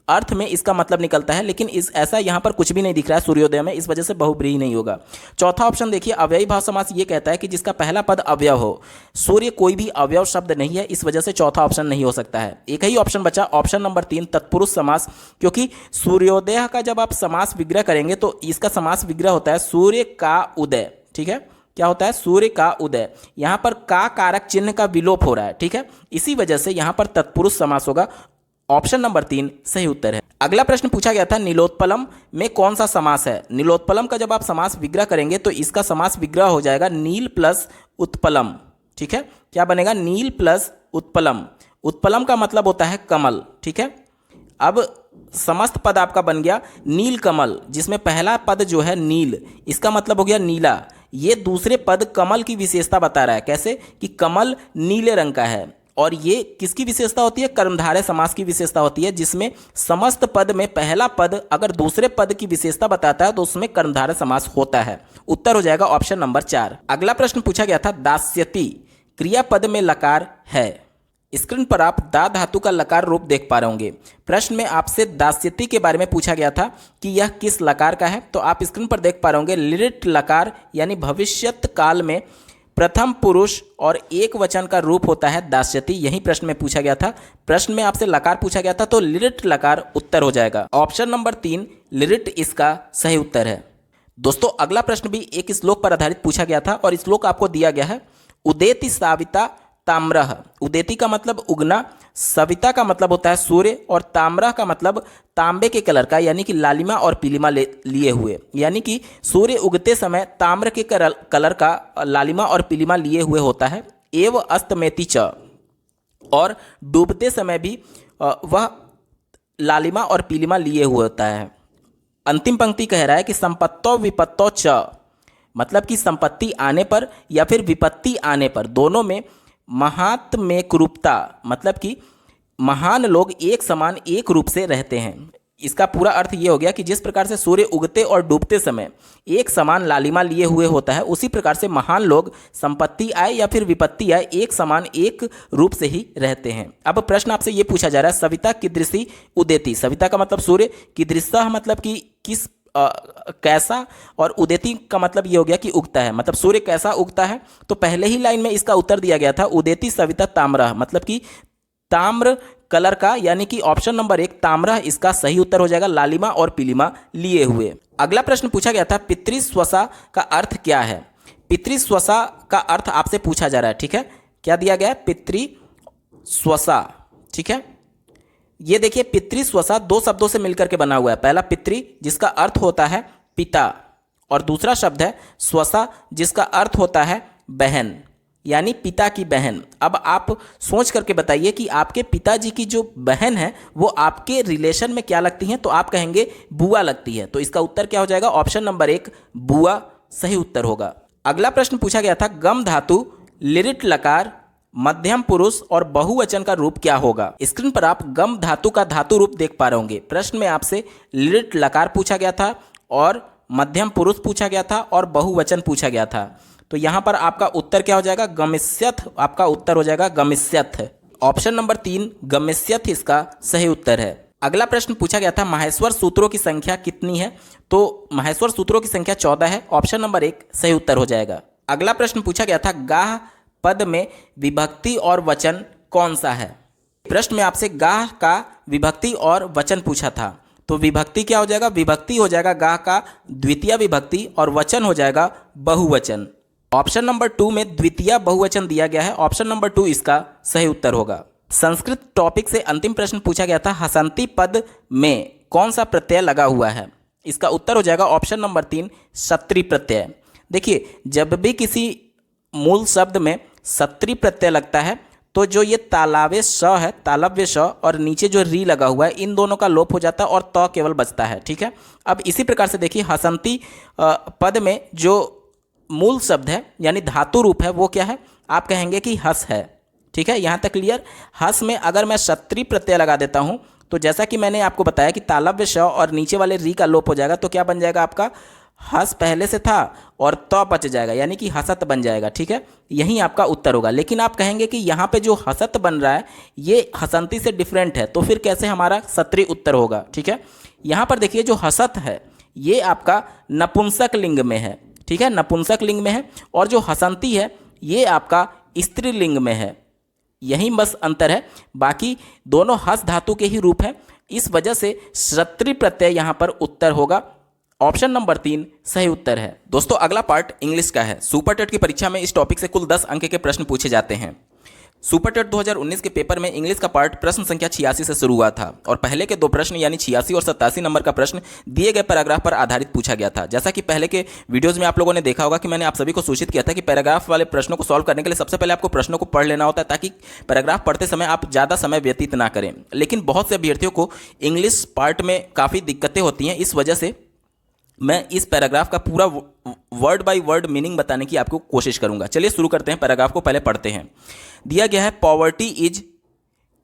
Speaker 1: अर्थ में इसका मतलब निकलता है, लेकिन ऐसा यहाँ पर कुछ भी नहीं दिख रहा है सूर्योदय में, इस वजह से बहुब्रीहि नहीं होगा। चौथा ऑप्शन देखिए अव्ययी भाव समास ये कहता है कि जिसका पहला पद अव्यय हो। सूर्य कोई भी अव्यय शब्द नहीं है, इस वजह से चौथा ऑप्शन नहीं हो सकता है। एक ही ऑप्शन बचा, ऑप्शन नंबर 3 तत्पुरुष समास, क्योंकि सूर्योदय का जब आप समास विग्रह करेंगे तो इसका समास विग्रह होता है सूर्य का उदय, ठीक है। क्या होता है? सूर्य का उदय। यहाँ पर का कारक चिन्ह का विलोप हो रहा है, ठीक है, इसी वजह से यहाँ पर तत्पुरुष समास होगा। ऑप्शन नंबर 3 सही उत्तर है। अगला प्रश्न पूछा गया था नीलोत्पलम में कौन सा समास है। नीलोत्पलम का जब आप समास विग्रह करेंगे तो इसका समास विग्रह हो जाएगा नील प्लस उत्पलम, ठीक है। क्या बनेगा? नील प्लस उत्पलम। उत्पलम का मतलब होता है कमल, ठीक है। अब समस्त पद आपका बन गया नील कमल, जिसमें पहला पद जो है नील, इसका मतलब हो गया नीला। ये दूसरे पद कमल की विशेषता बता रहा है। कैसे? कि कमल नीले रंग का है। और ये किसकी विशेषता होती है? कर्मधारय समास की विशेषता होती है, जिसमें समस्त पद में पहला पद अगर दूसरे पद की विशेषता बताता है तो उसमें कर्मधारय समास होता है। उत्तर हो जाएगा ऑप्शन नंबर 4। अगला प्रश्न पूछा गया था दास्यति क्रियापद में लकार है। स्क्रीन पर आप दा धातु का लकार रूप देख पा रहे होंगे। प्रश्न में आपसे दास्यति के बारे में पूछा गया था कि यह किस लकार का है, तो आप स्क्रीन पर देख पा रहे होंगे लिट लकार, यानी भविष्यत काल में प्रथम पुरुष और एक वचन का रूप होता है दास्यति। यही प्रश्न में पूछा गया था। प्रश्न में आपसे लकार पूछा गया था तो लिट लकार उत्तर हो जाएगा। ऑप्शन नंबर 3 लिट इसका सही उत्तर है। दोस्तों अगला प्रश्न भी एक श्लोक पर आधारित पूछा गया था और श्लोक आपको दिया गया है उदेति साविता ताम्रः। उदेति का मतलब उगना, सविता का मतलब होता है सूर्य, और ताम्रः का मतलब तांबे के कलर का, यानी कि लालिमा और पीलिमा लिए हुए, यानी कि सूर्य उगते समय ताम्र के कलर का लालिमा और पीलिमा लिए हुए होता है। एव अस्तमेति च, और डूबते समय भी वह लालिमा और पीलिमा लिए हुए होता है। अंतिम पंक्ति कह रहा है कि संपत्तो विपत्तो च, मतलब कि संपत्ति आने पर या फिर विपत्ति आने पर दोनों में महात्म्यकुरूपता, मतलब कि महान लोग एक समान एक रूप से रहते हैं। इसका पूरा अर्थ ये हो गया कि जिस प्रकार से सूर्य उगते और डूबते समय एक समान लालिमा लिए हुए होता है, उसी प्रकार से महान लोग संपत्ति आए या फिर विपत्ति आए एक समान एक रूप से ही रहते हैं। अब प्रश्न आपसे ये पूछा जा रहा है सविता कीदृशी उदेति। सविता का मतलब सूर्य, कीदृशः मतलब कि किस कैसा, और उदेति का मतलब ये हो गया कि उगता है, मतलब सूर्य कैसा उगता है। तो पहले ही लाइन में इसका उत्तर दिया गया था उदेति सविता ताम्रः, मतलब कि ताम्र कलर का, यानी कि ऑप्शन नंबर 1 ताम्रः इसका सही उत्तर हो जाएगा, लालिमा और पीलिमा लिए हुए। अगला प्रश्न पूछा गया था पितृस्वसा का अर्थ क्या है। पितृस्वसा का अर्थ आपसे पूछा जा रहा है, ठीक है। क्या दिया गया है? पितृस्वसा, ठीक है। ये देखिए पितृस्वसा 2 शब्दों से मिलकर के बना हुआ है। पहला पितृ जिसका अर्थ होता है पिता, और दूसरा शब्द है स्वसा जिसका अर्थ होता है बहन, यानी पिता की बहन। अब आप सोच करके बताइए कि आपके पिताजी की जो बहन है वो आपके रिलेशन में क्या लगती हैं, तो आप कहेंगे बुआ लगती है। तो इसका उत्तर क्या हो जाएगा? ऑप्शन नंबर 1 बुआ सही उत्तर होगा। अगला प्रश्न पूछा गया था गम धातु लिरिट लकार मध्यम पुरुष और बहुवचन का रूप क्या होगा। स्क्रीन पर आप गम धातु का धातु रूप देख पा रहे होंगे। प्रश्न में आपसे लिट लकार पूछा गया था और मध्यम पुरुष पूछा गया था और बहुवचन पूछा गया था। तो यहां पर आपका उत्तर क्या हो जाएगा? गमिष्यथ। आपका उत्तर हो जाएगा गमिष्यथ। ऑप्शन नंबर 3 गमिष्यथ इसका सही उत्तर है। अगला प्रश्न पूछा गया था माहेश्वर सूत्रों की संख्या कितनी है। तो माहेश्वर सूत्रों की संख्या 14 है। ऑप्शन नंबर 1 सही उत्तर हो जाएगा। अगला प्रश्न पूछा गया था गाह पद में विभक्ति और वचन कौन सा है। प्रश्न में आपसे गाह का विभक्ति और वचन पूछा था, तो विभक्ति क्या हो जाएगा? विभक्ति हो जाएगा गाह का द्वितीय विभक्ति और वचन हो जाएगा बहुवचन। ऑप्शन नंबर 2 में द्वितीय बहुवचन दिया गया है, ऑप्शन नंबर 2 इसका सही उत्तर होगा। संस्कृत टॉपिक से अंतिम प्रश्न पूछा गया था, हसंती पद में कौन सा प्रत्यय लगा हुआ है? इसका उत्तर हो जाएगा ऑप्शन नंबर 3 सत्री प्रत्यय। देखिए, जब भी किसी मूल शब्द में सत्री प्रत्यय लगता है तो जो ये तालव्य स है, तालव्य स और नीचे जो री लगा हुआ है, इन दोनों का लोप हो जाता है और त केवल बचता है। ठीक है, अब इसी प्रकार से देखिए, हसंती पद में जो मूल शब्द है यानी धातु रूप है वो क्या है? आप कहेंगे कि हस है। ठीक है, यहाँ तक क्लियर। हस में अगर मैं सत्री प्रत्यय लगा देता हूँ तो जैसा कि मैंने आपको बताया कि तालव्य श और नीचे वाले री का लोप हो जाएगा, तो क्या बन जाएगा आपका? हस पहले से था और त बच जाएगा, यानी कि हसत बन जाएगा। ठीक है, यही आपका उत्तर होगा। लेकिन आप कहेंगे कि यहाँ पे जो हसत बन रहा है ये हसंती से डिफरेंट है, तो फिर कैसे हमारा सत्री उत्तर होगा? ठीक है, यहाँ पर देखिए, जो हसत है ये आपका नपुंसक लिंग में है। ठीक है, नपुंसक लिंग में है, और जो हसंती है ये आपका स्त्रीलिंग में है। यही बस अंतर है, बाकी दोनों हस धातु के ही रूप हैं। इस वजह से सत्री प्रत्यय यहाँ पर उत्तर होगा। ऑप्शन नंबर 3 सही उत्तर है। दोस्तों, अगला पार्ट इंग्लिश का है। सुपर टेट की परीक्षा में इस टॉपिक से कुल 10 अंक के प्रश्न पूछे जाते हैं। सुपर टेट 2019 के पेपर में इंग्लिश का पार्ट प्रश्न संख्या 86 से शुरू हुआ था और पहले के 2 प्रश्न यानी 86 और 87 नंबर का प्रश्न दिए गए पैराग्राफ पर आधारित पूछा गया था। जैसा कि पहले के वीडियोस में आप लोगों ने देखा होगा कि मैंने आप सभी को सूचित किया था कि पैराग्राफ वाले प्रश्नों को सॉल्व करने के लिए सबसे पहले आपको प्रश्नों को पढ़ लेना होता है, ताकि पैराग्राफ पढ़ते समय आप ज़्यादा समय व्यतीत ना करें। लेकिन बहुत से अभ्यर्थियों को इंग्लिश पार्ट में काफ़ी दिक्कतें होती हैं, इस वजह से मैं इस पैराग्राफ का पूरा वर्ड बाय वर्ड मीनिंग बताने की आपको कोशिश करूंगा। चलिए शुरू करते हैं, पैराग्राफ को पहले पढ़ते हैं। दिया गया है, पॉवर्टी इज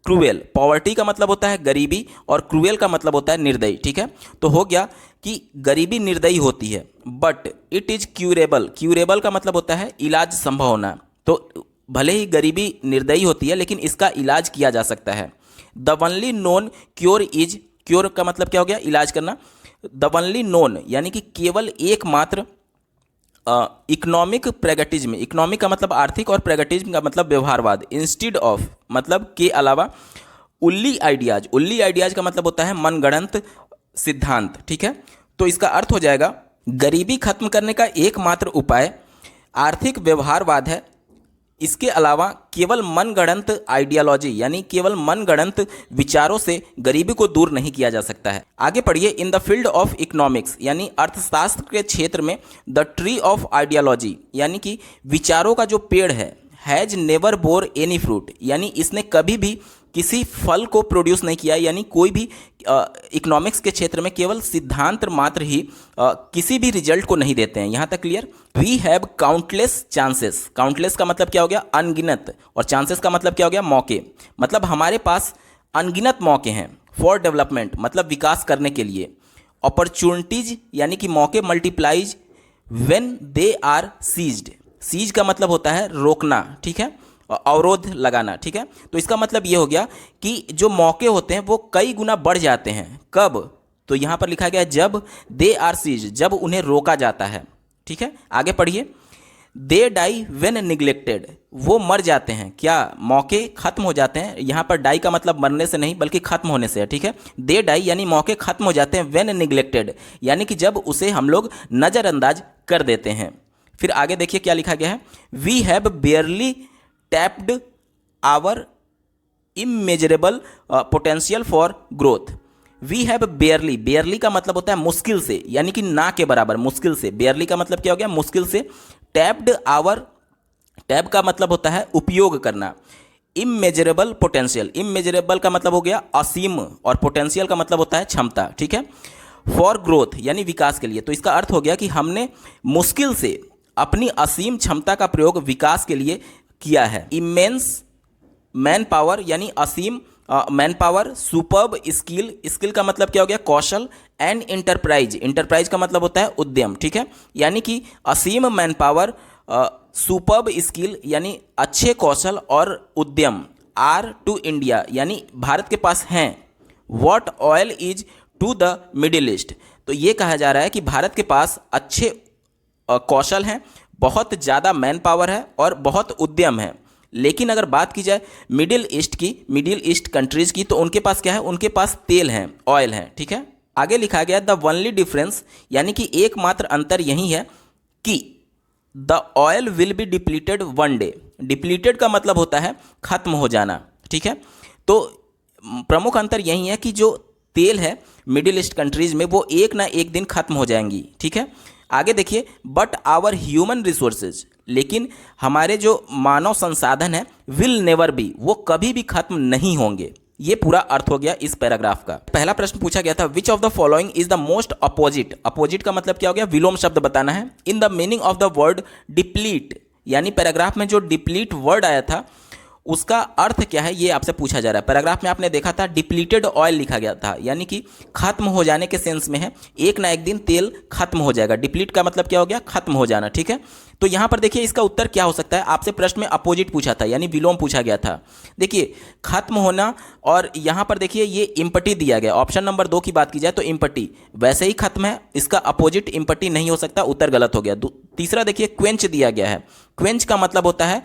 Speaker 1: क्रूएल। पॉवर्टी का मतलब होता है गरीबी और क्रूएल का मतलब होता है निर्दयी। ठीक है, तो हो गया कि गरीबी निर्दयी होती है, but it is curable. Curable का मतलब होता है इलाज संभव होना। तो भले ही गरीबी निर्दयी होती है लेकिन इसका इलाज किया जा सकता है। The only known cure is, cure का मतलब क्या हो गया? इलाज करना। द ओनली नोन यानी कि केवल एकमात्र इकोनॉमिक प्रेगेटिज्म, इकोनॉमिक का मतलब आर्थिक और प्रेगेटिज्म का मतलब व्यवहारवाद, इंस्टीड ऑफ मतलब के अलावा, उल्ली आइडियाज, उल्ली आइडियाज का मतलब होता है मनगढ़ंत सिद्धांत। ठीक है, तो इसका अर्थ हो जाएगा गरीबी खत्म करने का एकमात्र उपाय आर्थिक व्यवहारवाद है। इसके अलावा केवल मनगढ़ंत आइडियोलॉजी यानी केवल मनगढ़ंत विचारों से गरीबी को दूर नहीं किया जा सकता है। आगे पढ़िए, in the field of economics यानी अर्थशास्त्र के क्षेत्र में द ट्री ऑफ आइडियोलॉजी यानी कि विचारों का जो पेड़ है, has never bore any fruit यानी इसने कभी भी किसी फल को प्रोड्यूस नहीं किया, यानी कोई भी इकोनॉमिक्स के क्षेत्र में केवल सिद्धांत मात्र ही किसी भी रिजल्ट को नहीं देते हैं। यहाँ तक clear. We have countless chances, countless का मतलब क्या हो गया? अनगिनत, और चांसेस का मतलब क्या हो गया? मौके, मतलब हमारे पास अनगिनत मौके हैं। फॉर डेवलपमेंट मतलब विकास करने के लिए। अपॉर्चुनिटीज यानी कि मौके multiplies when they are seized, seize का मतलब होता है रोकना। ठीक है, अवरोध लगाना। ठीक है, तो इसका मतलब ये हो गया कि जो मौके होते हैं वो कई गुना बढ़ जाते हैं। कब? तो यहाँ पर लिखा गया जब दे आर सीज, जब उन्हें रोका जाता है। ठीक है, आगे पढ़िए। दे डाई व्हेन निग्लेक्टेड, वो मर जाते हैं। क्या? मौके खत्म हो जाते हैं। यहाँ पर डाई का मतलब मरने से नहीं बल्कि खत्म होने से है। ठीक है, दे डाई यानी मौके खत्म हो जाते हैं, व्हेन निग्लेक्टेड यानी कि जब उसे हम लोग नज़रअंदाज कर देते हैं। फिर आगे देखिए क्या लिखा गया है। We have barely tapped our immeasurable potential for growth. We have barely, barely का मतलब होता है मुश्किल से यानी कि ना के बराबर, मुश्किल से। बेयरली का मतलब क्या हो गया? मुश्किल से। टैप्ड आवर, टैप का मतलब होता है उपयोग करना। इमेजरेबल पोटेंशियल, इमेजरेबल का मतलब हो गया असीम और पोटेंशियल का मतलब होता है क्षमता। ठीक है, फॉर ग्रोथ यानी विकास के लिए। तो इसका अर्थ हो गया कि हमने मुश्किल से अपनी असीम क्षमता का प्रयोग विकास के लिए किया है। इमेंस मैन पावर यानी असीम manpower. Superb skill, skill का मतलब क्या हो गया? कौशल। एंड इंटरप्राइज, इंटरप्राइज का मतलब होता है उद्यम। ठीक है, यानी कि असीम मैन पावर, सुपर्ब स्किल यानी अच्छे कौशल और उद्यम आर टू इंडिया यानी भारत के पास हैं। What oil is to the Middle East, तो ये कहा जा रहा है कि भारत के पास अच्छे कौशल हैं, बहुत ज़्यादा मैन पावर है और बहुत उद्यम है। लेकिन अगर बात की जाए मिडिल ईस्ट कंट्रीज की, तो उनके पास क्या है, उनके पास तेल है, ऑयल है, ठीक है। आगे लिखा गया द ओनली डिफरेंस, यानी कि एकमात्र अंतर यही है कि the oil will be depleted one day. Depleted का मतलब होता है खत्म हो जाना, ठीक है। तो प्रमुख अंतर यही है कि जो तेल है मिडिल ईस्ट कंट्रीज में वो एक ना एक दिन खत्म हो जाएंगी, ठीक है। आगे देखिए, बट आवर ह्यूमन रिसोर्सेज, लेकिन हमारे जो मानव संसाधन है, विल नेवर बी, वो कभी भी खत्म नहीं होंगे। ये पूरा अर्थ हो गया इस पैराग्राफ का। पहला प्रश्न पूछा गया था, which of the following is the most opposite. Opposite का मतलब क्या हो गया, विलोम शब्द बताना है। In the meaning of the word deplete, यानी पैराग्राफ में जो डिप्लीट वर्ड आया था उसका अर्थ क्या है, ये आपसे पूछा जा रहा है। पैराग्राफ में आपने देखा था डिप्लीटेड ऑयल लिखा गया था, यानी कि खत्म हो जाने के सेंस में है, एक ना एक दिन तेल खत्म हो जाएगा। डिप्लीट का मतलब क्या हो गया, खत्म हो जाना, ठीक है। तो यहां पर देखिए इसका उत्तर क्या हो सकता है। आपसे प्रश्न में अपोजिट पूछा था, यानी विलोम पूछा गया था। देखिए खत्म होना, और यहां पर देखिए ये इम्पटी दिया गया। ऑप्शन नंबर 2 की बात की जाए तो इम्पटी वैसे ही खत्म है, इसका अपोजिट इम्पटी नहीं हो सकता, उत्तर गलत हो गया। तीसरा देखिए क्वेंच दिया गया है। क्वेंच का मतलब होता है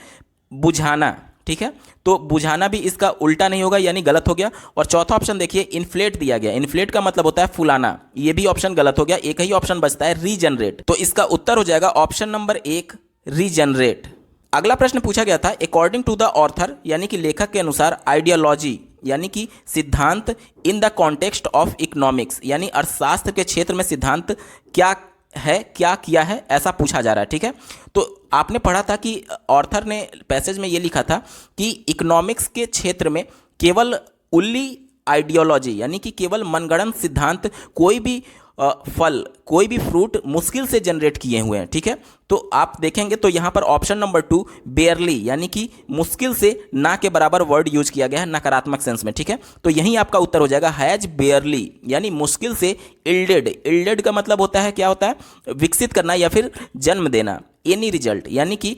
Speaker 1: बुझाना, ठीक है, तो बुझाना भी इसका उल्टा नहीं होगा, यानी गलत हो गया। और चौथा ऑप्शन देखिए इन्फ्लेट दिया गया। इन्फ्लेट का मतलब होता है फुलाना, ये भी ऑप्शन गलत हो गया। एक ही ऑप्शन बचता है रीजनरेट, तो इसका उत्तर हो जाएगा ऑप्शन नंबर 1 रीजनरेट। अगला प्रश्न पूछा गया था, अकॉर्डिंग टू द ऑथर, यानी कि लेखक के अनुसार, आइडियोलॉजी यानी कि सिद्धांत, in the context of economics, यानी अर्थशास्त्र के क्षेत्र में सिद्धांत क्या है, क्या किया है, ऐसा पूछा जा रहा है, ठीक है। तो आपने पढ़ा था कि ऑथर ने पैसेज में ये लिखा था कि इकोनॉमिक्स के क्षेत्र में केवल उल्ली आइडियोलॉजी, यानी कि केवल मनगढ़ंत सिद्धांत, कोई भी फल, कोई भी फ्रूट मुश्किल से जनरेट किए हुए हैं, ठीक है। तो आप देखेंगे तो यहाँ पर ऑप्शन नंबर 2 बेयरली, यानी कि मुश्किल से, ना के बराबर वर्ड यूज किया गया है नकारात्मक सेंस में, ठीक है। तो यही आपका उत्तर हो जाएगा हैज बेयरली, यानी मुश्किल से। इल्डेड, इल्डेड का मतलब होता है, क्या होता है, विकसित करना या फिर जन्म देना। एनी रिजल्ट, यानी कि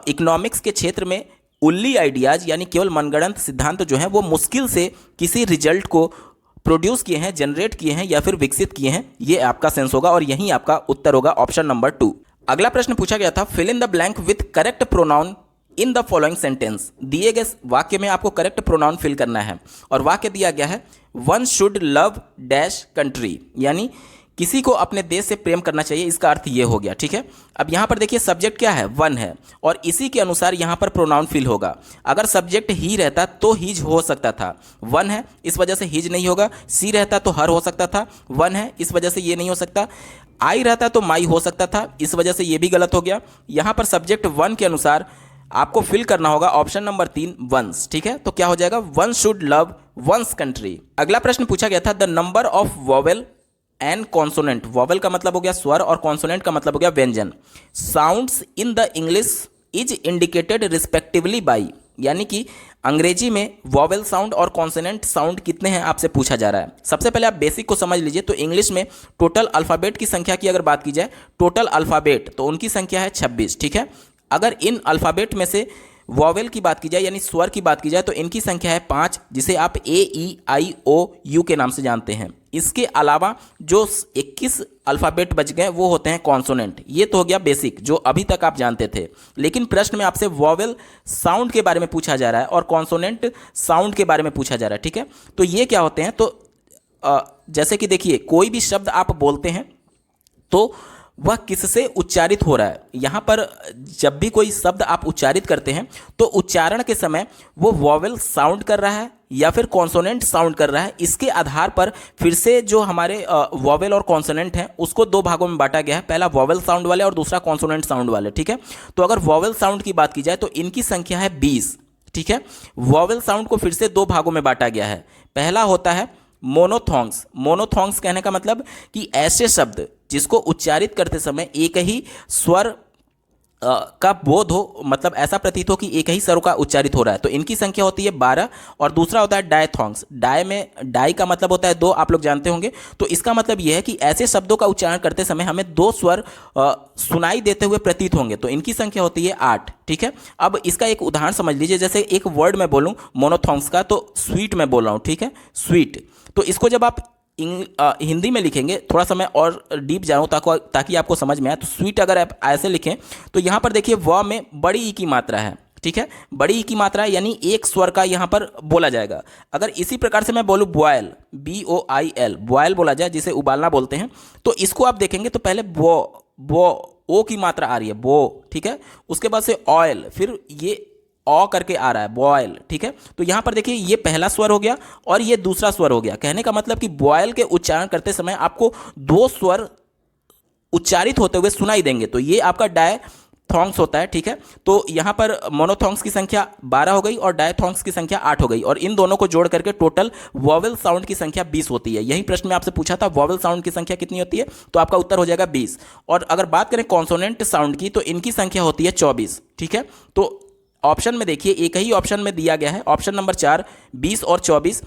Speaker 1: इकोनॉमिक्स के क्षेत्र में उल्ली आइडियाज, यानी केवल मनगढ़ंत सिद्धांत जो है वो मुश्किल से किसी रिजल्ट को प्रोड्यूस किए हैं, जनरेट किए हैं या फिर विकसित किए हैं। ये आपका सेंस होगा और यही आपका उत्तर होगा ऑप्शन नंबर 2। अगला प्रश्न पूछा गया था, fill in the blank with correct pronoun in the following sentence. दिए गए वाक्य में आपको करेक्ट प्रोनाउन फिल करना है, और वाक्य दिया गया है one should love dash country, यानी किसी को अपने देश से प्रेम करना चाहिए, इसका अर्थ ये हो गया, ठीक है। अब यहाँ पर देखिए सब्जेक्ट क्या है, वन है, और इसी के अनुसार यहाँ पर प्रोनाउन फिल होगा। अगर सब्जेक्ट ही रहता तो हिज हो सकता था, वन है इस वजह से हिज नहीं होगा। सी रहता तो हर हो सकता था, वन है इस वजह से ये नहीं हो सकता। आई रहता तो माई हो सकता था, इस वजह से ये भी गलत हो गया। यहाँ पर सब्जेक्ट वन के अनुसार आपको फिल करना होगा ऑप्शन नंबर 3 वंस, ठीक है। तो क्या हो जाएगा, one should love one's country. अगला प्रश्न पूछा गया था, the number of vowel and consonant. Vowel का मतलब हो गया स्वर और कॉन्सोनेंट का मतलब हो गया व्यंजन। Sounds in the English is indicated respectively by, यानी कि अंग्रेजी में वॉवेल साउंड और कॉन्सोनेंट साउंड कितने हैं आपसे पूछा जा रहा है। सबसे पहले आप बेसिक को समझ लीजिए। तो इंग्लिश में टोटल अल्फ़ाबेट की संख्या की अगर बात की जाए, टोटल अल्फ़ाबेट तो उनकी संख्या है 26, ठीक है। अगर इन अल्फ़ाबेट में से वॉवेल की बात की जाए, यानी स्वर की बात की जाए, तो इनकी संख्या है 5, जिसे आप AEIOU के नाम से जानते हैं। इसके अलावा जो 21 अल्फ़ाबेट बच गए वो होते हैं कॉन्सोनेंट। ये तो हो गया बेसिक जो अभी तक आप जानते थे, लेकिन प्रश्न में आपसे वॉवेल साउंड के बारे में पूछा जा रहा है और कॉन्सोनेंट साउंड के बारे में पूछा जा रहा है, ठीक है। तो ये क्या होते हैं, तो जैसे कि देखिए कोई भी शब्द आप बोलते हैं तो वह किससे उच्चारित हो रहा है। यहाँ पर जब भी कोई शब्द आप उच्चारित करते हैं तो उच्चारण के समय वो वॉवेल साउंड कर रहा है या फिर कॉन्सोनेंट साउंड कर रहा है, इसके आधार पर फिर से जो हमारे वॉवेल और कॉन्सोनेंट हैं उसको 2 भागों में बांटा गया है। पहला वॉवेल साउंड वाले और दूसरा कॉन्सोनेंट साउंड वाले, ठीक है। तो अगर वॉवेल साउंड की बात की जाए तो इनकी संख्या है 20, ठीक है। वॉवेल साउंड को फिर से 2 भागों में बांटा गया है। पहला होता है मोनोथॉन्ग्स। मोनोथॉन्ग्स कहने का मतलब कि ऐसे शब्द जिसको उच्चारित करते समय एक ही स्वर का बोध हो, मतलब ऐसा प्रतीत हो कि एक ही स्वर का उच्चारित हो रहा है, तो इनकी संख्या होती है 12। और दूसरा होता है डायथॉन्ग्स। डाई का मतलब होता है 2, आप लोग जानते होंगे। तो इसका मतलब यह है कि ऐसे शब्दों का उच्चारण करते समय हमें 2 स्वर सुनाई देते हुए प्रतीत होंगे, तो इनकी संख्या होती है 8, ठीक है। अब इसका एक उदाहरण समझ लीजिए। जैसे एक वर्ड मैं बोलूँ मोनोथॉन्ग्स का, तो स्वीट मैं बोल रहा हूँ, ठीक है, स्वीट। तो इसको जब आप हिंदी में लिखेंगे, थोड़ा सा मैं और डीप जाऊँ ताकि आपको समझ में आए। तो स्वीट अगर आप ऐसे लिखें तो यहाँ पर देखिए व में बड़ी ई की मात्रा है, ठीक है, बड़ी ई की मात्रा यानी एक स्वर का यहाँ पर बोला जाएगा। अगर इसी प्रकार से मैं बोलूँ बॉयल, BOIL, बॉयल बोला जाए जिसे उबालना बोलते हैं, तो इसको आप देखेंगे तो पहले बो ओ की मात्रा आ रही है, बो, ठीक है, उसके बाद से ऑयल, फिर ये ऑ करके आ रहा है बॉयल, ठीक है। तो यहाँ पर देखिए ये पहला स्वर हो गया और ये दूसरा स्वर हो गया। कहने का मतलब कि बॉयल के उच्चारण करते समय आपको दो स्वर उच्चारित होते हुए सुनाई देंगे, तो ये आपका डायथॉन्ग्स होता है, ठीक है। तो यहाँ पर मोनोथॉन्ग्स की संख्या 12 हो गई और डायथॉन्ग्स की संख्या 8 हो गई, और इन दोनों को जोड़ करके टोटल वॉवेल साउंड की संख्या 20 होती है। यही प्रश्न में आपसे पूछा था वॉवेल साउंड की संख्या कितनी होती है, तो आपका उत्तर हो जाएगा 20। और अगर बात करें कॉन्सोनेंट साउंड की, तो इनकी संख्या होती है 24, ठीक है। तो ऑप्शन में देखिए एक ही ऑप्शन में दिया गया है, ऑप्शन नंबर 4, 20 और 24।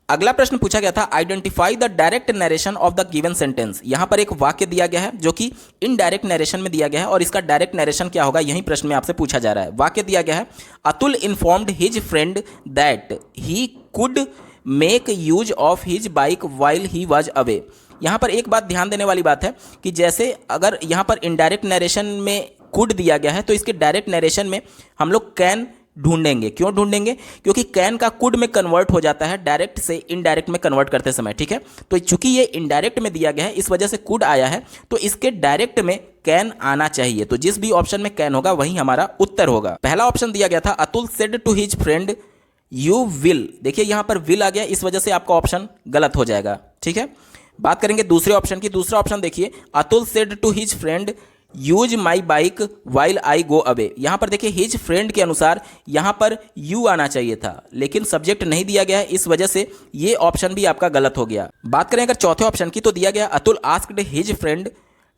Speaker 1: अगला प्रश्न पूछा गया था identify the direct narration of the given sentence. यहां पर एक वाक्य दिया गया है जो कि इनडायरेक्ट नरेशन में दिया गया है, और इसका डायरेक्ट नरेशन क्या होगा यही प्रश्न में आपसे पूछा जा रहा है। वाक्य दिया गया है Atul informed his friend that he could make use of his bike while he was away. यहां पर एक बात ध्यान देने वाली बात है कि जैसे अगर यहां पर इनडायरेक्ट नरेशन में कुड दिया गया है, तो इसके डायरेक्ट नरेशन में हम लोग कैन ढूंढेंगे। क्यों ढूंढेंगे? क्योंकि कैन का कुड में कन्वर्ट हो जाता है डायरेक्ट से इनडायरेक्ट में कन्वर्ट करते समय, ठीक है। तो चूंकि ये इनडायरेक्ट में दिया गया है इस वजह से कुड आया है, तो इसके डायरेक्ट में कैन आना चाहिए। तो जिस भी ऑप्शन में कैन होगा वही हमारा उत्तर होगा। पहला ऑप्शन दिया गया था Atul said to his friend you will. देखिए यहां पर विल आ गया, इस वजह से आपका ऑप्शन गलत हो जाएगा, ठीक है। बात करेंगे दूसरे ऑप्शन की। दूसरा ऑप्शन देखिए Atul said to his friend use my bike while I go away. यहां पर देखिए हिज फ्रेंड के अनुसार यहां पर यू आना चाहिए था, लेकिन सब्जेक्ट नहीं दिया गया है, इस वजह से ये ऑप्शन भी आपका गलत हो गया। बात करें अगर चौथे ऑप्शन की, तो दिया गया अतुल आस्क्ड हिज फ्रेंड।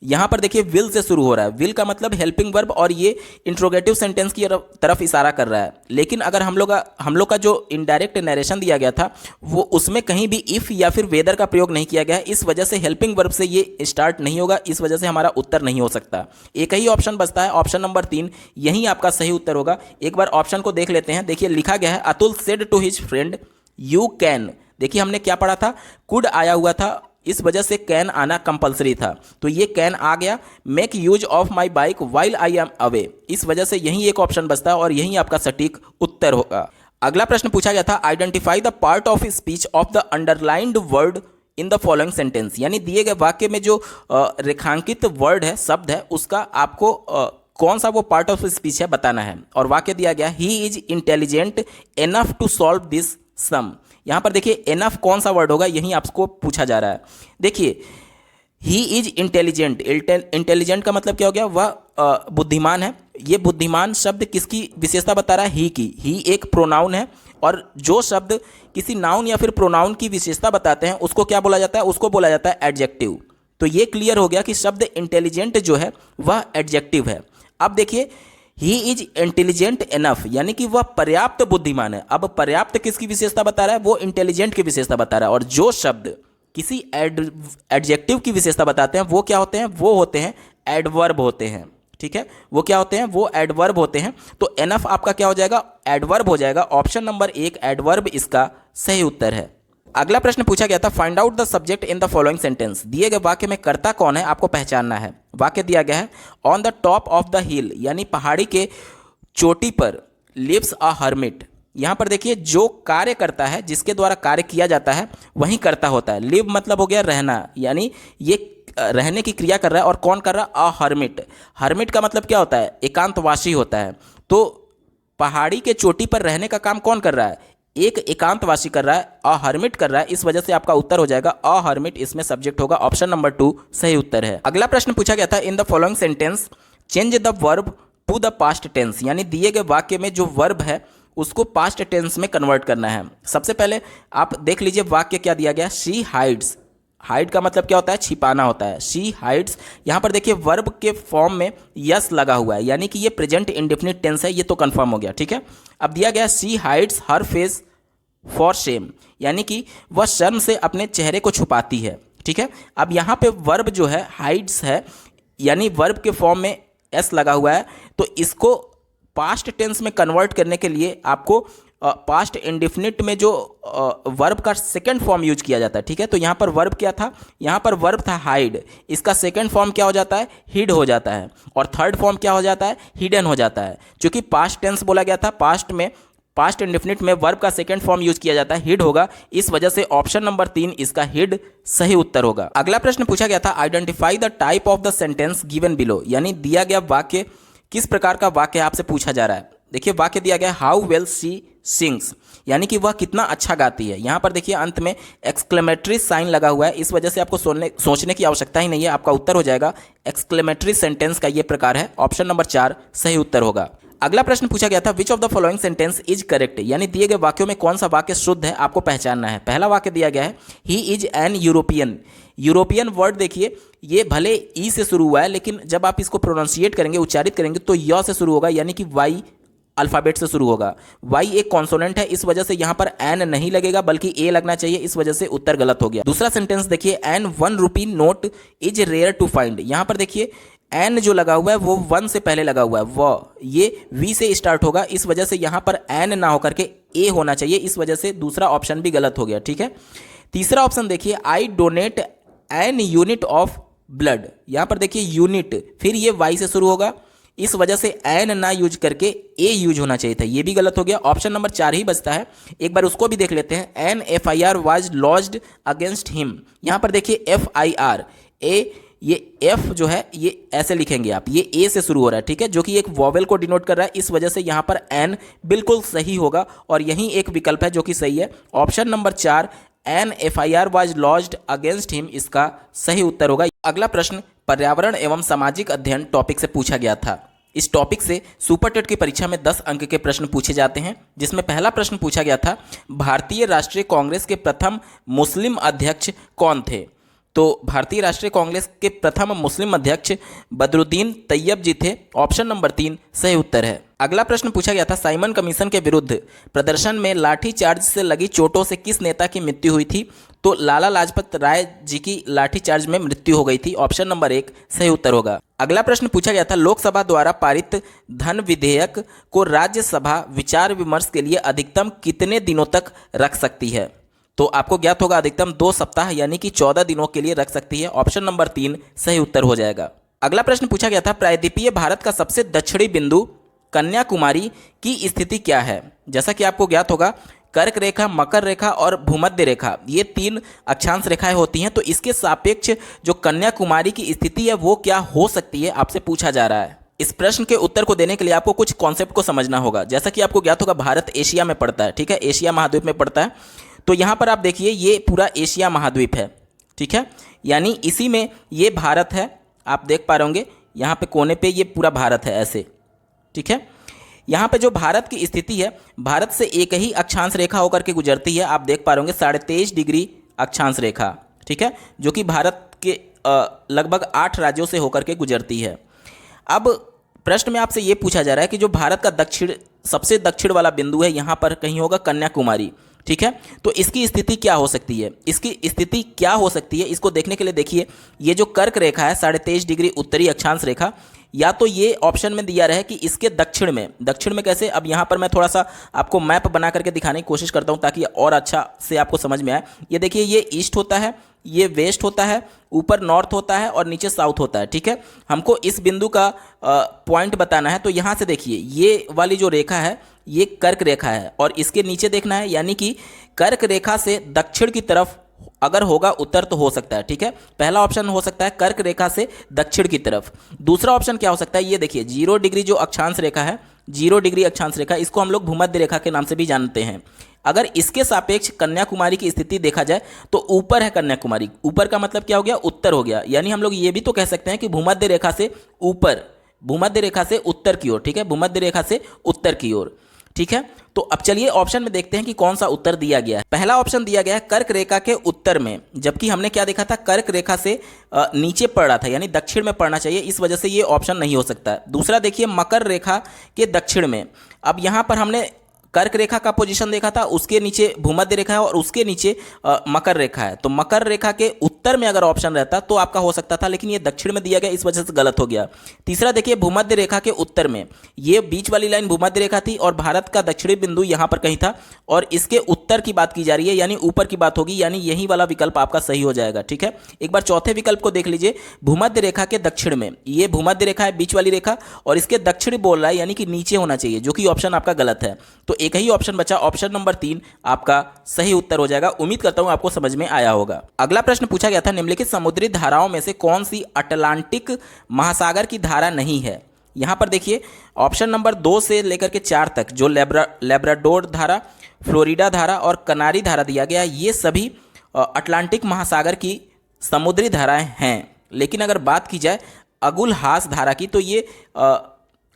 Speaker 1: यहां पर देखिए विल से शुरू हो रहा है, विल का मतलब हेल्पिंग वर्ब, और ये इंट्रोगेटिव सेंटेंस की तरफ इशारा कर रहा है। लेकिन अगर हम लोग का जो इनडायरेक्ट नरेशन दिया गया था वो उसमें कहीं भी इफ या फिर वेदर का प्रयोग नहीं किया गया है, इस वजह से हेल्पिंग वर्ब से ये स्टार्ट नहीं होगा, इस वजह से हमारा उत्तर नहीं हो सकता। एक ही ऑप्शन बचता है, ऑप्शन नंबर 3, यही आपका सही उत्तर होगा। एक बार ऑप्शन को देख लेते हैं। देखिए लिखा गया है Atul said to his friend you can. देखिए हमने क्या पढ़ा था, कुड आया हुआ था, इस वजह से कैन आना कंपलसरी था, तो ये कैन आ गया। Make use of my bike while I am away, इस वजह से यही एक ऑप्शन बचता है और यही आपका सटीक उत्तर होगा। अगला प्रश्न पूछा गया था identify the part of speech of the underlined word in the following sentence. यानी दिए गए वाक्य में जो रेखांकित वर्ड है, शब्द है, उसका आपको कौन सा वो पार्ट ऑफ स्पीच है बताना है। और वाक्य दिया गया he is intelligent enough to solve this sum. यहां पर देखिए एनफ कौन सा वर्ड होगा यही आपको पूछा जा रहा है। देखिए ही इज इंटेलिजेंट, इंटेलिजेंट का मतलब क्या हो गया, वह बुद्धिमान है। ये बुद्धिमान शब्द किसकी विशेषता बता रहा है, ही की। ही एक प्रोनाउन है, और जो शब्द किसी नाउन या फिर प्रोनाउन की विशेषता बताते हैं उसको क्या बोला जाता है, उसको बोला जाता है एडजेक्टिव। तो ये क्लियर हो गया कि शब्द इंटेलिजेंट जो है वह एडजेक्टिव है। अब देखिए ही इज इंटेलिजेंट एनफ, यानी कि वह पर्याप्त बुद्धिमान है। अब पर्याप्त किसकी विशेषता बता रहा है, वो इंटेलिजेंट की विशेषता बता रहा है। और जो शब्द किसी एडजेक्टिव की विशेषता बताते हैं वो क्या होते हैं, वो होते हैं एडवर्ब होते हैं, ठीक है। वो क्या होते हैं, वो एडवर्ब होते हैं। तो एनफ आपका क्या हो जाएगा, एडवर्ब हो जाएगा। ऑप्शन नंबर 1 एडवर्ब इसका सही उत्तर है। अगला प्रश्न पूछा गया था find out the subject in the following sentence. दिए गए वाक्य में कर्ता कौन है आपको पहचानना है। वाक्य दिया गया है on the top of the हिल, यानी पहाड़ी के चोटी पर लिव्स अ हर्मिट। यहां पर देखिए जो कार्य करता है, जिसके द्वारा कार्य किया जाता है वही कर्ता होता है। लिव मतलब हो गया रहना, यानी ये रहने की क्रिया कर रहा है। और कौन कर रहा है, अ हर्मिट। हर्मिट का मतलब क्या होता है, एकांतवासी होता है। तो पहाड़ी के चोटी पर रहने का काम कौन कर रहा है, एक एकांतवासी कर रहा है, अ हर्मिट कर रहा है। इस वजह से आपका उत्तर हो जाएगा अ हर्मिट, इसमें सब्जेक्ट होगा। ऑप्शन नंबर 2 सही उत्तर है। अगला प्रश्न पूछा गया था in the following sentence change the verb to the past tense, यानी दिए गए वाक्य में जो वर्ब है उसको पास्ट टेंस में कन्वर्ट करना है। सबसे पहले आप देख लीजिए वाक्य क्या दिया गया, शी हाइड्स। हाइड का मतलब क्या होता है, छिपाना होता है। शी हाइड्स, यहां पर देखिए वर्ब के फॉर्म में यस लगा हुआ है, यानी कि ये प्रेजेंट इंडेफिनिट टेंस है, ये तो कंफर्म हो गया, ठीक है। अब दिया गया she hides her face for shame, यानी कि वह शर्म से अपने चेहरे को छुपाती है, ठीक है। अब यहाँ पे वर्ब जो है हाइड्स है, यानी वर्ब के फॉर्म में एस लगा हुआ है, तो इसको पास्ट टेंस में कन्वर्ट करने के लिए आपको पास्ट इंडिफिनिट में जो वर्ब का सेकंड फॉर्म यूज किया जाता है, ठीक है। तो यहाँ पर वर्ब क्या था, यहाँ पर वर्ब था हाइड, इसका सेकंड फॉर्म क्या हो जाता है, हिड हो जाता है, और थर्ड फॉर्म क्या हो जाता है, हिडन हो जाता है। क्योंकि पास्ट टेंस बोला गया था, पास्ट में पास्ट इंडेफिनिट में वर्ब का सेकंड फॉर्म यूज किया जाता है, हिड होगा, इस वजह से ऑप्शन नंबर 3 इसका हिड सही उत्तर होगा। अगला प्रश्न पूछा गया था, identify the type of the sentence given below, यानी दिया गया वाक्य किस प्रकार का वाक्य आपसे पूछा जा रहा है। देखिए वाक्य दिया गया हाउ वेल शी सिंग्स, यानी कि वह कितना अच्छा गाती है। यहाँ पर देखिए अंत में एक्सक्लेमेटरी साइन लगा हुआ है, इस वजह से आपको सोचने की आवश्यकता ही नहीं है, आपका उत्तर हो जाएगा एक्सक्लेमेटरी सेंटेंस का ये प्रकार है, ऑप्शन नंबर 4 सही उत्तर होगा। अगला प्रश्न पूछा गया था, which of the following sentence is correct, यानी दिए गए वाक्यों में कौन सा वाक्य शुद्ध है, आपको पहचानना है। पहला वाक्य दिया गया है he is an European, European word देखिए ये भले ई से शुरू हुआ है, लेकिन जब आप इसको प्रोनाउंसिएट करेंगे, उच्चारित करेंगे तो य से शुरू होगा, यानी कि वाई अल्फाबेट से शुरू होगा। वाई एक कॉन्सोनेंट है, इस वजह से यहां पर एन नहीं लगेगा बल्कि ए लगना चाहिए, इस वजह से उत्तर गलत हो गया। दूसरा सेंटेंस देखिए, an 1 rupee note is rare to find, यहां पर देखिए एन जो लगा हुआ है वो 1 से पहले लगा हुआ है, वो ये वी से स्टार्ट होगा, इस वजह से यहां पर एन ना होकर के ए होना चाहिए, इस वजह से दूसरा ऑप्शन भी गलत हो गया, ठीक है। तीसरा ऑप्शन देखिए, I donate an unit of blood, यहां पर देखिए यूनिट फिर ये वाई से शुरू होगा, इस वजह से एन ना यूज करके ए यूज होना चाहिए था, ये भी गलत हो गया। ऑप्शन नंबर 4 ही बचता है, एक बार उसको भी देख लेते हैं। An FIR was lodged against him, यहां पर देखिए FIR ए, ये एफ जो है ये ऐसे लिखेंगे आप, ये ए से शुरू हो रहा है, ठीक है, जो कि एक वॉवेल को डिनोट कर रहा है, इस वजह से यहां पर एन बिल्कुल सही होगा, और यहीं एक विकल्प है जो कि सही है, option number 4 an FIR was lodged against him इसका सही उत्तर होगा। अगला प्रश्न पर्यावरण एवं सामाजिक अध्ययन टॉपिक से पूछा गया था। इस टॉपिक से सुपर टेट की परीक्षा में 10 अंक के प्रश्न पूछे जाते हैं, जिसमें पहला प्रश्न पूछा गया था, भारतीय राष्ट्रीय कांग्रेस के प्रथम मुस्लिम अध्यक्ष कौन थे। तो भारतीय राष्ट्रीय कांग्रेस के प्रथम मुस्लिम अध्यक्ष बदरुद्दीन तैयब जी थे, ऑप्शन नंबर 3 सही उत्तर है। अगला प्रश्न पूछा गया था, साइमन कमीशन के विरुद्ध प्रदर्शन में लाठीचार्ज से लगी चोटों से किस नेता की मृत्यु हुई थी। तो लाला लाजपत राय जी की लाठीचार्ज में मृत्यु हो गई थी, ऑप्शन नंबर 1 सही उत्तर होगा। अगला प्रश्न पूछा गया था, लोकसभा द्वारा पारित धन विधेयक को राज्यसभा विचार विमर्श के लिए अधिकतम कितने दिनों तक रख सकती है। तो आपको ज्ञात होगा अधिकतम 2 सप्ताह यानी कि 14 दिनों के लिए रख सकती है, ऑप्शन नंबर 3 सही उत्तर हो जाएगा। अगला प्रश्न पूछा गया था, प्रायद्वीपीय भारत का सबसे दक्षिणी बिंदु कन्याकुमारी की स्थिति क्या है। जैसा कि आपको ज्ञात होगा कर्क रेखा, मकर रेखा और भूमध्य रेखा, ये 3 अक्षांश रेखाएं होती हैं, तो इसके सापेक्ष जो कन्याकुमारी की स्थिति है वो क्या हो सकती है, आपसे पूछा जा रहा है। इस प्रश्न के उत्तर को देने के लिए आपको कुछ कॉन्सेप्ट को समझना होगा। जैसा कि आपको ज्ञात होगा भारत एशिया में पड़ता है, ठीक है, एशिया महाद्वीप में पड़ता है, तो यहाँ पर आप देखिए ये पूरा एशिया महाद्वीप है, ठीक है, यानी इसी में ये भारत है, आप देख पा रहे होंगे यहाँ पे कोने पे ये पूरा भारत है ऐसे, ठीक है। यहाँ पे जो भारत की स्थिति है, भारत से एक ही अक्षांश रेखा होकर के गुजरती है, आप देख पा रहे होंगे 23.5 डिग्री अक्षांश रेखा, ठीक है, जो कि भारत के लगभग 8 राज्यों से होकर के गुजरती है। अब प्रश्न में आपसे ये पूछा जा रहा है कि जो भारत का सबसे दक्षिण वाला बिंदु है यहाँ पर कहीं होगा कन्याकुमारी, ठीक है, तो इसकी स्थिति क्या हो सकती है, इसकी स्थिति क्या हो सकती है, इसको देखने के लिए देखिए ये जो कर्क रेखा है 23.5 डिग्री उत्तरी अक्षांश रेखा, या तो ये ऑप्शन में दिया रहे कि इसके दक्षिण में कैसे। अब यहाँ पर मैं थोड़ा सा आपको मैप बना करके दिखाने की कोशिश करता हूँ ताकि और अच्छा से आपको समझ में आए। ये देखिए ये ईस्ट होता है, ये वेस्ट होता है, ऊपर नॉर्थ होता है और नीचे साउथ होता है, ठीक है। हमको इस बिंदु का पॉइंट बताना है, तो यहाँ से देखिए ये वाली जो रेखा है ये कर्क रेखा है और इसके नीचे देखना है, यानी कि कर्क रेखा से दक्षिण की तरफ अगर होगा उत्तर तो हो सकता है, ठीक है। पहला ऑप्शन हो सकता है कर्क रेखा से दक्षिण की तरफ। दूसरा ऑप्शन क्या हो सकता है, ये देखिए 0 डिग्री जो अक्षांश रेखा है, 0 डिग्री अक्षांश रेखा, इसको हम लोग भूमध्य रेखा के नाम से भी जानते हैं। अगर इसके सापेक्ष कन्याकुमारी की स्थिति देखा जाए तो ऊपर है कन्याकुमारी, ऊपर का मतलब क्या हो गया, उत्तर हो गया, यानी हम लोग ये भी तो कह सकते हैं कि भूमध्य रेखा से ऊपर, भूमध्य रेखा से उत्तर की ओर, ठीक है, भूमध्य रेखा से उत्तर की ओर, ठीक है। तो अब चलिए ऑप्शन में देखते हैं कि कौन सा उत्तर दिया गया है। पहला ऑप्शन दिया गया है कर्क रेखा के उत्तर में, जबकि हमने क्या देखा था कर्क रेखा से नीचे पड़ रहा था, यानी दक्षिण में पड़ना चाहिए, इस वजह से ये ऑप्शन नहीं हो सकता है। दूसरा देखिए मकर रेखा के दक्षिण में, अब यहाँ पर हमने कर्क रेखा का पोजीशन देखा था, उसके नीचे भूमध्य रेखा है और उसके नीचे मकर रेखा है। तो मकर रेखा के उत्तर में अगर ऑप्शन रहता तो आपका हो सकता था, लेकिन ये दक्षिण में दिया गया, इस वजह से गलत हो गया। तीसरा देखिए, भूमध्य रेखा के उत्तर में, ये बीच वाली लाइन भूमध्य रेखा थी और भारत का दक्षिणी बिंदु यहां पर कहीं था, और इसके उत्तर की बात की जा रही है, यानी ऊपर की बात होगी, यानी यही वाला विकल्प आपका सही हो जाएगा। ठीक है, एक बार चौथे विकल्प को देख लीजिए, भूमध्य रेखा के दक्षिण में, ये भूमध्य रेखा है, बीच वाली रेखा, और इसके दक्षिण बोल रहा है, यानी कि नीचे होना चाहिए, जो कि ऑप्शन आपका गलत है। तो एक ही ऑप्शन बचा, ऑप्शन नंबर 3 आपका सही उत्तर हो जाएगा। उम्मीद करता हूं आपको समझ में आया होगा। अगला प्रश्न पूछा गया था, निम्नलिखित समुद्री धाराओं में से कौन सी अटलांटिक महासागर की धारा नहीं है। यहां पर देखिए, ऑप्शन नंबर 2 से लेकर के 4 तक जो लेब्राडोर धारा, फ्लोरिडा धारा और कनारी धारा दिया गया, ये सभी अटलांटिक महासागर की समुद्री धाराएं हैं। लेकिन अगर बात की जाए अगुल-हास धारा की, तो ये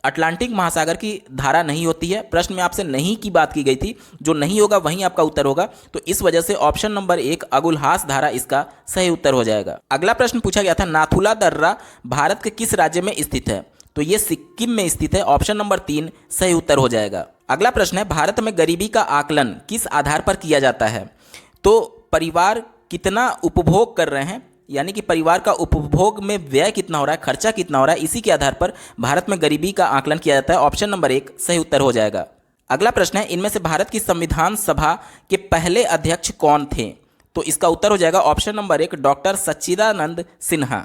Speaker 1: अटलांटिक महासागर की धारा नहीं होती है। प्रश्न में आपसे नहीं की बात की गई थी, जो नहीं होगा वहीं आपका उत्तर होगा। तो इस वजह से ऑप्शन नंबर 1 अगुल-हास धारा इसका सही उत्तर हो जाएगा। अगला प्रश्न पूछा गया था, नाथुला दर्रा भारत के किस राज्य में स्थित है। तो ये सिक्किम में स्थित है। ऑप्शन नंबर 3 सही उत्तर हो जाएगा। अगला प्रश्न है, भारत में गरीबी का आकलन किस आधार पर किया जाता है। तो परिवार कितना उपभोग कर रहे हैं, यानी कि परिवार का उपभोग में व्यय कितना हो रहा है, खर्चा कितना हो रहा है, इसी के आधार पर भारत में गरीबी का आकलन किया जाता है। ऑप्शन नंबर 1 सही उत्तर हो जाएगा। अगला प्रश्न है, इनमें से भारत की संविधान सभा के पहले अध्यक्ष कौन थे। तो इसका उत्तर हो जाएगा ऑप्शन नंबर 1 डॉक्टर सच्चिदानंद सिन्हा।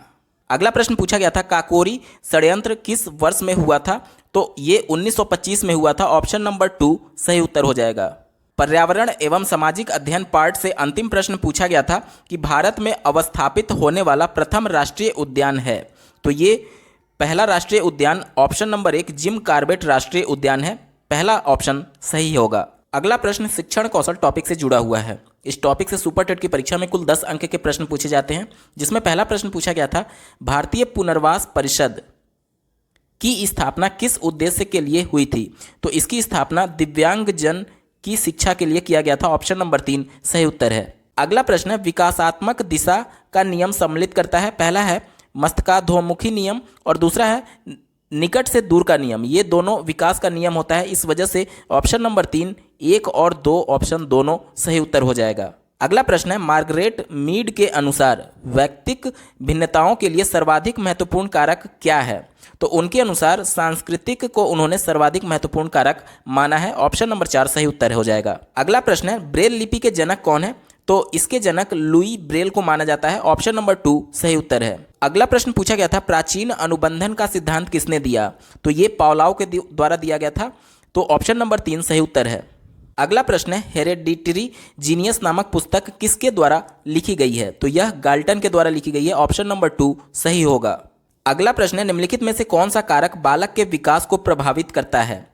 Speaker 1: अगला प्रश्न पूछा गया था, काकोरी षड्यंत्र किस वर्ष में हुआ था। तो ये 1925 में हुआ था। ऑप्शन नंबर 2 सही उत्तर हो जाएगा। पर्यावरण एवं सामाजिक अध्ययन पार्ट से अंतिम प्रश्न पूछा गया था कि भारत में अवस्थापित होने वाला प्रथम राष्ट्रीय उद्यान है। तो ये पहला राष्ट्रीय उद्यान ऑप्शन नंबर 1 जिम कॉर्बेट राष्ट्रीय उद्यान है। पहला ऑप्शन सही होगा। अगला प्रश्न शिक्षण कौशल टॉपिक से जुड़ा हुआ है। इस टॉपिक से सुपर टेट की परीक्षा में कुल 10 अंक के प्रश्न पूछे जाते हैं, जिसमें पहला प्रश्न पूछा गया था, भारतीय पुनर्वास परिषद की स्थापना किस उद्देश्य के लिए हुई थी। तो इसकी स्थापना दिव्यांगजन की शिक्षा के लिए किया गया था। ऑप्शन नंबर 3 सही उत्तर है। अगला प्रश्न है, विकासात्मक दिशा का नियम सम्मिलित करता है। पहला है मस्तकाधोमुखी नियम और दूसरा है निकट से दूर का नियम। ये दोनों विकास का नियम होता है। इस वजह से ऑप्शन नंबर 3 1 और 2 ऑप्शन दोनों सही उत्तर हो जाएगा। अगला प्रश्न है, मार्गरेट मीड के अनुसार वैयक्तिक भिन्नताओं के लिए सर्वाधिक महत्वपूर्ण कारक क्या है। तो उनके अनुसार सांस्कृतिक को उन्होंने सर्वाधिक महत्वपूर्ण कारक माना है। ऑप्शन नंबर 4 सही उत्तर हो जाएगा। अगला प्रश्न है, ब्रेल लिपि के जनक कौन है। तो इसके जनक लुई ब्रेल को माना जाता है। ऑप्शन नंबर 2 सही उत्तर है। अगला प्रश्न पूछा गया था, प्राचीन अनुबंधन का सिद्धांत किसने दिया। तो ये पावलोव के द्वारा दिया गया था। तो ऑप्शन नंबर 3 सही उत्तर है। अगला प्रश्न है, हेरेडिटरी जीनियस नामक पुस्तक किसके द्वारा लिखी गई है। तो यह गाल्टन के द्वारा लिखी गई है। ऑप्शन नंबर 2 सही होगा। अगला प्रश्न है, निम्नलिखित में से कौन सा कारक बालक के विकास को प्रभावित करता है।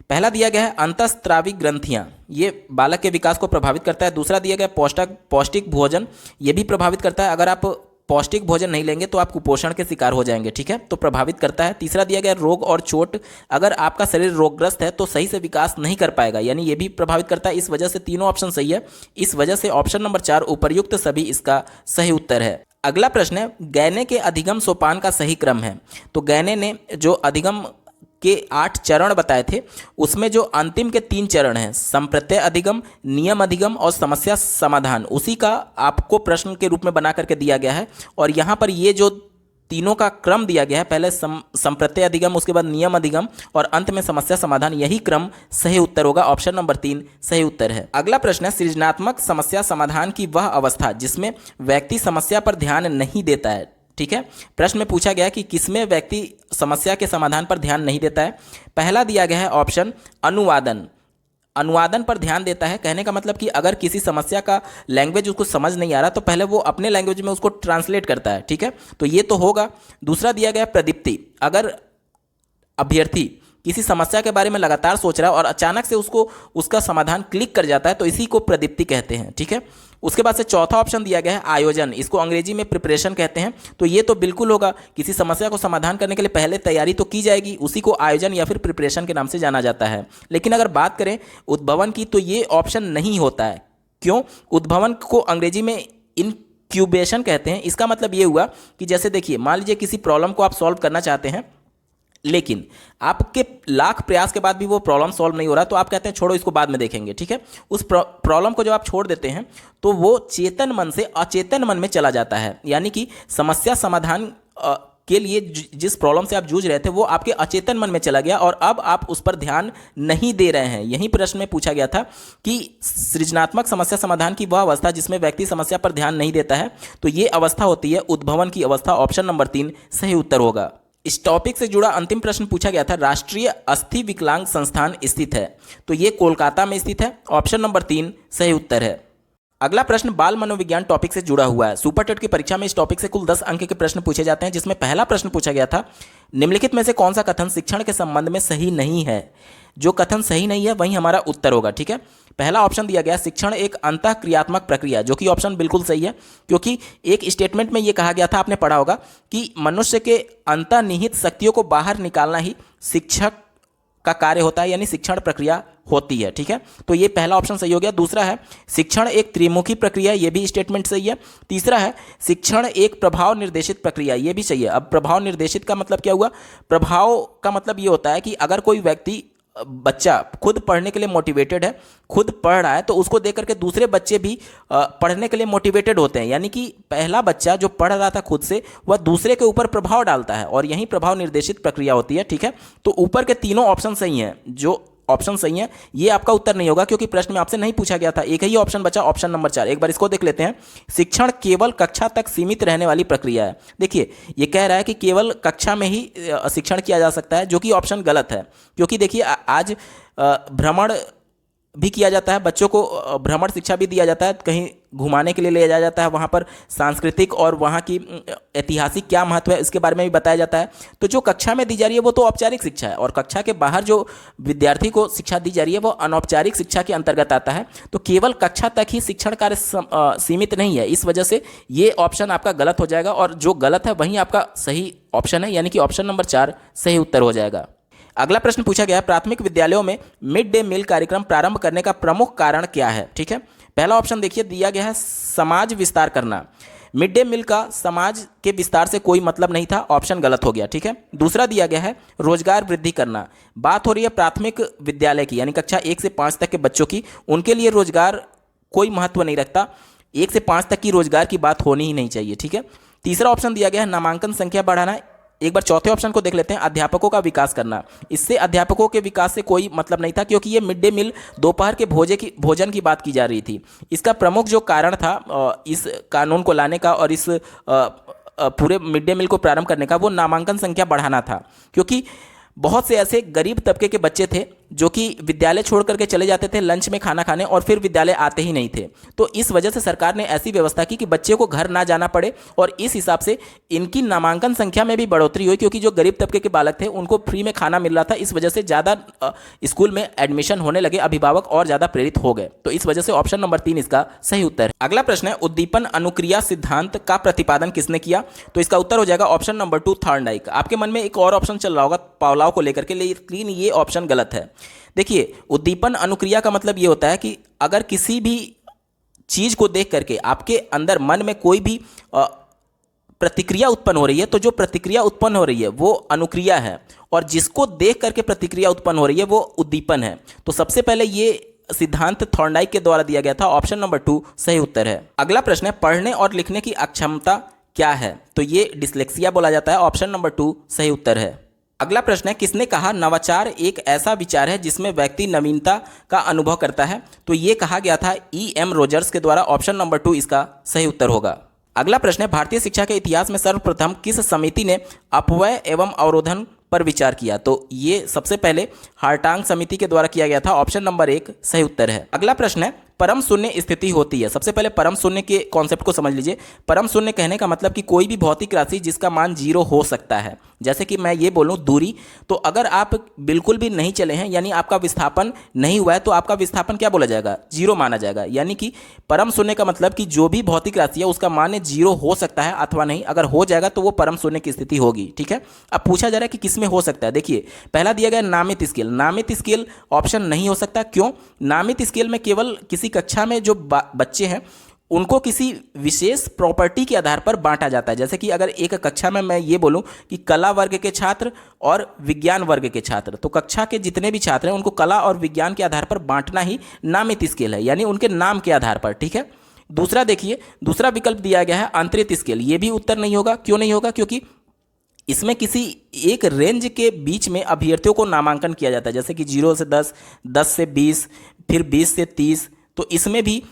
Speaker 1: पहला दिया गया है अंतःस्रावी ग्रंथियां, ये बालक के विकास को प्रभावित करता है। दूसरा दिया गया पौष्टिक भोजन, ये भी प्रभावित करता है। अगर आप पौष्टिक भोजन नहीं लेंगे तो आप कुपोषण के शिकार हो जाएंगे। ठीक है, तो प्रभावित करता है। तीसरा दिया गया रोग और चोट, अगर आपका शरीर रोगग्रस्त है तो सही से विकास नहीं कर पाएगा, यानी ये भी प्रभावित करता है। इस वजह से तीनों ऑप्शन सही है। इस वजह से ऑप्शन नंबर 4 उपर्युक्त सभी इसका सही उत्तर है। अगला प्रश्न है, गैने के अधिगम सोपान का सही क्रम है। तो गैने ने जो अधिगम के 8 चरण बताए थे, उसमें जो अंतिम के 3 चरण हैं, संप्रत्यय अधिगम, नियम अधिगम और समस्या समाधान, उसी का आपको प्रश्न के रूप में बना करके दिया गया है। और यहाँ पर ये जो तीनों का क्रम दिया गया है, पहले संप्रत्यय अधिगम, उसके बाद नियम अधिगम और अंत में समस्या समाधान, यही क्रम सही उत्तर होगा। ऑप्शन नंबर 3 सही उत्तर है। अगला प्रश्न है, सृजनात्मक समस्या समाधान की वह अवस्था जिसमें व्यक्ति समस्या पर ध्यान नहीं देता है। ठीक है, प्रश्न में पूछा गया कि किसमें व्यक्ति समस्या के समाधान पर ध्यान नहीं देता है। पहला दिया गया है ऑप्शन अनुवादन, अनुवादन पर ध्यान देता है। कहने का मतलब कि अगर किसी समस्या का लैंग्वेज उसको समझ नहीं आ रहा तो पहले वो अपने लैंग्वेज में उसको ट्रांसलेट करता है। ठीक है, तो ये तो होगा। दूसरा दिया गया प्रदीप्ति, अगर अभ्यर्थी किसी समस्या के बारे में लगातार सोच रहा है और अचानक से उसको उसका समाधान क्लिक कर जाता है तो इसी को प्रदीप्ति कहते हैं। ठीक है, उसके बाद से चौथा ऑप्शन दिया गया है आयोजन, इसको अंग्रेजी में प्रिपरेशन कहते हैं। तो ये तो बिल्कुल होगा, किसी समस्या को समाधान करने के लिए पहले तैयारी तो की जाएगी, उसी को आयोजन या फिर प्रिपरेशन के नाम से जाना जाता है। लेकिन अगर बात करें उद्भवन की तो ये ऑप्शन नहीं होता है। क्यों? उद्भवन को अंग्रेजी में इनक्यूबेशन कहते हैं। इसका मतलब ये हुआ कि जैसे देखिए, मान लीजिए किसी प्रॉब्लम को आप सॉल्व करना चाहते हैं, लेकिन आपके लाख प्रयास के बाद भी वो प्रॉब्लम सॉल्व नहीं हो रहा, तो आप कहते हैं छोड़ो इसको बाद में देखेंगे, ठीक है। उस प्रॉब्लम को जब आप छोड़ देते हैं तो वो चेतन मन से अचेतन मन में चला जाता है, यानी कि समस्या समाधान के लिए जिस प्रॉब्लम से आप जूझ रहे थे वो आपके अचेतन मन में चला गया और अब आप उस पर ध्यान नहीं दे रहे हैं। यही प्रश्न में पूछा गया था कि सृजनात्मक समस्या समाधान की वह अवस्था जिसमें व्यक्ति समस्या पर ध्यान नहीं देता है, तो ये अवस्था होती है उद्भवन की अवस्था। ऑप्शन नंबर 3 सही उत्तर होगा। इस टॉपिक से जुड़ा अंतिम प्रश्न पूछा गया था, राष्ट्रीय अस्थि विकलांग संस्थान स्थित है, तो ये कोलकाता में स्थित है। ऑप्शन नंबर 3 सही उत्तर है। अगला प्रश्न बाल मनोविज्ञान टॉपिक से जुड़ा हुआ है। सुपर टेट की परीक्षा में इस टॉपिक से कुल 10 अंक के प्रश्न पूछे जाते हैं, जिसमें पहला प्रश्न पूछा गया था, निम्नलिखित में से कौन सा कथन शिक्षण के संबंध में सही नहीं है। जो कथन सही नहीं है वही हमारा उत्तर होगा, ठीक है। पहला ऑप्शन दिया गया, शिक्षण एक अंतःक्रियात्मक प्रक्रिया, जो कि ऑप्शन बिल्कुल सही है, क्योंकि एक स्टेटमेंट में ये कहा गया था, आपने पढ़ा होगा कि मनुष्य के अंतर्निहित शक्तियों को बाहर निकालना ही शिक्षक का कार्य होता है, यानी शिक्षण प्रक्रिया होती है, ठीक है। तो ये पहला ऑप्शन सही हो गया। दूसरा है, शिक्षण एक त्रिमुखी प्रक्रिया, ये भी स्टेटमेंट सही है। तीसरा है, शिक्षण एक प्रभाव निर्देशित प्रक्रिया, ये भी सही है। अब प्रभाव निर्देशित का मतलब क्या हुआ? प्रभाव का मतलब ये होता है कि अगर कोई व्यक्ति, बच्चा खुद पढ़ने के लिए मोटिवेटेड है, खुद पढ़ रहा है, तो उसको देख करके दूसरे बच्चे भी पढ़ने के लिए मोटिवेटेड होते हैं, यानी कि पहला बच्चा जो पढ़ रहा था खुद से, वह दूसरे के ऊपर प्रभाव डालता है, और यही प्रभाव निर्देशित प्रक्रिया होती है, ठीक है। तो ऊपर के तीनों ऑप्शन सही हैं। जो ऑप्शन सही है ये आपका उत्तर नहीं होगा, क्योंकि प्रश्न में आपसे नहीं पूछा गया था। एक ही ऑप्शन बचा, ऑप्शन नंबर 4। एक बार इसको देख लेते हैं। शिक्षण केवल कक्षा तक सीमित रहने वाली प्रक्रिया है। देखिए, ये कह रहा है कि केवल कक्षा में ही शिक्षण किया जा सकता है, जो कि ऑप्शन गलत है, क्योंकि देखिए आज भ्रमण भी किया जाता है, बच्चों को भ्रमण शिक्षा भी दिया जाता है, कहीं घुमाने के लिए ले जाया जाता है, वहाँ पर सांस्कृतिक और वहाँ की ऐतिहासिक क्या महत्व है इसके बारे में भी बताया जाता है। तो जो कक्षा में दी जा रही है वो तो औपचारिक शिक्षा है, और कक्षा के बाहर जो विद्यार्थी को शिक्षा दी जा रही है वो अनौपचारिक शिक्षा के अंतर्गत आता है। तो केवल कक्षा तक ही शिक्षण कार्य सीमित नहीं है, इस वजह से ये ऑप्शन आपका गलत हो जाएगा, और जो गलत है वहीं आपका सही ऑप्शन है, यानी कि ऑप्शन नंबर 4 सही उत्तर हो जाएगा। अगला प्रश्न पूछा गया है, प्राथमिक विद्यालयों में मिड डे मील कार्यक्रम प्रारंभ करने का प्रमुख कारण क्या है, ठीक है। पहला ऑप्शन देखिए, दिया गया है समाज विस्तार करना। मिड डे मील का समाज के विस्तार से कोई मतलब नहीं था, ऑप्शन गलत हो गया, ठीक है। दूसरा दिया गया है रोजगार वृद्धि करना। बात हो रही है प्राथमिक विद्यालय की, यानी कक्षा 1 से 5 तक के बच्चों की, उनके लिए रोजगार कोई महत्व नहीं रखता, 1 से 5 तक की रोजगार की बात होनी ही नहीं चाहिए, ठीक है। तीसरा ऑप्शन दिया गया है नामांकन संख्या बढ़ाना। एक बार चौथे ऑप्शन को देख लेते हैं, अध्यापकों का विकास करना। इससे अध्यापकों के विकास से कोई मतलब नहीं था, क्योंकि ये मिड डे मील दोपहर के भोजन की बात की जा रही थी। इसका प्रमुख जो कारण था इस कानून को लाने का और इस पूरे मिड डे मील को प्रारंभ करने का, वो नामांकन संख्या बढ़ाना था, क्योंकि बहुत से ऐसे गरीब तबके के बच्चे थे जो कि विद्यालय छोड़ करके चले जाते थे लंच में खाना खाने, और फिर विद्यालय आते ही नहीं थे। तो इस वजह से सरकार ने ऐसी व्यवस्था की कि बच्चे को घर ना जाना पड़े, और इस हिसाब से इनकी नामांकन संख्या में भी बढ़ोतरी हुई, क्योंकि जो गरीब तबके के बालक थे उनको फ्री में खाना मिल रहा था। इस वजह से ज़्यादा स्कूल में एडमिशन होने लगे, अभिभावक और ज़्यादा प्रेरित हो गए। तो इस वजह से ऑप्शन नंबर 3 इसका सही उत्तर है। अगला प्रश्न है, उद्दीपन अनुक्रिया सिद्धांत का प्रतिपादन किसने किया? तो इसका उत्तर हो जाएगा ऑप्शन नंबर 2 थॉर्नडाइक। आपके मन में एक और ऑप्शन चल रहा होगा पावलोव को लेकर के, लेकिन ये ऑप्शन गलत है। देखिए, उद्दीपन अनुक्रिया का मतलब ये होता है कि अगर किसी भी चीज को देख करके आपके अंदर मन में कोई भी प्रतिक्रिया उत्पन्न हो रही है, तो जो प्रतिक्रिया उत्पन्न हो रही है वो अनुक्रिया है, और जिसको देख करके प्रतिक्रिया उत्पन्न हो रही है वो उद्दीपन है। तो सबसे पहले ये सिद्धांत थॉर्नडाइक के द्वारा दिया गया था, ऑप्शन नंबर 2 सही उत्तर है। अगला प्रश्न है, पढ़ने और लिखने की अक्षमता क्या है? तो ये डिस्लेक्सिया बोला जाता है, ऑप्शन नंबर 2 सही उत्तर है। अगला प्रश्न है, किसने कहा नवाचार एक ऐसा विचार है जिसमें व्यक्ति नवीनता का अनुभव करता है? तो ये कहा गया था E.M. रोजर्स के द्वारा, ऑप्शन नंबर 2 इसका सही उत्तर होगा। अगला प्रश्न है, भारतीय शिक्षा के इतिहास में सर्वप्रथम किस समिति ने अपव्यय एवं अवरोधन पर विचार किया? तो ये सबसे पहले हार्टांग समिति के द्वारा किया गया था, ऑप्शन नंबर 1 सही उत्तर है। अगला प्रश्न है, परम शून्य स्थिति होती है। सबसे पहले परम शून्य के कॉन्सेप्ट को समझ लीजिए। परम शून्य कहने का मतलब कि कोई भी भौतिक राशि जिसका मान 0 हो सकता है। जैसे कि मैं ये बोलूँ दूरी, तो अगर आप बिल्कुल भी नहीं चले हैं, यानी आपका विस्थापन नहीं हुआ है, तो आपका विस्थापन क्या बोला जाएगा? 0 माना जाएगा। यानी कि परम शून्य का मतलब कि जो भी भौतिक राशि है उसका मान 0 हो सकता है अथवा नहीं, अगर हो जाएगा तो वो परम शून्य की स्थिति होगी, ठीक है। अब पूछा जा रहा है कि किसमें हो सकता है। देखिए, पहला दिया गया नामित स्केल। नामित स्केल ऑप्शन नहीं हो सकता, क्यों? नामित स्केल में केवल किसी कक्षा में जो बच्चे हैं उनको किसी विशेष प्रॉपर्टी के आधार पर बांटा जाता है। जैसे कि अगर एक कक्षा में मैं ये बोलूं कि कला वर्ग के छात्र और विज्ञान वर्ग के छात्र, तो कक्षा के जितने भी छात्र हैं उनको कला और विज्ञान के आधार पर बांटना ही नामित स्केल है, यानी उनके नाम के आधार पर। ठीक है। दूसरा देखिए, दूसरा विकल्प दिया गया है अंतरित स्केल। ये भी उत्तर नहीं होगा। क्यों नहीं होगा? क्योंकि इसमें किसी एक रेंज के बीच में अभ्यर्थियों को नामांकन किया जाता है, जैसे कि 0 से 10, 10 से 20, फिर 20 से 30। तो इसमें भी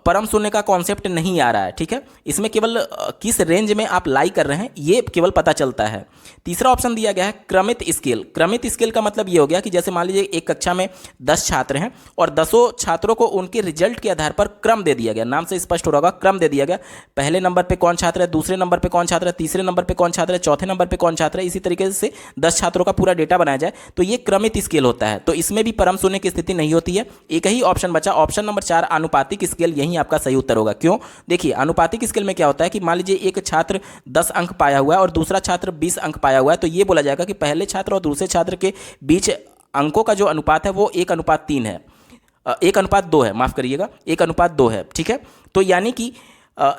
Speaker 1: परम शून्य का कॉन्सेप्ट नहीं आ रहा है। ठीक है। इसमें केवल किस रेंज में आप लाई कर रहे हैं ये केवल पता चलता है। तीसरा ऑप्शन दिया गया है क्रमित स्केल। क्रमित स्केल का मतलब ये हो गया कि जैसे मान लीजिए एक कक्षा में 10 छात्र हैं और 10 छात्रों को उनके रिजल्ट के आधार पर क्रम दे दिया गया। नाम से स्पष्ट हो रहा होगा, क्रम दे दिया गया। पहले नंबर पर कौन छात्र है, दूसरे नंबर पर कौन छात्र है, तीसरे नंबर पर कौन छात्र है, चौथे नंबर पर कौन छात्र है, इसी तरीके से 10 छात्रों का पूरा डेटा बनाया जाए, तो ये क्रमित स्केल होता है। तो इसमें भी परम शून्य की स्थिति नहीं होती है। एक ही ऑप्शन बचा, ऑप्शन नंबर 4 आनुपातिक स्केल, यही आपका सही उत्तर होगा। क्यों? देखिए, आनुपातिक स्केल में क्या होता है कि मान लीजिए एक छात्र 10 अंक पाया हुआ है और दूसरा छात्र 20 अंक पाया हुआ है, तो ये बोला जाएगा कि पहले छात्र और दूसरे छात्र के बीच अंकों का जो अनुपात है वो 1:3 है, 1:2 है, माफ करिएगा, 1:2 है। ठीक है। तो यानी कि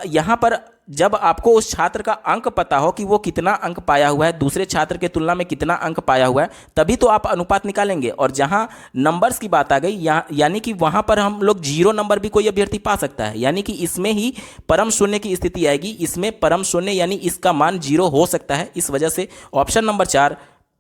Speaker 1: यहां पर जब आपको उस छात्र का अंक पता हो कि वो कितना अंक पाया हुआ है, दूसरे छात्र के तुलना में कितना अंक पाया हुआ है, तभी तो आप अनुपात निकालेंगे। और जहां नंबर्स की बात आ गई, यानी कि वहां पर हम लोग 0 नंबर भी कोई अभ्यर्थी पा सकता है, यानी कि इसमें ही परम शून्य की स्थिति आएगी। इसमें परम शून्य यानी इसका मान 0 हो सकता है। इस वजह से ऑप्शन नंबर 4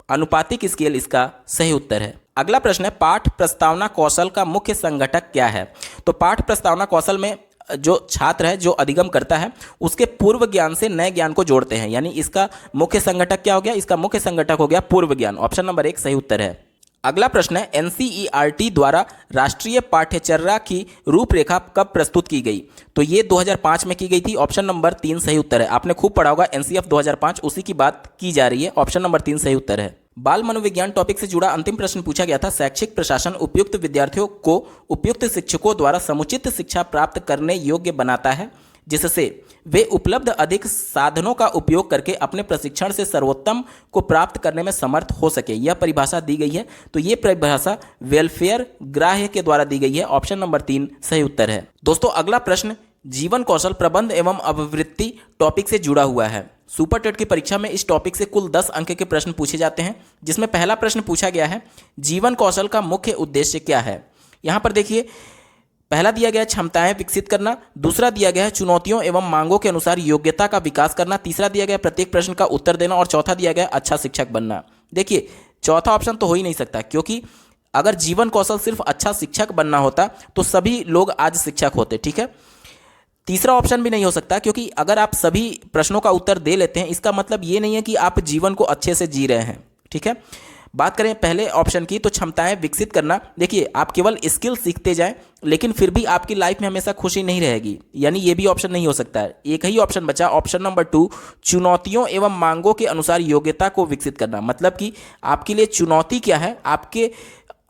Speaker 1: अनुपातिक स्केल इसका सही उत्तर है। अगला प्रश्न है पाठ प्रस्तावना कौशल का मुख्य संघटक क्या है? तो पाठ प्रस्तावना कौशल में जो छात्र है जो अधिगम करता है उसके पूर्व ज्ञान से नए ज्ञान को जोड़ते हैं, यानी इसका मुख्य संघटक क्या हो गया? इसका मुख्य संघटक हो गया पूर्व ज्ञान। ऑप्शन नंबर 1 सही उत्तर है। अगला प्रश्न है एनसीईआरटी द्वारा राष्ट्रीय पाठ्यचर्या की रूपरेखा कब प्रस्तुत की गई? तो ये 2005 में की गई थी। ऑप्शन नंबर 3 सही उत्तर है। आपने खूब पढ़ा होगा एनसीएफ 2005, उसी की बात की जा रही है। ऑप्शन नंबर 3 सही उत्तर है। बाल मनोविज्ञान टॉपिक से जुड़ा अंतिम प्रश्न पूछा गया था। शैक्षिक प्रशासन उपयुक्त विद्यार्थियों को उपयुक्त शिक्षकों द्वारा समुचित शिक्षा प्राप्त करने योग्य बनाता है, जिससे वे उपलब्ध अधिक साधनों का उपयोग करके अपने प्रशिक्षण से सर्वोत्तम को प्राप्त करने में समर्थ हो सके। यह परिभाषा दी गई है। तो ये परिभाषा वेलफेयर ग्राह्य के द्वारा दी गई है। ऑप्शन नंबर 3 सही उत्तर है। दोस्तों, अगला प्रश्न जीवन कौशल प्रबंध एवं अभिवृत्ति टॉपिक से जुड़ा हुआ है। सुपर टेट की परीक्षा में इस टॉपिक से कुल 10 अंक के प्रश्न पूछे जाते हैं, जिसमें पहला प्रश्न पूछा गया है जीवन कौशल का मुख्य उद्देश्य क्या है? यहां पर देखिए, पहला दिया गया है क्षमताएं विकसित करना, दूसरा दिया गया है चुनौतियों एवं मांगों के अनुसार योग्यता का विकास करना, तीसरा दिया गया है प्रत्येक प्रश्न का उत्तर देना और चौथा दिया गया है अच्छा शिक्षक बनना। देखिए, चौथा ऑप्शन तो हो ही नहीं सकता, क्योंकि अगर जीवन कौशल सिर्फ अच्छा शिक्षक बनना होता तो सभी लोग आज शिक्षक होते। ठीक है। तीसरा ऑप्शन भी नहीं हो सकता, क्योंकि अगर आप सभी प्रश्नों का उत्तर दे लेते हैं इसका मतलब ये नहीं है कि आप जीवन को अच्छे से जी रहे हैं। ठीक है। बात करें पहले ऑप्शन की, तो क्षमताएं विकसित करना। देखिए, आप केवल स्किल सीखते जाएं लेकिन फिर भी आपकी लाइफ में हमेशा खुशी नहीं रहेगी, यानी ये भी ऑप्शन नहीं हो सकता है। एक ही ऑप्शन बचा, ऑप्शन नंबर 2 चुनौतियों एवं मांगों के अनुसार योग्यता को विकसित करना। मतलब कि आपके लिए चुनौती क्या है, आपके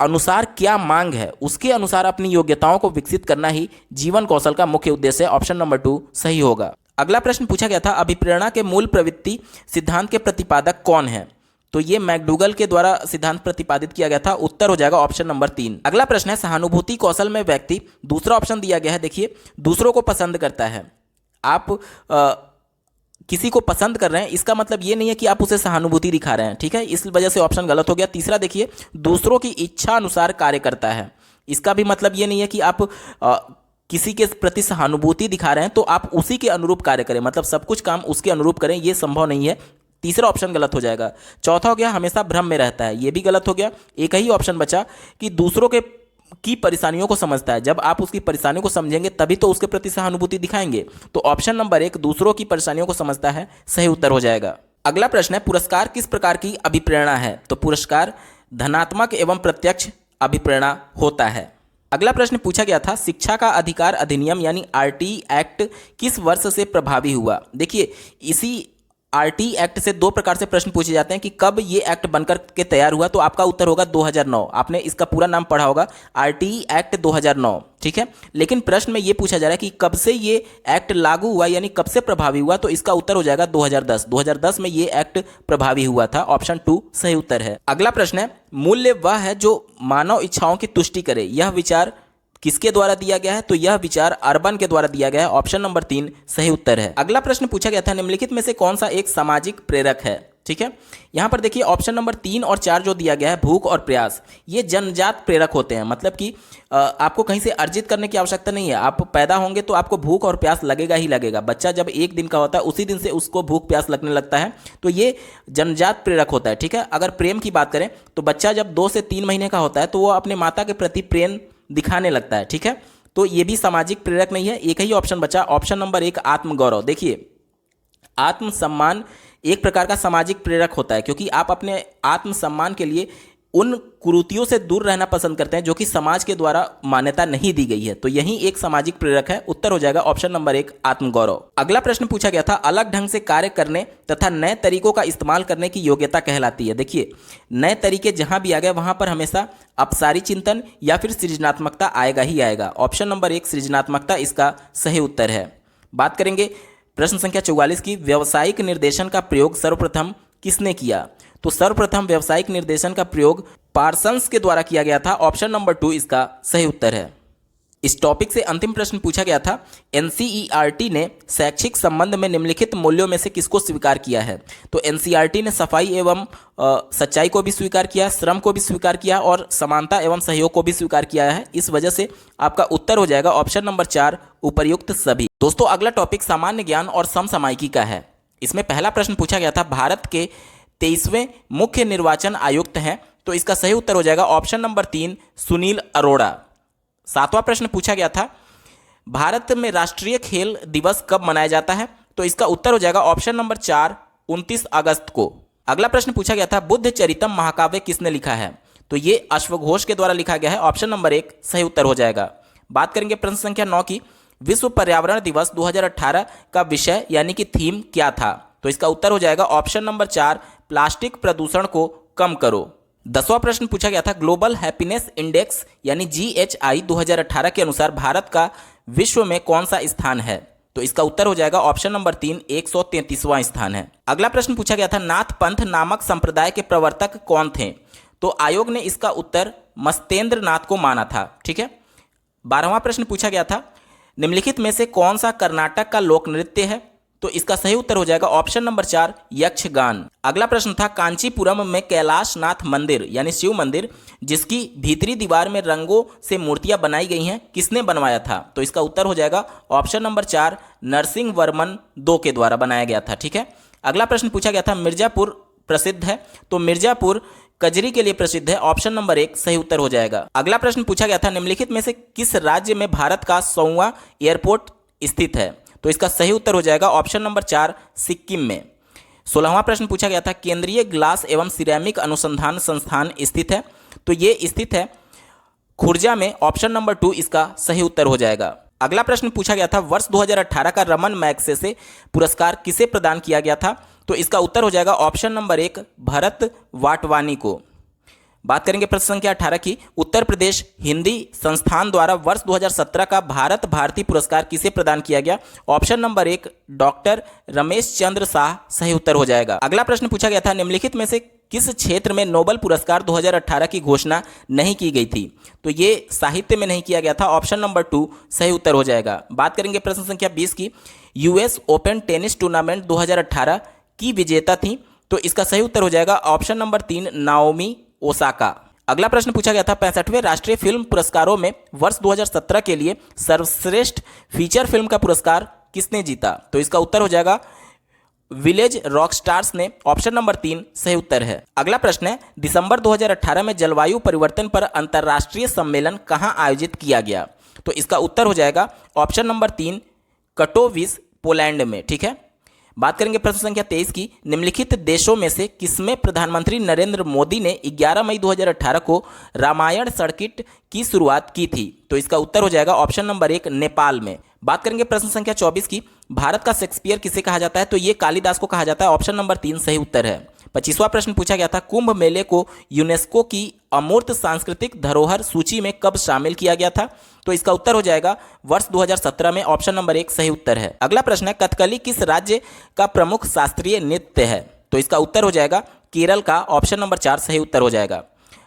Speaker 1: अनुसार क्या मांग है, उसके अनुसार अपनी योग्यताओं को विकसित करना ही जीवन कौशल का मुख्य उद्देश्य है। ऑप्शन नंबर 2 सही होगा। अगला प्रश्न पूछा गया था अभिप्रेरणा के मूल प्रवृत्ति सिद्धांत के प्रतिपादक कौन है? तो ये मैकडूगल के द्वारा सिद्धांत प्रतिपादित किया गया था। उत्तर हो जाएगा ऑप्शन नंबर 3। अगला प्रश्न है सहानुभूति कौशल में व्यक्ति, दूसरा ऑप्शन दिया गया है, देखिए, दूसरों को पसंद करता है। आप किसी को पसंद कर रहे हैं, इसका मतलब ये नहीं है कि आप उसे सहानुभूति दिखा रहे हैं। ठीक है, इस वजह से ऑप्शन गलत हो गया। तीसरा देखिए, दूसरों की इच्छा अनुसार कार्य करता है, इसका भी मतलब ये नहीं है कि आप किसी के प्रति सहानुभूति दिखा रहे हैं तो आप उसी के अनुरूप कार्य करें, मतलब सब कुछ काम उसके अनुरूप करें, ये संभव नहीं है। तीसरा ऑप्शन गलत हो जाएगा। चौथा हो गया हमेशा भ्रम में रहता है, ये भी गलत हो गया। एक ही ऑप्शन बचा कि दूसरों की परेशानियों को समझता है। जब आप उसकी परेशानियों को समझेंगे तभी तो उसके प्रति सहानुभूति दिखाएंगे। तो ऑप्शन नंबर 1 दूसरों की परेशानियों को समझता है, सही उत्तर हो जाएगा। अगला प्रश्न है पुरस्कार किस प्रकार की अभिप्रेरणा है? तो पुरस्कार धनात्मक एवं प्रत्यक्ष अभिप्रेरणा होता है। अगला प्रश्न पूछा गया था शिक्षा का अधिकार अधिनियम यानी आरटी एक्ट किस वर्ष से प्रभावी हुआ? देखिए, इसी आरटी एक्ट से 2 प्रकार से प्रश्न पूछे जाते हैं कि कब ये एक्ट बनकर के तैयार हुआ, तो आपका उत्तर होगा 2009। आपने इसका पूरा नाम पढ़ा होगा, आरटी एक्ट 2009। ठीक है, लेकिन प्रश्न में ये पूछा जा रहा है कि कब से ये एक्ट लागू हुआ, यानी कब से प्रभावी हुआ, तो इसका उत्तर हो जाएगा 2010। 2010 में ये एक्ट प्रभावी हुआ था। ऑप्शन 2 सही उत्तर है। अगला प्रश्न है मूल्य वह है जो मानव इच्छाओं की तुष्टि करे, यह विचार किसके द्वारा दिया गया है? तो यह विचार अर्बन के द्वारा दिया गया है। ऑप्शन नंबर 3 सही उत्तर है। अगला प्रश्न पूछा गया था निम्नलिखित में से कौन सा एक सामाजिक प्रेरक है? ठीक है, यहां पर देखिए ऑप्शन नंबर 3 और 4 जो दिया गया है, भूख और प्यास, ये जन्मजात प्रेरक होते हैं। मतलब कि आपको कहीं से अर्जित करने की आवश्यकता नहीं है। आप पैदा होंगे तो आपको भूख और प्यास लगेगा ही लगेगा। बच्चा जब 1 दिन का होता है उसी दिन से उसको भूख प्यास लगने लगता है, तो ये जन्मजात प्रेरक होता है। ठीक है, अगर प्रेम की बात करें तो बच्चा जब 2 से 3 महीने का होता है तो वो अपने माता के प्रति प्रेम दिखाने लगता है। ठीक है, तो ये भी सामाजिक प्रेरक नहीं है। एक ही ऑप्शन बचा, ऑप्शन नंबर 1 आत्मगौरव। देखिए, आत्मसम्मान एक प्रकार का सामाजिक प्रेरक होता है, क्योंकि आप अपने आत्मसम्मान के लिए उन कुरीतियों से दूर रहना पसंद करते हैं जो कि समाज के द्वारा मान्यता नहीं दी गई है। तो यही एक सामाजिक प्रेरक है। उत्तर हो जाएगा ऑप्शन नंबर 1 आत्मगौरव। अगला प्रश्न पूछा गया था अलग ढंग से कार्य करने तथा नए तरीकों का इस्तेमाल करने की योग्यता कहलाती है। देखिए, नए तरीके जहां भी आ गए वहां पर हमेशा अपसारी चिंतन या फिर सृजनात्मकता आएगा ही आएगा। ऑप्शन नंबर 1 सृजनात्मकता इसका सही उत्तर है। बात करेंगे प्रश्न संख्या 44 की, व्यावसायिक निर्देशन का प्रयोग सर्वप्रथम किसने किया? तो सर्वप्रथम व्यावसायिक निर्देशन का प्रयोग पार्सन्स के द्वारा किया गया था। ऑप्शन नंबर 2 इसका सही उत्तर है। इस टॉपिक से अंतिम प्रश्न पूछा गया था, एनसीईआरटी ने शैक्षिक संबंध में निम्नलिखित मूल्यों में से किसको स्वीकार किया है? तो एनसीईआरटी ने सफाई एवं सच्चाई को भी स्वीकार किया, श्रम को भी स्वीकार किया और समानता एवं सहयोग को भी स्वीकार किया है। इस वजह से आपका उत्तर हो जाएगा ऑप्शन नंबर 4 उपर्युक्त सभी। दोस्तों, अगला टॉपिक सामान्य ज्ञान और समसामयिकी का है। इसमें पहला प्रश्न पूछा गया था, भारत के 23वें मुख्य निर्वाचन आयुक्त हैं? तो इसका सही उत्तर हो जाएगा ऑप्शन नंबर 3 सुनील अरोड़ा। 7वां प्रश्न पूछा गया था, भारत में राष्ट्रीय खेल दिवस कब मनाया जाता है? तो इसका उत्तर हो जाएगा ऑप्शन नंबर 4 29 अगस्त को। अगला प्रश्न पूछा गया था, बुद्ध चरितम महाकाव्य किसने लिखा है? तो ये अश्वघोष के द्वारा लिखा गया है। ऑप्शन नंबर 1 सही उत्तर हो जाएगा। बात करेंगे प्रश्न संख्या 9 की, विश्व पर्यावरण दिवस 2018 का विषय यानी कि थीम क्या था? तो इसका उत्तर हो जाएगा ऑप्शन नंबर 4 प्लास्टिक प्रदूषण को कम करो। 10वां प्रश्न पूछा गया था, ग्लोबल हैप्पीनेस इंडेक्स यानी GHI 2018 के अनुसार भारत का विश्व में कौन सा स्थान है? तो इसका उत्तर हो जाएगा ऑप्शन नंबर 3 133वां स्थान है। अगला प्रश्न पूछा गया था, नाथ पंथ नामक संप्रदाय के प्रवर्तक कौन थे? तो आयोग ने इसका उत्तर मस्तेंद्र नाथ को माना था। ठीक है। 12वां प्रश्न पूछा गया था, निम्नलिखित में से कौन सा कर्नाटक का लोक नृत्य है? तो इसका सही उत्तर हो जाएगा ऑप्शन नंबर 4 यक्षगान। अगला प्रश्न था, कांचीपुरम में कैलाशनाथ मंदिर यानी शिव मंदिर जिसकी भीतरी दीवार में रंगों से मूर्तियां बनाई गई हैं, किसने बनवाया था? तो इसका उत्तर हो जाएगा ऑप्शन नंबर 4 नरसिंह वर्मन 2 के द्वारा बनाया गया था। ठीक है। अगला प्रश्न पूछा गया था, मिर्जापुर प्रसिद्ध है? तो मिर्जापुर कजरी के लिए प्रसिद्ध है। ऑप्शन नंबर 1 सही उत्तर हो जाएगा। अगला प्रश्न पूछा गया था, निम्नलिखित में से किस राज्य में भारत का 100वां एयरपोर्ट स्थित है? तो इसका सही उत्तर हो जाएगा ऑप्शन नंबर 4 सिक्किम में। 16वां प्रश्न पूछा गया था, केंद्रीय ग्लास एवं सिरेमिक अनुसंधान संस्थान स्थित है? तो ये स्थित है खुर्जा में। ऑप्शन नंबर 2 इसका सही उत्तर हो जाएगा। अगला प्रश्न पूछा गया था, वर्ष 2018 का रमन मैग्सेसे पुरस्कार किसे प्रदान किया गया था? तो इसका उत्तर हो जाएगा ऑप्शन नंबर 1 भरत वाटवानी को। बात करेंगे प्रश्न संख्या 18 की, उत्तर प्रदेश हिंदी संस्थान द्वारा वर्ष 2017 का भारत भारती पुरस्कार किसे प्रदान किया गया? Option number 1 doctor Ramesh Chandra Shah सही उत्तर हो जाएगा। अगला प्रश्न पूछा गया था, निम्नलिखित में से किस क्षेत्र में नोबेल पुरस्कार 2018 की घोषणा नहीं की गई थी? तो ये साहित्य में नहीं किया गया था। ऑप्शन नंबर 2 सही उत्तर हो जाएगा। बात करेंगे प्रश्न संख्या 20 की, यूएस ओपन टेनिस टूर्नामेंट 2018 की विजेता थी? तो इसका सही उत्तर हो जाएगा ऑप्शन नंबर 3 नाओमी ओसाका। अगला प्रश्न पूछा गया था, 65वें राष्ट्रीय फिल्म पुरस्कारों में वर्ष 2017 के लिए सर्वश्रेष्ठ फीचर फिल्म का पुरस्कार किसने जीता? तो इसका उत्तर हो जाएगा विलेज रॉक स्टार्स ने। ऑप्शन नंबर 3 सही उत्तर है। अगला प्रश्न है, दिसंबर 2018 में जलवायु परिवर्तन पर अंतर्राष्ट्रीय सम्मेलन कहां आयोजित किया गया? तो इसका उत्तर हो जाएगा ऑप्शन नंबर 3 कटोविस पोलैंड में। ठीक है। बात करेंगे प्रश्न संख्या 23 की, निम्नलिखित देशों में से किसमें प्रधानमंत्री नरेंद्र मोदी ने 11 मई 2018 को रामायण सर्किट की शुरुआत की थी? तो इसका उत्तर हो जाएगा ऑप्शन नंबर 1 नेपाल में। बात करेंगे प्रश्न संख्या 24 की, भारत का शेक्सपियर किसे कहा जाता है? तो ये कालिदास को कहा जाता है। ऑप्शन नंबर 3 सही उत्तर है। 25वां प्रश्न पूछा गया था, कुंभ मेले को यूनेस्को की अमूर्त सांस्कृतिक धरोहर सूची में कब शामिल किया गया था? तो इसका उत्तर हो जाएगा वर्ष 2017 में। ऑप्शन नंबर 1 सही उत्तर है। अगला प्रश्न है, कथकली किस राज्य का प्रमुख शास्त्रीय नृत्य है? तो इसका उत्तर हो जाएगा केरल का। ऑप्शन नंबर 4 सही उत्तर हो जाएगा।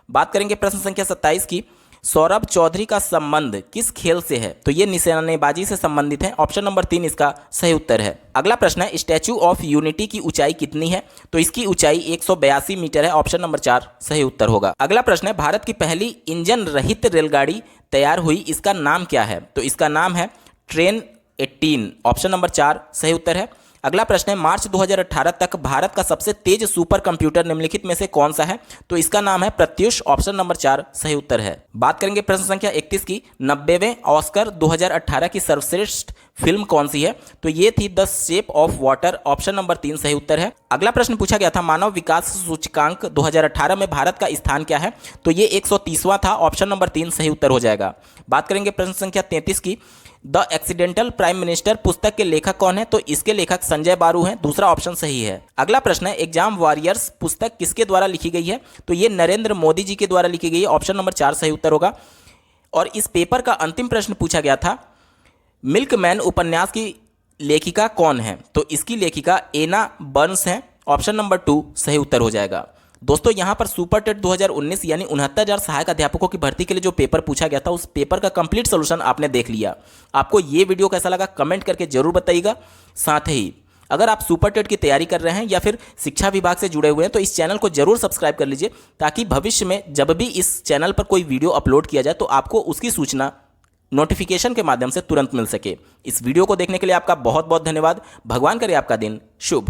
Speaker 1: बात करेंगे प्रश्न संख्या 27 की, सौरभ चौधरी का संबंध किस खेल से है? तो ये निशानेबाजी से संबंधित है। ऑप्शन नंबर 3 इसका सही उत्तर है। अगला प्रश्न है, स्टैच्यू ऑफ यूनिटी की ऊंचाई कितनी है? तो इसकी ऊंचाई 182 मीटर है। ऑप्शन नंबर 4 सही उत्तर होगा। अगला प्रश्न है, भारत की पहली इंजन रहित रेलगाड़ी तैयार हुई, इसका नाम क्या है? तो इसका नाम है ट्रेन 18। ऑप्शन नंबर 4 सही उत्तर है। अगला प्रश्न है, मार्च 2018 तक भारत का सबसे तेज सुपर कंप्यूटर निम्नलिखित में से कौन सा है? तो इसका नाम है प्रत्युष। ऑप्शन नंबर 4 सही उत्तर है। बात करेंगे प्रश्न संख्या 31 की, 90वें ऑस्कर 2018 की सर्वश्रेष्ठ फिल्म कौन सी है? तो ये थी the shape of water. Option number 3 सही उत्तर है। अगला प्रश्न पूछा गया था, मानव विकास सूचकांक 2018 में भारत का स्थान क्या है? तो ये 130वां था। ऑप्शन नंबर 3 सही उत्तर हो जाएगा। बात करेंगे प्रश्न संख्या 33 की, द एक्सीडेंटल प्राइम मिनिस्टर पुस्तक के लेखक कौन है? तो इसके लेखक संजय बारू हैं। दूसरा ऑप्शन सही है। अगला प्रश्न है, एग्जाम वॉरियर्स पुस्तक किसके द्वारा लिखी गई है? तो ये नरेंद्र मोदी जी के द्वारा लिखी गई है। ऑप्शन नंबर 4 सही उत्तर होगा। और इस पेपर का अंतिम प्रश्न पूछा गया था, मिल्कमैन उपन्यास की लेखिका कौन है? तो इसकी लेखिका एना बर्न्स हैं। ऑप्शन नंबर 2 सही उत्तर हो जाएगा। दोस्तों, यहाँ पर सुपर टेट 2019 यानी 69,000 सहायक अध्यापकों की भर्ती के लिए जो पेपर पूछा गया था, उस पेपर का कंप्लीट सोल्यूशन आपने देख लिया। आपको ये वीडियो कैसा लगा कमेंट करके जरूर बताइएगा। साथ ही अगर आप सुपर टेट की तैयारी कर रहे हैं या फिर शिक्षा विभाग से जुड़े हुए हैं तो इस चैनल को जरूर सब्सक्राइब कर लीजिए, ताकि भविष्य में जब भी इस चैनल पर कोई वीडियो अपलोड किया जाए तो आपको उसकी सूचना नोटिफिकेशन के माध्यम से तुरंत मिल सके। इस वीडियो को देखने के लिए आपका बहुत बहुत धन्यवाद। भगवान करे आपका दिन शुभ हो।